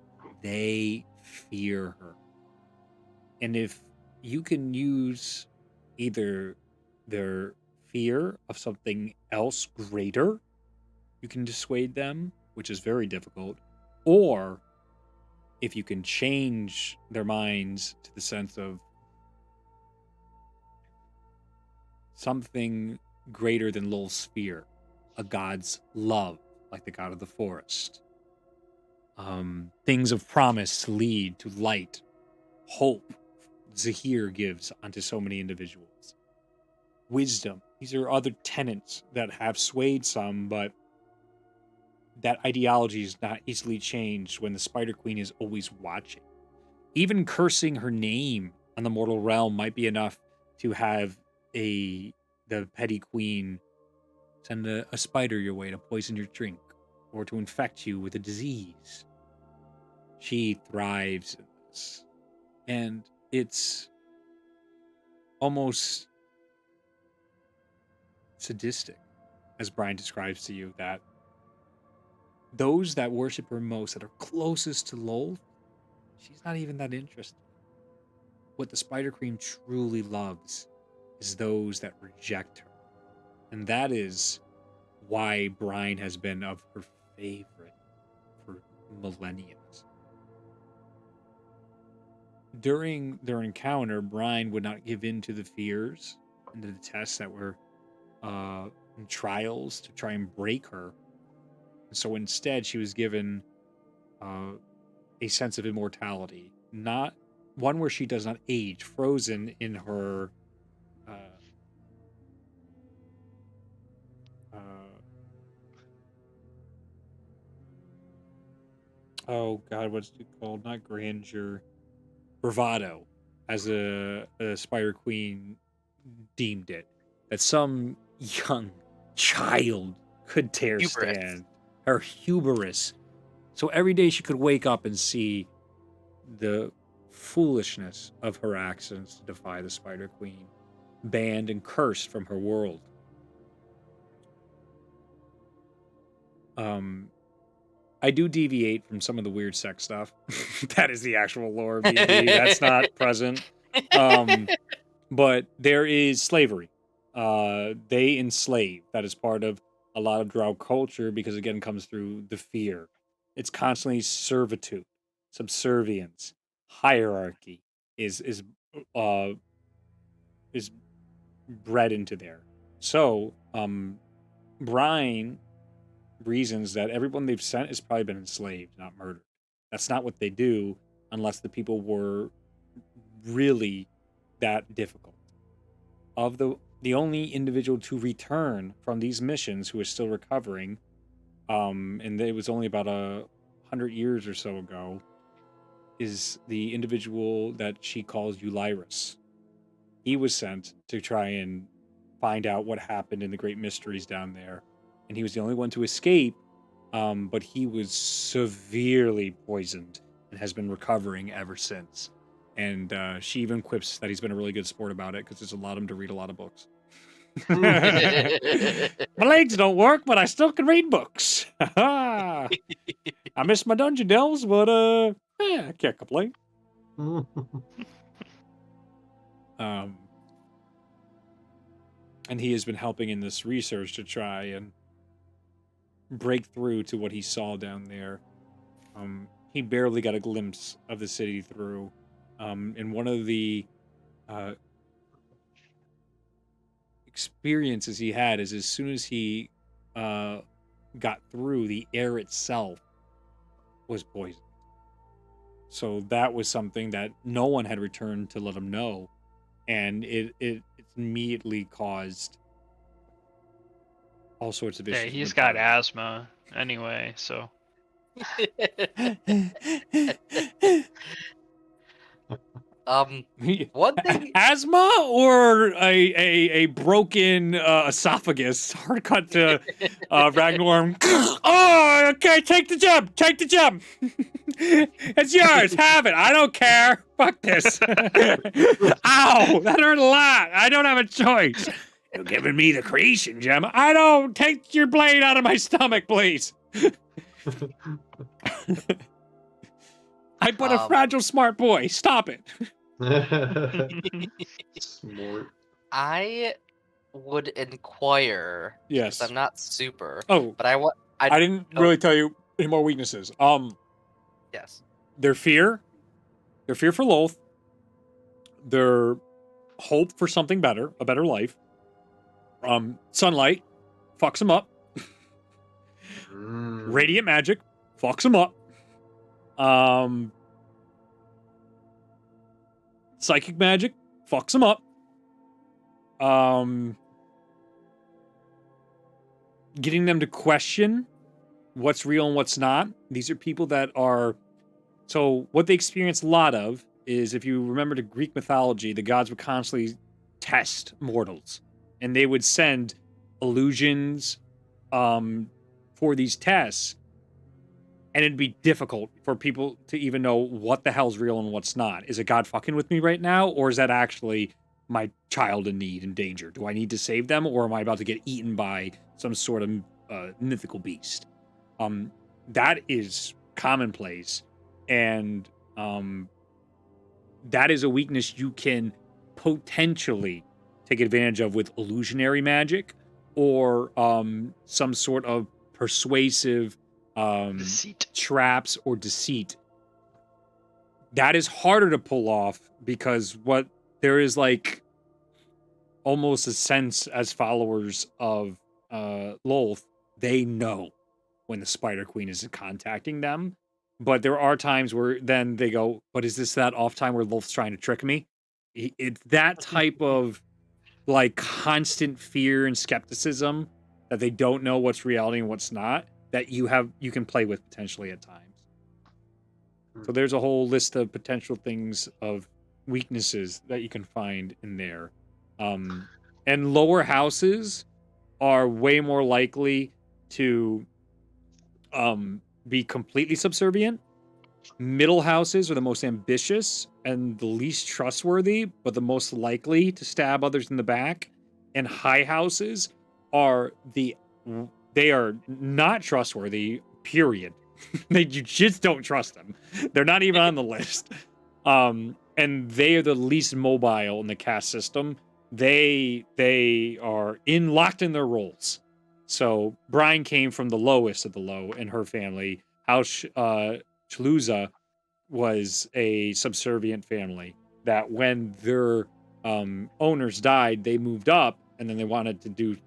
They fear her. And if you can use either their fear of something else greater, you can dissuade them, which is very difficult, or if you can change their minds to the sense of something greater than Lolth's fear, a god's love, like the god of the forest. Things of promise to lead to light, hope Zahir gives onto so many individuals. Wisdom. These are other tenets that have swayed some, but that ideology is not easily changed when the Spider Queen is always watching. Even cursing her name on the mortal realm might be enough to have the petty queen send a spider your way to poison your drink or to infect you with a disease. She thrives in this. And it's almost sadistic, as Brian describes to you, that those that worship her most, that are closest to Lolth, she's not even that interested. What the Spider Queen truly loves is those that reject her. And that is why Brian has been of her favorite for millennia. During their encounter, Brian would not give in to the fears and to the tests that were trials to try and break her. So instead, she was given a sense of immortality, not one where she does not age, frozen in her oh god, what's it called? Not grandeur, bravado, as a Spider Queen deemed it, that some young child could dare stand. Her hubris. So every day she could wake up and see the foolishness of her actions to defy the Spider Queen, banned and cursed from her world. I do deviate from some of the weird sex stuff. That is the actual lore of D&D. That's not present. But there is slavery. They enslave. That is part of a lot of Drow culture because, again, it comes through the fear. It's constantly servitude, subservience, hierarchy is bred into there. So, Brian reasons that everyone they've sent has probably been enslaved, not murdered. That's not what they do unless the people were really that difficult. Of the only individual to return from these missions who is still recovering, and it was only about 100 years or so ago, is the individual that she calls Ulyrus. He was sent to try and find out what happened in the Great Mysteries down there. And he was the only one to escape, but he was severely poisoned and has been recovering ever since. And she even quips that he's been a really good sport about it because it's allowed him to read a lot of books. My legs don't work, but I still can read books. I miss my dungeon delves, but I can't complain. And he has been helping in this research to try and break through to what he saw down there. He barely got a glimpse of the city through. And one of the experiences he had is as soon as he got through, the air itself was poisoned. So that was something that no one had returned to let him know. And it immediately caused all sorts of issues. Yeah, he's got asthma anyway, so. One thing. Asthma or a broken esophagus? Hard cut to Ragnorm. Oh, okay, take the gem. Take the gem. It's yours. Have it. I don't care. Fuck this. Ow, that hurt a lot. I don't have a choice. You're giving me the creation gem. I don't take your blade out of my stomach, please. I'm but a fragile, smart boy. Stop it. Smart. I would inquire. Yes. 'Cause I'm not super. Oh, but I didn't really tell you any more weaknesses. Yes. Their fear for Loth, their hope for something better, a better life. Sunlight fucks them up. Radiant magic fucks them up. Psychic magic fucks them up. Getting them to question what's real and what's not. These are people that are... So what they experience a lot of is, if you remember the Greek mythology, the gods would constantly test mortals. And they would send illusions for these tests. And it'd be difficult for people to even know what the hell's real and what's not. Is a god fucking with me right now? Or is that actually my child in need and danger? Do I need to save them? Or am I about to get eaten by some sort of mythical beast? That is commonplace. And that is a weakness you can potentially take advantage of with illusionary magic or some sort of persuasive Deceit. traps or deceit. That is harder to pull off because there is like almost a sense as followers of Lolth, they know when the Spider Queen is contacting them. But there are times where then they go, but is this that off time where Lolth's trying to trick me? It's that type of like constant fear and skepticism that they don't know what's reality and what's not, that you can play with potentially at times. So there's a whole list of potential things of weaknesses that you can find in there. And lower houses are way more likely to be completely subservient. Middle houses are the most ambitious and the least trustworthy, but the most likely to stab others in the back. And high houses are they are not trustworthy, period. You just don't trust them. They're not even on the list. And they are the least mobile in the caste system. They are locked in their roles. So Brian came from the lowest of the low in her family. House Chaluza was a subservient family that when their owners died, they moved up, and then they wanted to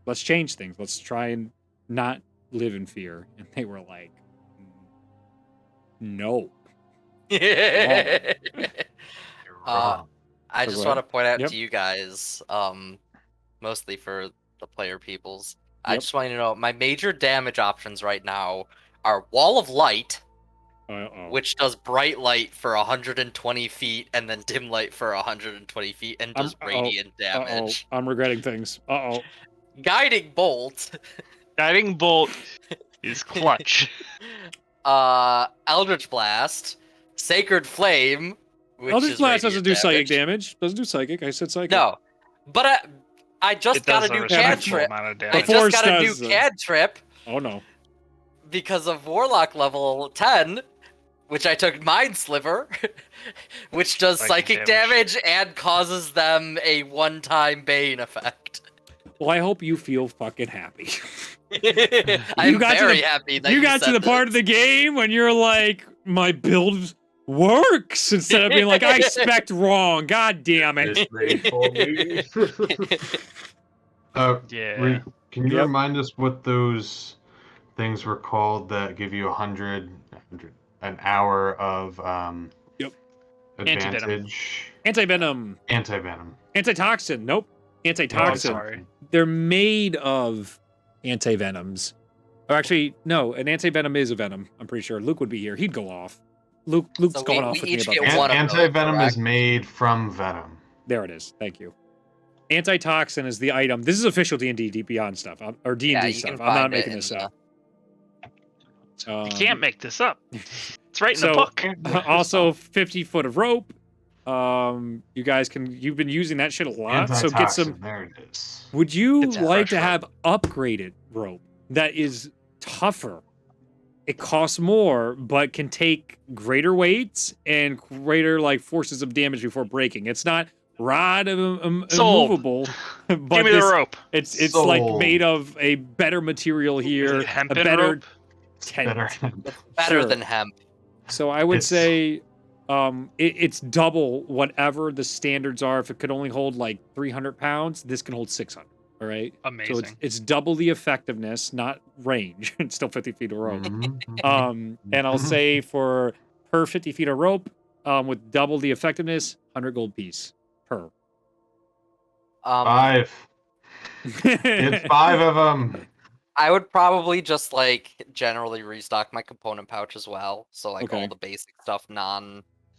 let's change things. Let's try and not live in fear. And they were like, no. I just want to point out Yep. to you guys, mostly for the player peoples, I Yep. just want you to know my major damage options right now are Wall of Light, which does bright light for 120 feet and then dim light for 120 feet and does radiant damage. I'm regretting things. Guiding Bolt. Guiding Bolt is clutch. Eldritch Blast. Sacred Flame. Which Eldritch is Blast doesn't radiant do psychic damage. Doesn't do psychic. I said psychic. No. But I just It got does a a new respectable cantrip. amount of I damage. Force just got a new does, cantrip Oh no. because of Warlock level 10, which I took Mind Sliver, which does psychic damage and causes them a one-time Bane effect. Well, I hope you feel fucking happy. I'm got to very the- happy that you got to said the part of the game when you're like, my build works, instead of being like, I expect wrong. God damn it. It's made for me. Yeah. Can you Yep. remind us what those things were called that give you an hour of advantage? Anti-venom. Anti-venom. Antitoxin. Nope. Antitoxin. Sorry. They're made of anti-venoms. Or actually, no, an anti-venom is a venom. I'm pretty sure. Luke would be here. He'd go off. Luke's So going we off with me each about get this. one of those, Anti-venom is correct? made from venom. There it is. Thank you. Antitoxin is the item. This is official D&D, Deep Beyond stuff, or D&D Yeah, you stuff. can I'm not find it making in this the- up. You can't make this up. It's right in so- the book. Also, 50 foot of rope, You guys you've been using that shit a lot, so get Antitoxin, some. there it is. Would you It's a like to fresh have upgraded rope that is tougher? It costs more, but can take greater weights and greater like forces of damage before breaking. It's not rod Sold. immovable, but Give me the rope. it's like Sold. made of a better material Is here, it a hempen better rope? tent. Better. It's better Sure. than hemp. So I would It's- say it's double whatever the standards are. If it could only hold like 300 pounds, this can hold 600. All right. So Amazing. it's double the effectiveness, not range. It's still 50 feet of rope. Mhm. And I'll say for per 50 feet of rope, with double the effectiveness, 100 gold piece per. 5. It's 5 of them. I would probably just like generally restock my component pouch as well. So like Okay. all the basic stuff,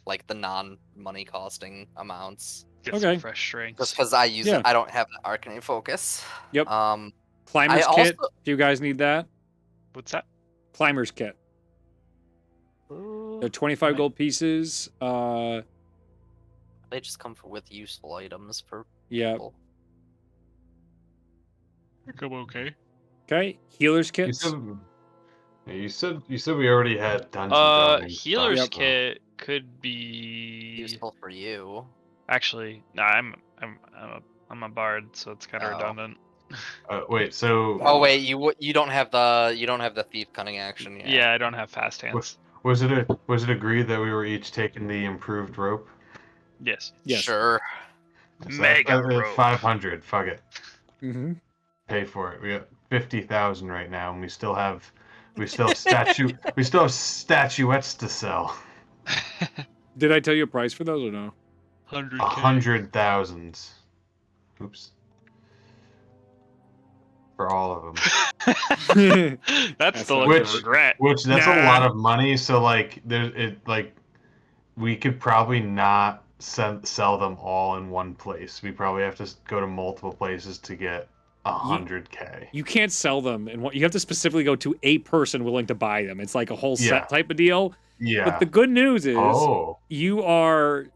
like the non money costing amounts. Get Okay. some fresh strings. Just because I use Yeah. it, I don't have the Arcanine focus. Yep. Um, Climber's I kit. also- Do you guys need that? What's that? Climber's kit. They're 25 Right. gold pieces. they just come with useful items for Yeah. people. Go okay. Okay. Healer's You kits. said we already had dungeon building stuff, Healer's so- kit could be Useful for you. actually. No, I'm a bard, so it's kind of Oh. redundant. Wait, so Oh wait, you don't have the thief cunning action yet. Yeah, I don't have fast hands. was it agreed that we were each taking the improved rope? Yes. Yes. Sure. So Mega rope. 500. Fuck it. Mm-hmm. Pay for it. We got 50,000 right now, and we still have statuettes to sell. Did I tell you a price for those or no? 100K. 100,000. Oops. For all of them. That's the look Which- of regret. Which that's Nah. a lot of money. So like we could probably not sell them all in one place. We probably have to go to multiple places to get 100K. You can't sell them, and you have to specifically go to a person willing to buy them. It's like a whole Yeah. set type of deal. Yeah. But the good news is Oh. you are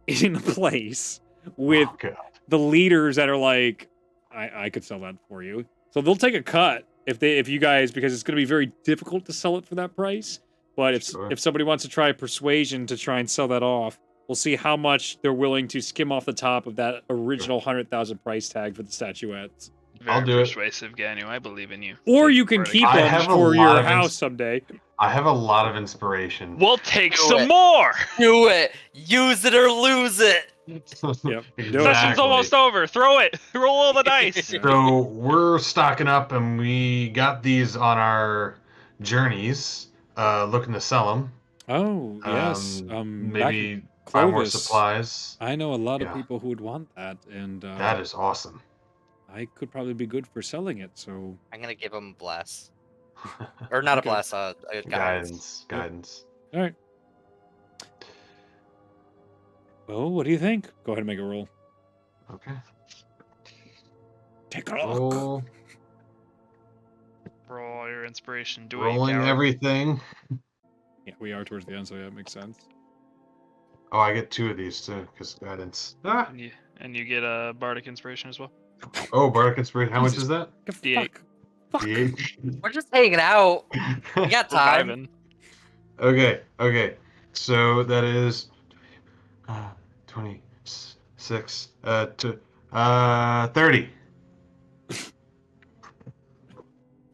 in a place with Oh, God. the leaders that are like, I could sell that for you. So they'll take a cut if you guys, because it's going to be very difficult to sell it for that price. But Sure. if somebody wants to try persuasion to try and sell that off, we'll see how much they're willing to skim off the top of that original 100,000 price tag for the statuettes. I'll Very do it. persuasive, Ganu. I believe in you. Or Take you can it for keep I them have a for lot your of house someday. I have a lot of inspiration. We'll take Do some it. more. Do it. Use it or lose it. Yep. Session's Exactly. almost over. Throw it. Roll all the dice. Yeah. So we're stocking up, and we got these on our journeys, looking to sell them. Oh, yes. Back Maybe in buy more Clovis, supplies. I know a lot of Yeah. people who would want that, and That is awesome. I could probably be good for selling it. So I'm gonna give him a bless. Or not Okay. a bless, a guidance. Guidance. all right. Well, what do you think? Go ahead and make a roll. Okay. Take a look. Roll, Roll all your inspiration. Do it. rolling coward. everything. Yeah, we are towards the end, so yeah, it makes sense. Oh, I get 2 of these too, because guidance. Ah! And you get a bardic inspiration as well. Oh, Bardic Inspiration. How much Jesus. is that? Fuck. Fuck. D8. We're just hanging out. We got We're time. vibing. Okay. So that is 26 to 30.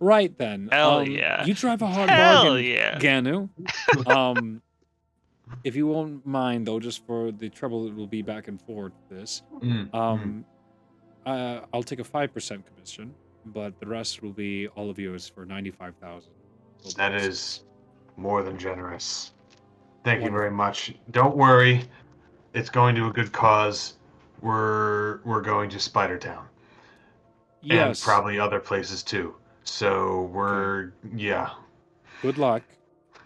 Right then. Hell yeah. You drive a hard Hell bargain, yeah. Ganu. If you won't mind, though, just for the trouble it will be back and forth this, I'll take a 5% commission, but the rest will be all of yours for 95,000. That is more than generous. Thank you Wonderful. very much. Don't worry, it's going to a good cause. We're going to Spider Town and Yes. probably other places too. So yeah. Good luck.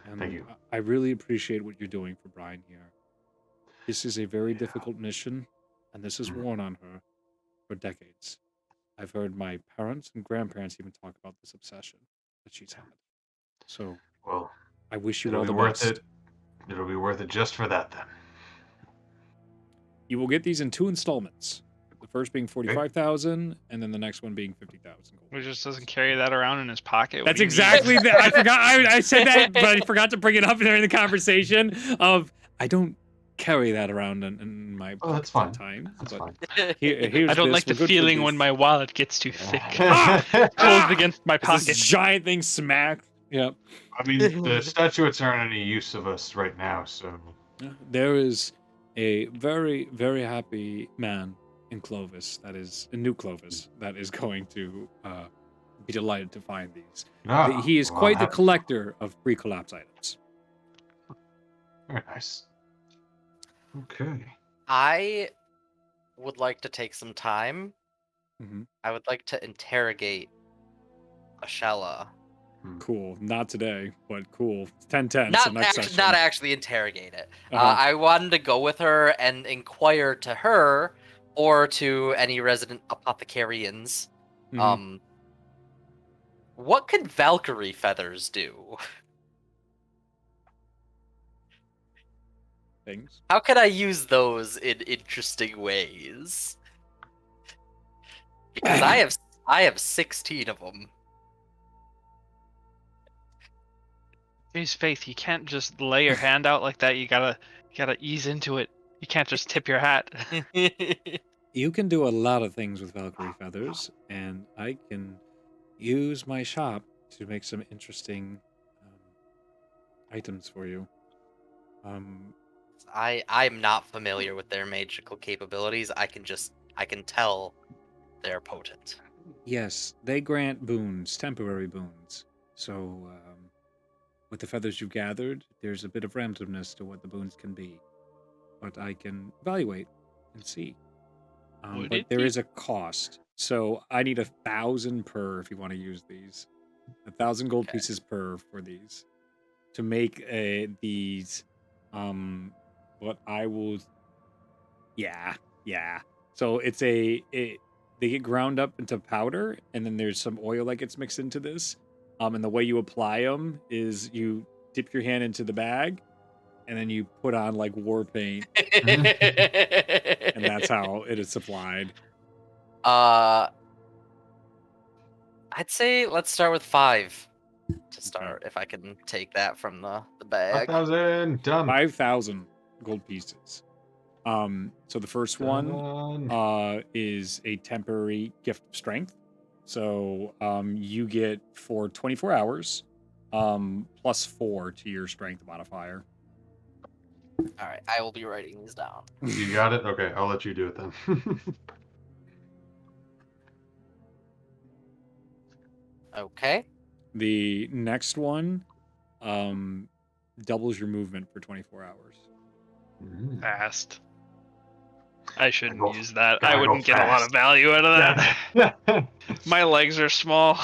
And Thank you. I really appreciate what you're doing for Brian here. This is a very difficult mission, and this has worn on her for decades. I've heard my parents and grandparents even talk about this obsession that she's had. So Well, I wish you it'll all be the worth best. it. It'll be worth it just for that then. You will get these in 2 installments. The first being 45,000, and then the next one being 50,000 gold. He just doesn't carry that around in his pocket. That's exactly that. I forgot. I said that, but I forgot to bring it up during the conversation. I don't carry that around in my pocket that's fine. sometimes. That's but fine. I don't like the feeling when my wallet gets too thick. Closed against my pocket. This giant thing smacked. Yep. I mean, the statuettes aren't any use of us right now, so. There is a very, very happy man in Clovis, in New Clovis, that is going to be delighted to find these. He is quite the collector of pre-collapse items. Very nice. Okay. I would like to take some time. Mm-hmm. I would like to interrogate Ashella. Cool. Not today, but cool. 10-10. Not actually interrogate it. I wanted to go with her and inquire to her or to any resident apothecarians. Mm-hmm. What could Valkyrie feathers do? Things. How can I use those in interesting ways? Because I have 16 of them. Use faith. You can't just lay your hand out like that. You gotta ease into it. You can't just tip your hat. You can do a lot of things with Valkyrie feathers, and I can use my shop to make some interesting items for you. I'm not familiar with their magical capabilities. I can tell they're potent. Yes, they grant boons, temporary boons. So, with the feathers you've gathered, there's a bit of randomness to what the boons can be. But I can evaluate and see. But there is a cost. So I need 1,000 per if you want to use these. 1,000 gold pieces per for these. To make these, what I will... Yeah. So it's they get ground up into powder, and then there's some oil that gets mixed into this. And the way you apply them is you dip your hand into the bag, and then you put on like war paint, and that's how it is supplied. I'd say let's start with 5 to start. If I can take that from the bag. 5,000 done. 5,000 gold pieces. So the first one is a temporary gift of strength. So you get for 24 hours, plus 4 to your strength modifier. All right, I will be writing these down. You got it? Okay, I'll let you do it then. Okay. The next one doubles your movement for 24 hours. Fast. I shouldn't Go- use that. gotta I wouldn't go get a lot fast. of value out of that. My legs are small.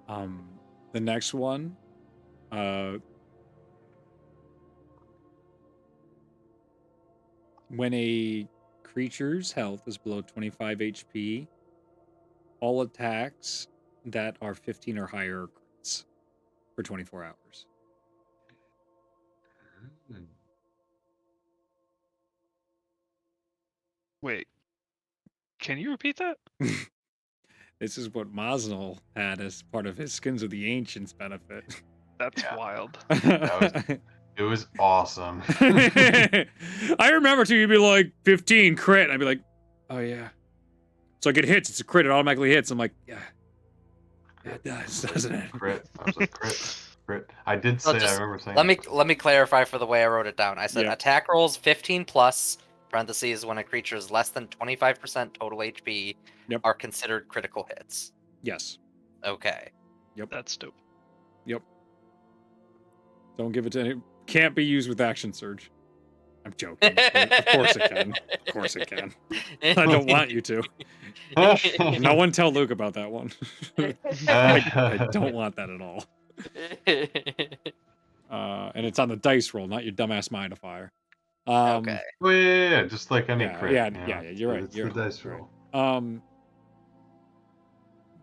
The next one, when a creature's health is below 25 HP, all attacks that are 15 or higher are crits for 24 hours. Wait. Can you repeat that? This is what Mosnell had as part of his Skins of the Ancients benefit. That's wild. It was awesome. I remember too, you'd be like 15 crit, and I'd be like, oh yeah. So like it hits, it's a crit, it automatically hits. I'm like, yeah, it does, doesn't it? Crit. I was like, crit. I did say, I remember saying. Let me clarify for the way I wrote it down. I said attack rolls 15 plus, parentheses, when a creature is less than 25% total HP are considered critical hits. Yes. Okay. Yep. That's dope. Yep. Don't give it to any. Can't be used with action surge. I'm joking. Of course it can. Of course it can. I don't want you to. No one tell Luke about that one. I don't want that at all. And it's on the dice roll, not your dumbass modifier. Okay. Well, yeah, just like any crit. Yeah, you're right. It's You're the dice roll.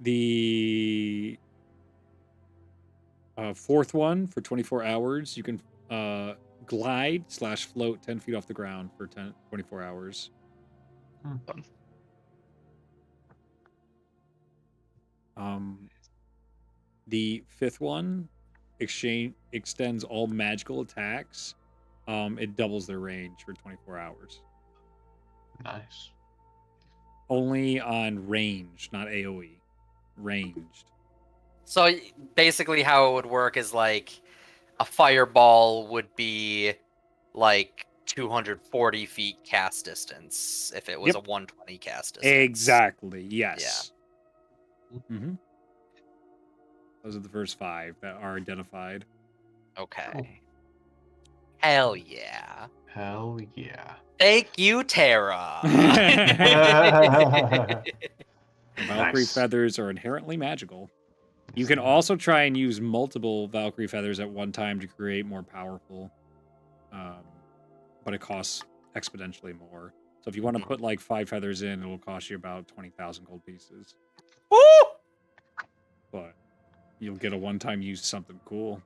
The fourth one for 24 hours, you can glide/float 10 feet off the ground for 24 hours. Fun. The fifth one extends all magical attacks. It doubles their range for 24 hours. Nice. Only on range, not AoE. Ranged. So basically, how it would work is like a fireball would be like 240 feet cast distance if it was a 120 cast distance. Exactly. Yes. Yeah. Mm-hmm. Those are the first 5 that are identified. Okay. Cool. Hell yeah. Hell yeah. Thank you, Tara. Valkyrie feathers are inherently magical. You can also try and use multiple Valkyrie feathers at one time to create more powerful, but it costs exponentially more. So if you want to put like 5 feathers in, it will cost you about 20,000 gold pieces. Woo! But you'll get a one-time use something cool.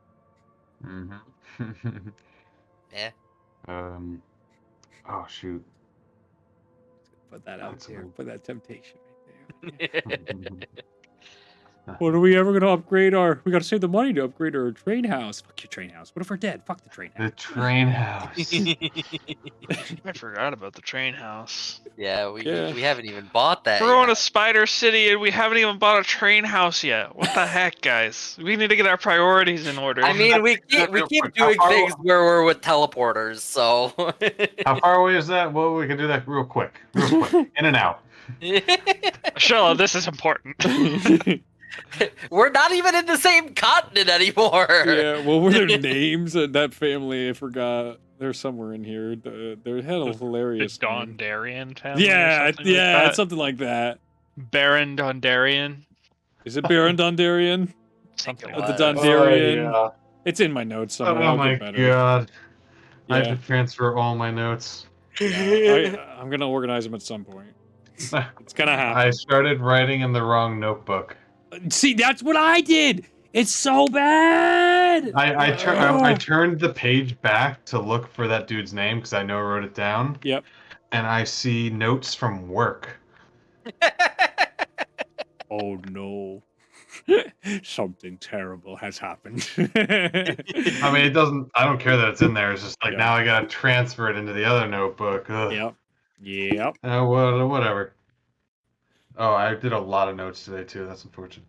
Mm-hmm. Yeah. Oh shoot. Put that out there. Put that temptation right there. Yeah. What are we ever gonna upgrade our? We gotta save the money to upgrade our train house. Fuck your train house. What if we're dead? Fuck the train house. The train house. I forgot about the train house. Yeah, we haven't even bought that. We're going to yet. Spider City and we haven't even bought a train house yet. What the heck, guys? We need to get our priorities in order. I mean, we keep doing things where we're with teleporters, so. How far away is that? Well, we can do that real quick. In and out. Shella, this is important. We're not even in the same continent anymore. Yeah, what were their names? That family, I forgot. They're somewhere in here. They had a hilarious The name. Dondarian family. Yeah, or something like that? it's something like that. Baron Dondarian. Is it Baron Dondarian? Something it The was. Dondarian. Oh, yeah. It's in my notes somewhere. Oh I'll my get better. god. I Yeah. have to transfer all my notes. Yeah, I'm gonna organize them at some point. It's gonna happen. I started writing in the wrong notebook. See, that's what I did. It's so bad. I turned the page back to look for that dude's name because I know I wrote it down. Yep. And I see notes from work. Oh no. Something terrible has happened. I mean, it doesn't. I don't care that it's in there. It's just like now I gotta transfer it into the other notebook. Ugh. Yep. Whatever. Oh, I did a lot of notes today too. That's unfortunate.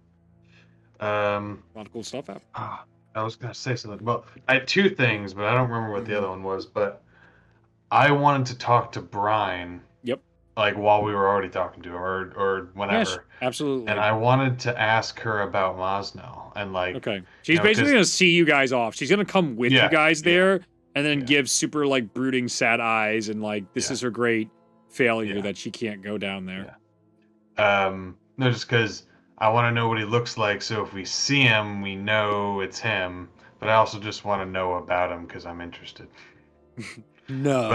A lot of cool stuff happened. I was gonna say something. Well, I had 2 things, but I don't remember what the other one was. But I wanted to talk to Brian. Yep. Like while we were already talking to her, or whenever. Yes, absolutely. And I wanted to ask her about Mosnell and like. Okay. She's basically gonna see you guys off. She's gonna come with you guys there, and then give super like brooding, sad eyes, and like this is her great failure that she can't go down there. No, just because I want to know what he looks like, so if we see him, we know it's him. But I also just want to know about him because I'm interested. No.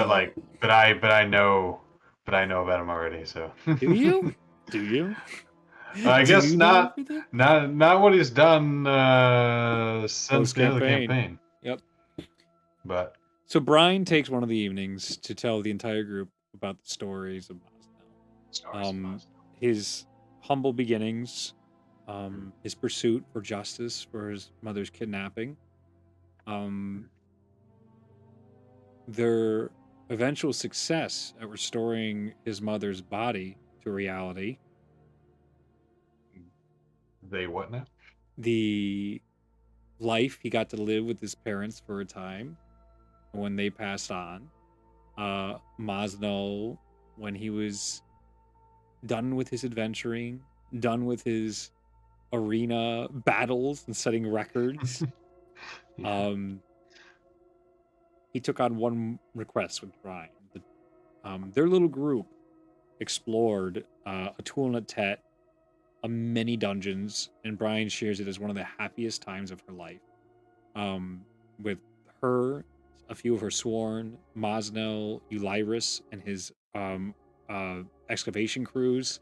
But I know about him already. So. Do you? Do you? I guess not what he's done since the end of the campaign. Yep. But so Brian takes one of the evenings to tell the entire group about the stories of Mosnell. His humble beginnings, his pursuit for justice for his mother's kidnapping, their eventual success at restoring his mother's body to reality. They what now? The life he got to live with his parents for a time when they passed on. Mosnell, when he was done with his adventuring, done with his arena battles and setting records, he took on one request with Brian. Their little group explored a Tulna Tet, many dungeons, and Brian shares it as one of the happiest times of her life. With her, a few of her sworn, Mosnell, Ulyrus, and his excavation crews,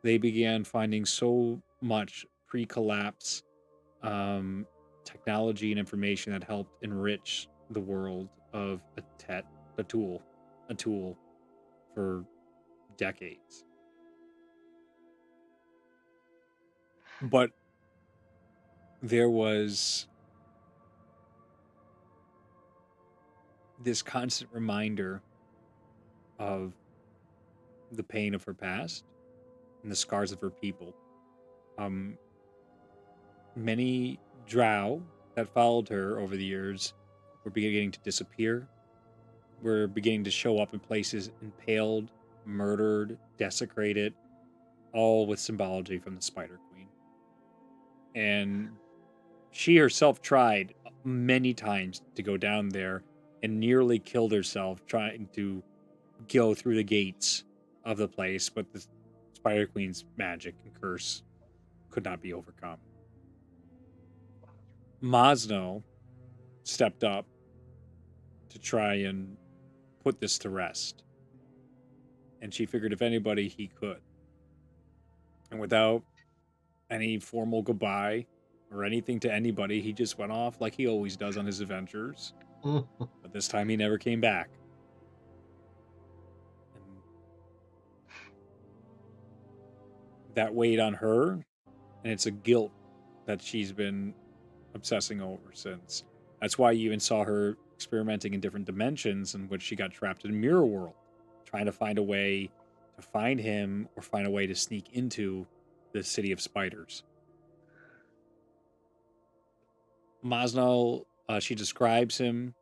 they began finding so much pre-collapse technology and information that helped enrich the world of a tool for decades. But there was this constant reminder of the pain of her past and the scars of her people. Many drow that followed her over the years were beginning to disappear, were beginning to show up in places impaled, murdered, desecrated, all with symbology from the Spider Queen. And she herself tried many times to go down there and nearly killed herself trying to go through the gates of the place, but the Spider Queen's magic and curse could not be overcome. Mosno stepped up to try and put this to rest. And she figured if anybody, he could. And without any formal goodbye or anything to anybody, he just went off like he always does on his adventures. But this time he never came back. And that weighed on her, and it's a guilt that she's been obsessing over since. That's why you even saw her experimenting in different dimensions in which she got trapped in a mirror world, trying to find a way to find him or find a way to sneak into the city of spiders. Mosno, she describes him,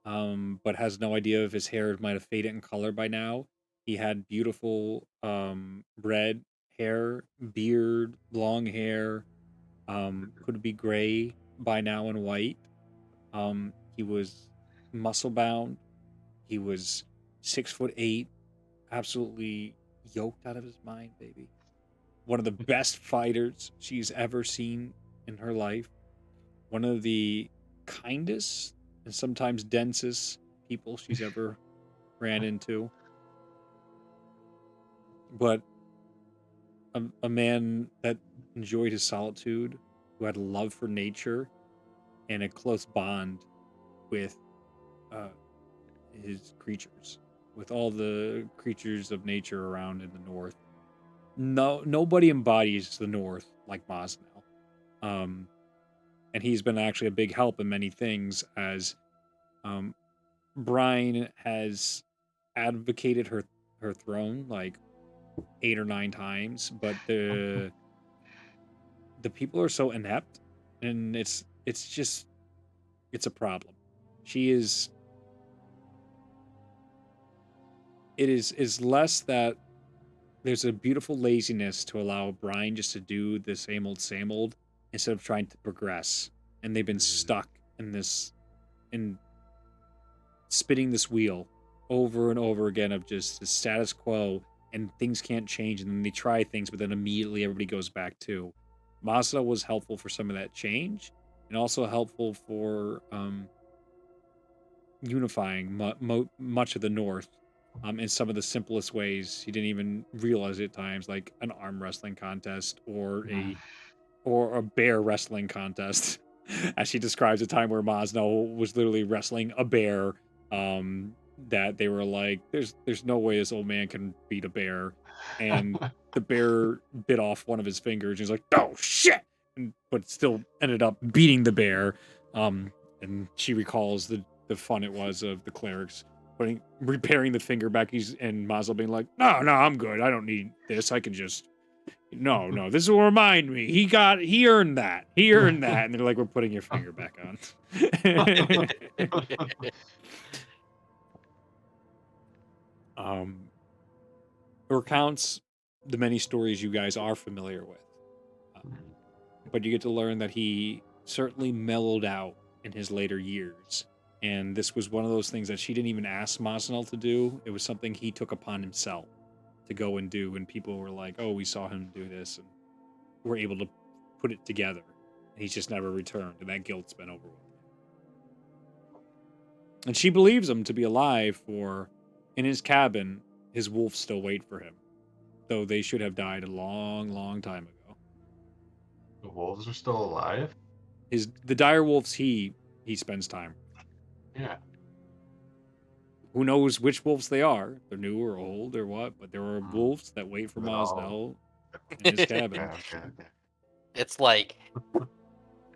but has no idea if his hair might have faded in color by now. He had beautiful red hair, beard, long hair, could be gray by now and white. He was muscle bound. He was 6'8", absolutely yoked out of his mind, baby. One of the best fighters she's ever seen in her life. One of the kindest and sometimes densest people she's ever ran into. But a man that enjoyed his solitude, who had a love for nature and a close bond with his creatures, with all the creatures of nature around in the north. Nobody embodies the north like Mosnell. And he's been actually a big help in many things, as Brian has advocated her throne like 8 or 9 times, but the people are so inept, and it's a problem. It is less that there's a beautiful laziness to allow Brian just to do the same old instead of trying to progress. And they've been stuck in spinning this wheel over and over again of just the status quo, and things can't change, and then they try things, but then immediately everybody goes back to. Masa was helpful for some of that change, and also helpful for unifying much of the North in some of the simplest ways you didn't even realize at times, like an arm wrestling contest or a bear wrestling contest. As she describes a time where Mosno was literally wrestling a bear, that they were like, there's no way this old man can beat a bear. And the bear bit off one of his fingers. He's like, oh shit! But still ended up beating the bear. And she recalls the fun it was of the clerics repairing the finger back. And Mosno being like, no, I'm good. I don't need this. I can just... No, this will remind me. He earned that. And they're like, we're putting your finger back on. It recounts the many stories you guys are familiar with. But you get to learn that he certainly mellowed out in his later years. And this was one of those things that she didn't even ask Mosnell to do. It was something he took upon himself to go and do, and people were like, oh, we saw him do this, and we're able to put it together. And he's just never returned, and that guilt's been overwhelming. And she believes him to be alive, for in his cabin, his wolves still wait for him, though they should have died a long time ago. The wolves are still alive? The dire wolves he spends time. Yeah. who knows which wolves they are? They're new or old or what? But there are wolves that wait for Mosnell in his cabin. Okay. It's like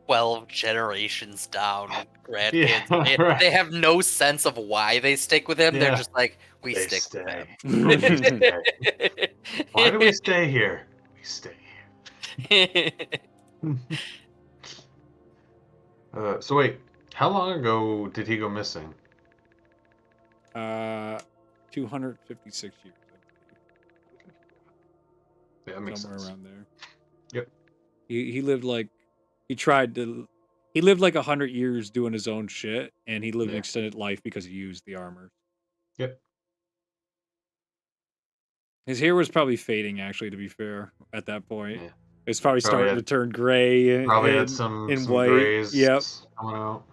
12 generations down, grandkids. Yeah, right. They have no sense of why they stick with him. Yeah. They're just like, we They stick stay. with We him. stay. Why do we stay here? We stay here. So wait, how long ago did he go missing? 256 years. Yeah, that makes Somewhere sense. around there. Yep. He lived like he lived like 100 years doing his own shit, and he lived an Yeah. extended life because he used the armor. Yep. His hair was probably fading, actually, to be fair, at that point. Yeah. It's probably starting had- to turn gray Probably had and some white. grays Yep. coming out.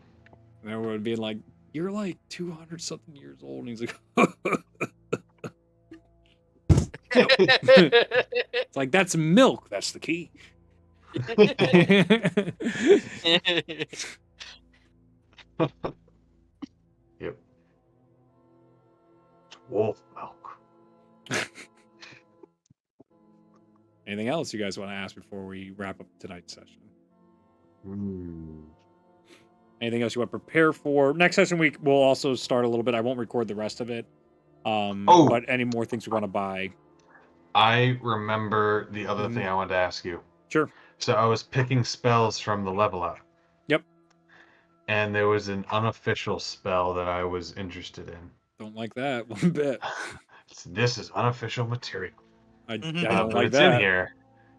And everyone being like, "You're like 200 something years old," and he's like, "It's like that's milk. That's the key." Yep. It's wolf milk. Anything else you guys want to ask before we wrap up tonight's session? Anything else you want to prepare for? Next session week, we'll also start a little bit. I won't record the rest of it. But any more things we want to buy? I remember the other thing I wanted to ask you. Sure. So I was picking spells from the level up. Yep. And there was an unofficial spell that I was interested in. Don't like that one bit. This is unofficial material. I Mhm. don't But like it's that. in here.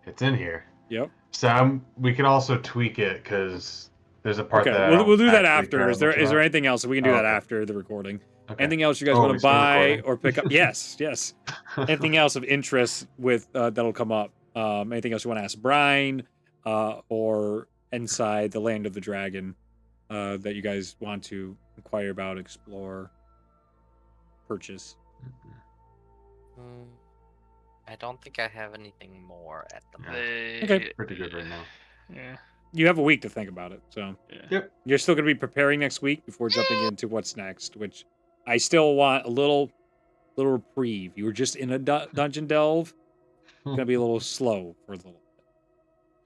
It's in here. Yep. So we can also tweak it because there's a part Okay, that I we'll don't do that actually after. care Is there much is there about. anything else? We can do that Okay. after the recording. Okay. Anything else you guys Oh, want we to still buy recording? or pick up? Yes. Anything else of interest with that'll come up? Anything else you want to ask Brian or inside the Land of the Dragon that you guys want to inquire about, explore, purchase? I don't think I have anything more at the moment. Okay. Pretty good right now. Yeah. You have a week to think about it, so Yeah. Yep. you're still going to be preparing next week before jumping into what's next. Which I still want a little reprieve. You were just in a dungeon delve. It's going to be a little slow for a little bit,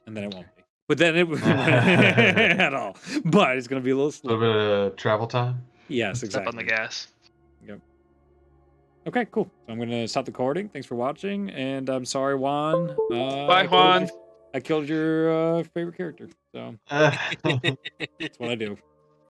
and then it won't be. But then it won't at all. But it's going to be a little A slow. little bit of travel time. Yes, Step exactly. on the gas. Okay, cool. So I'm going to stop the recording. Thanks for watching, and I'm sorry, Juan. Bye, Juan. I killed your favorite character. So that's what I do.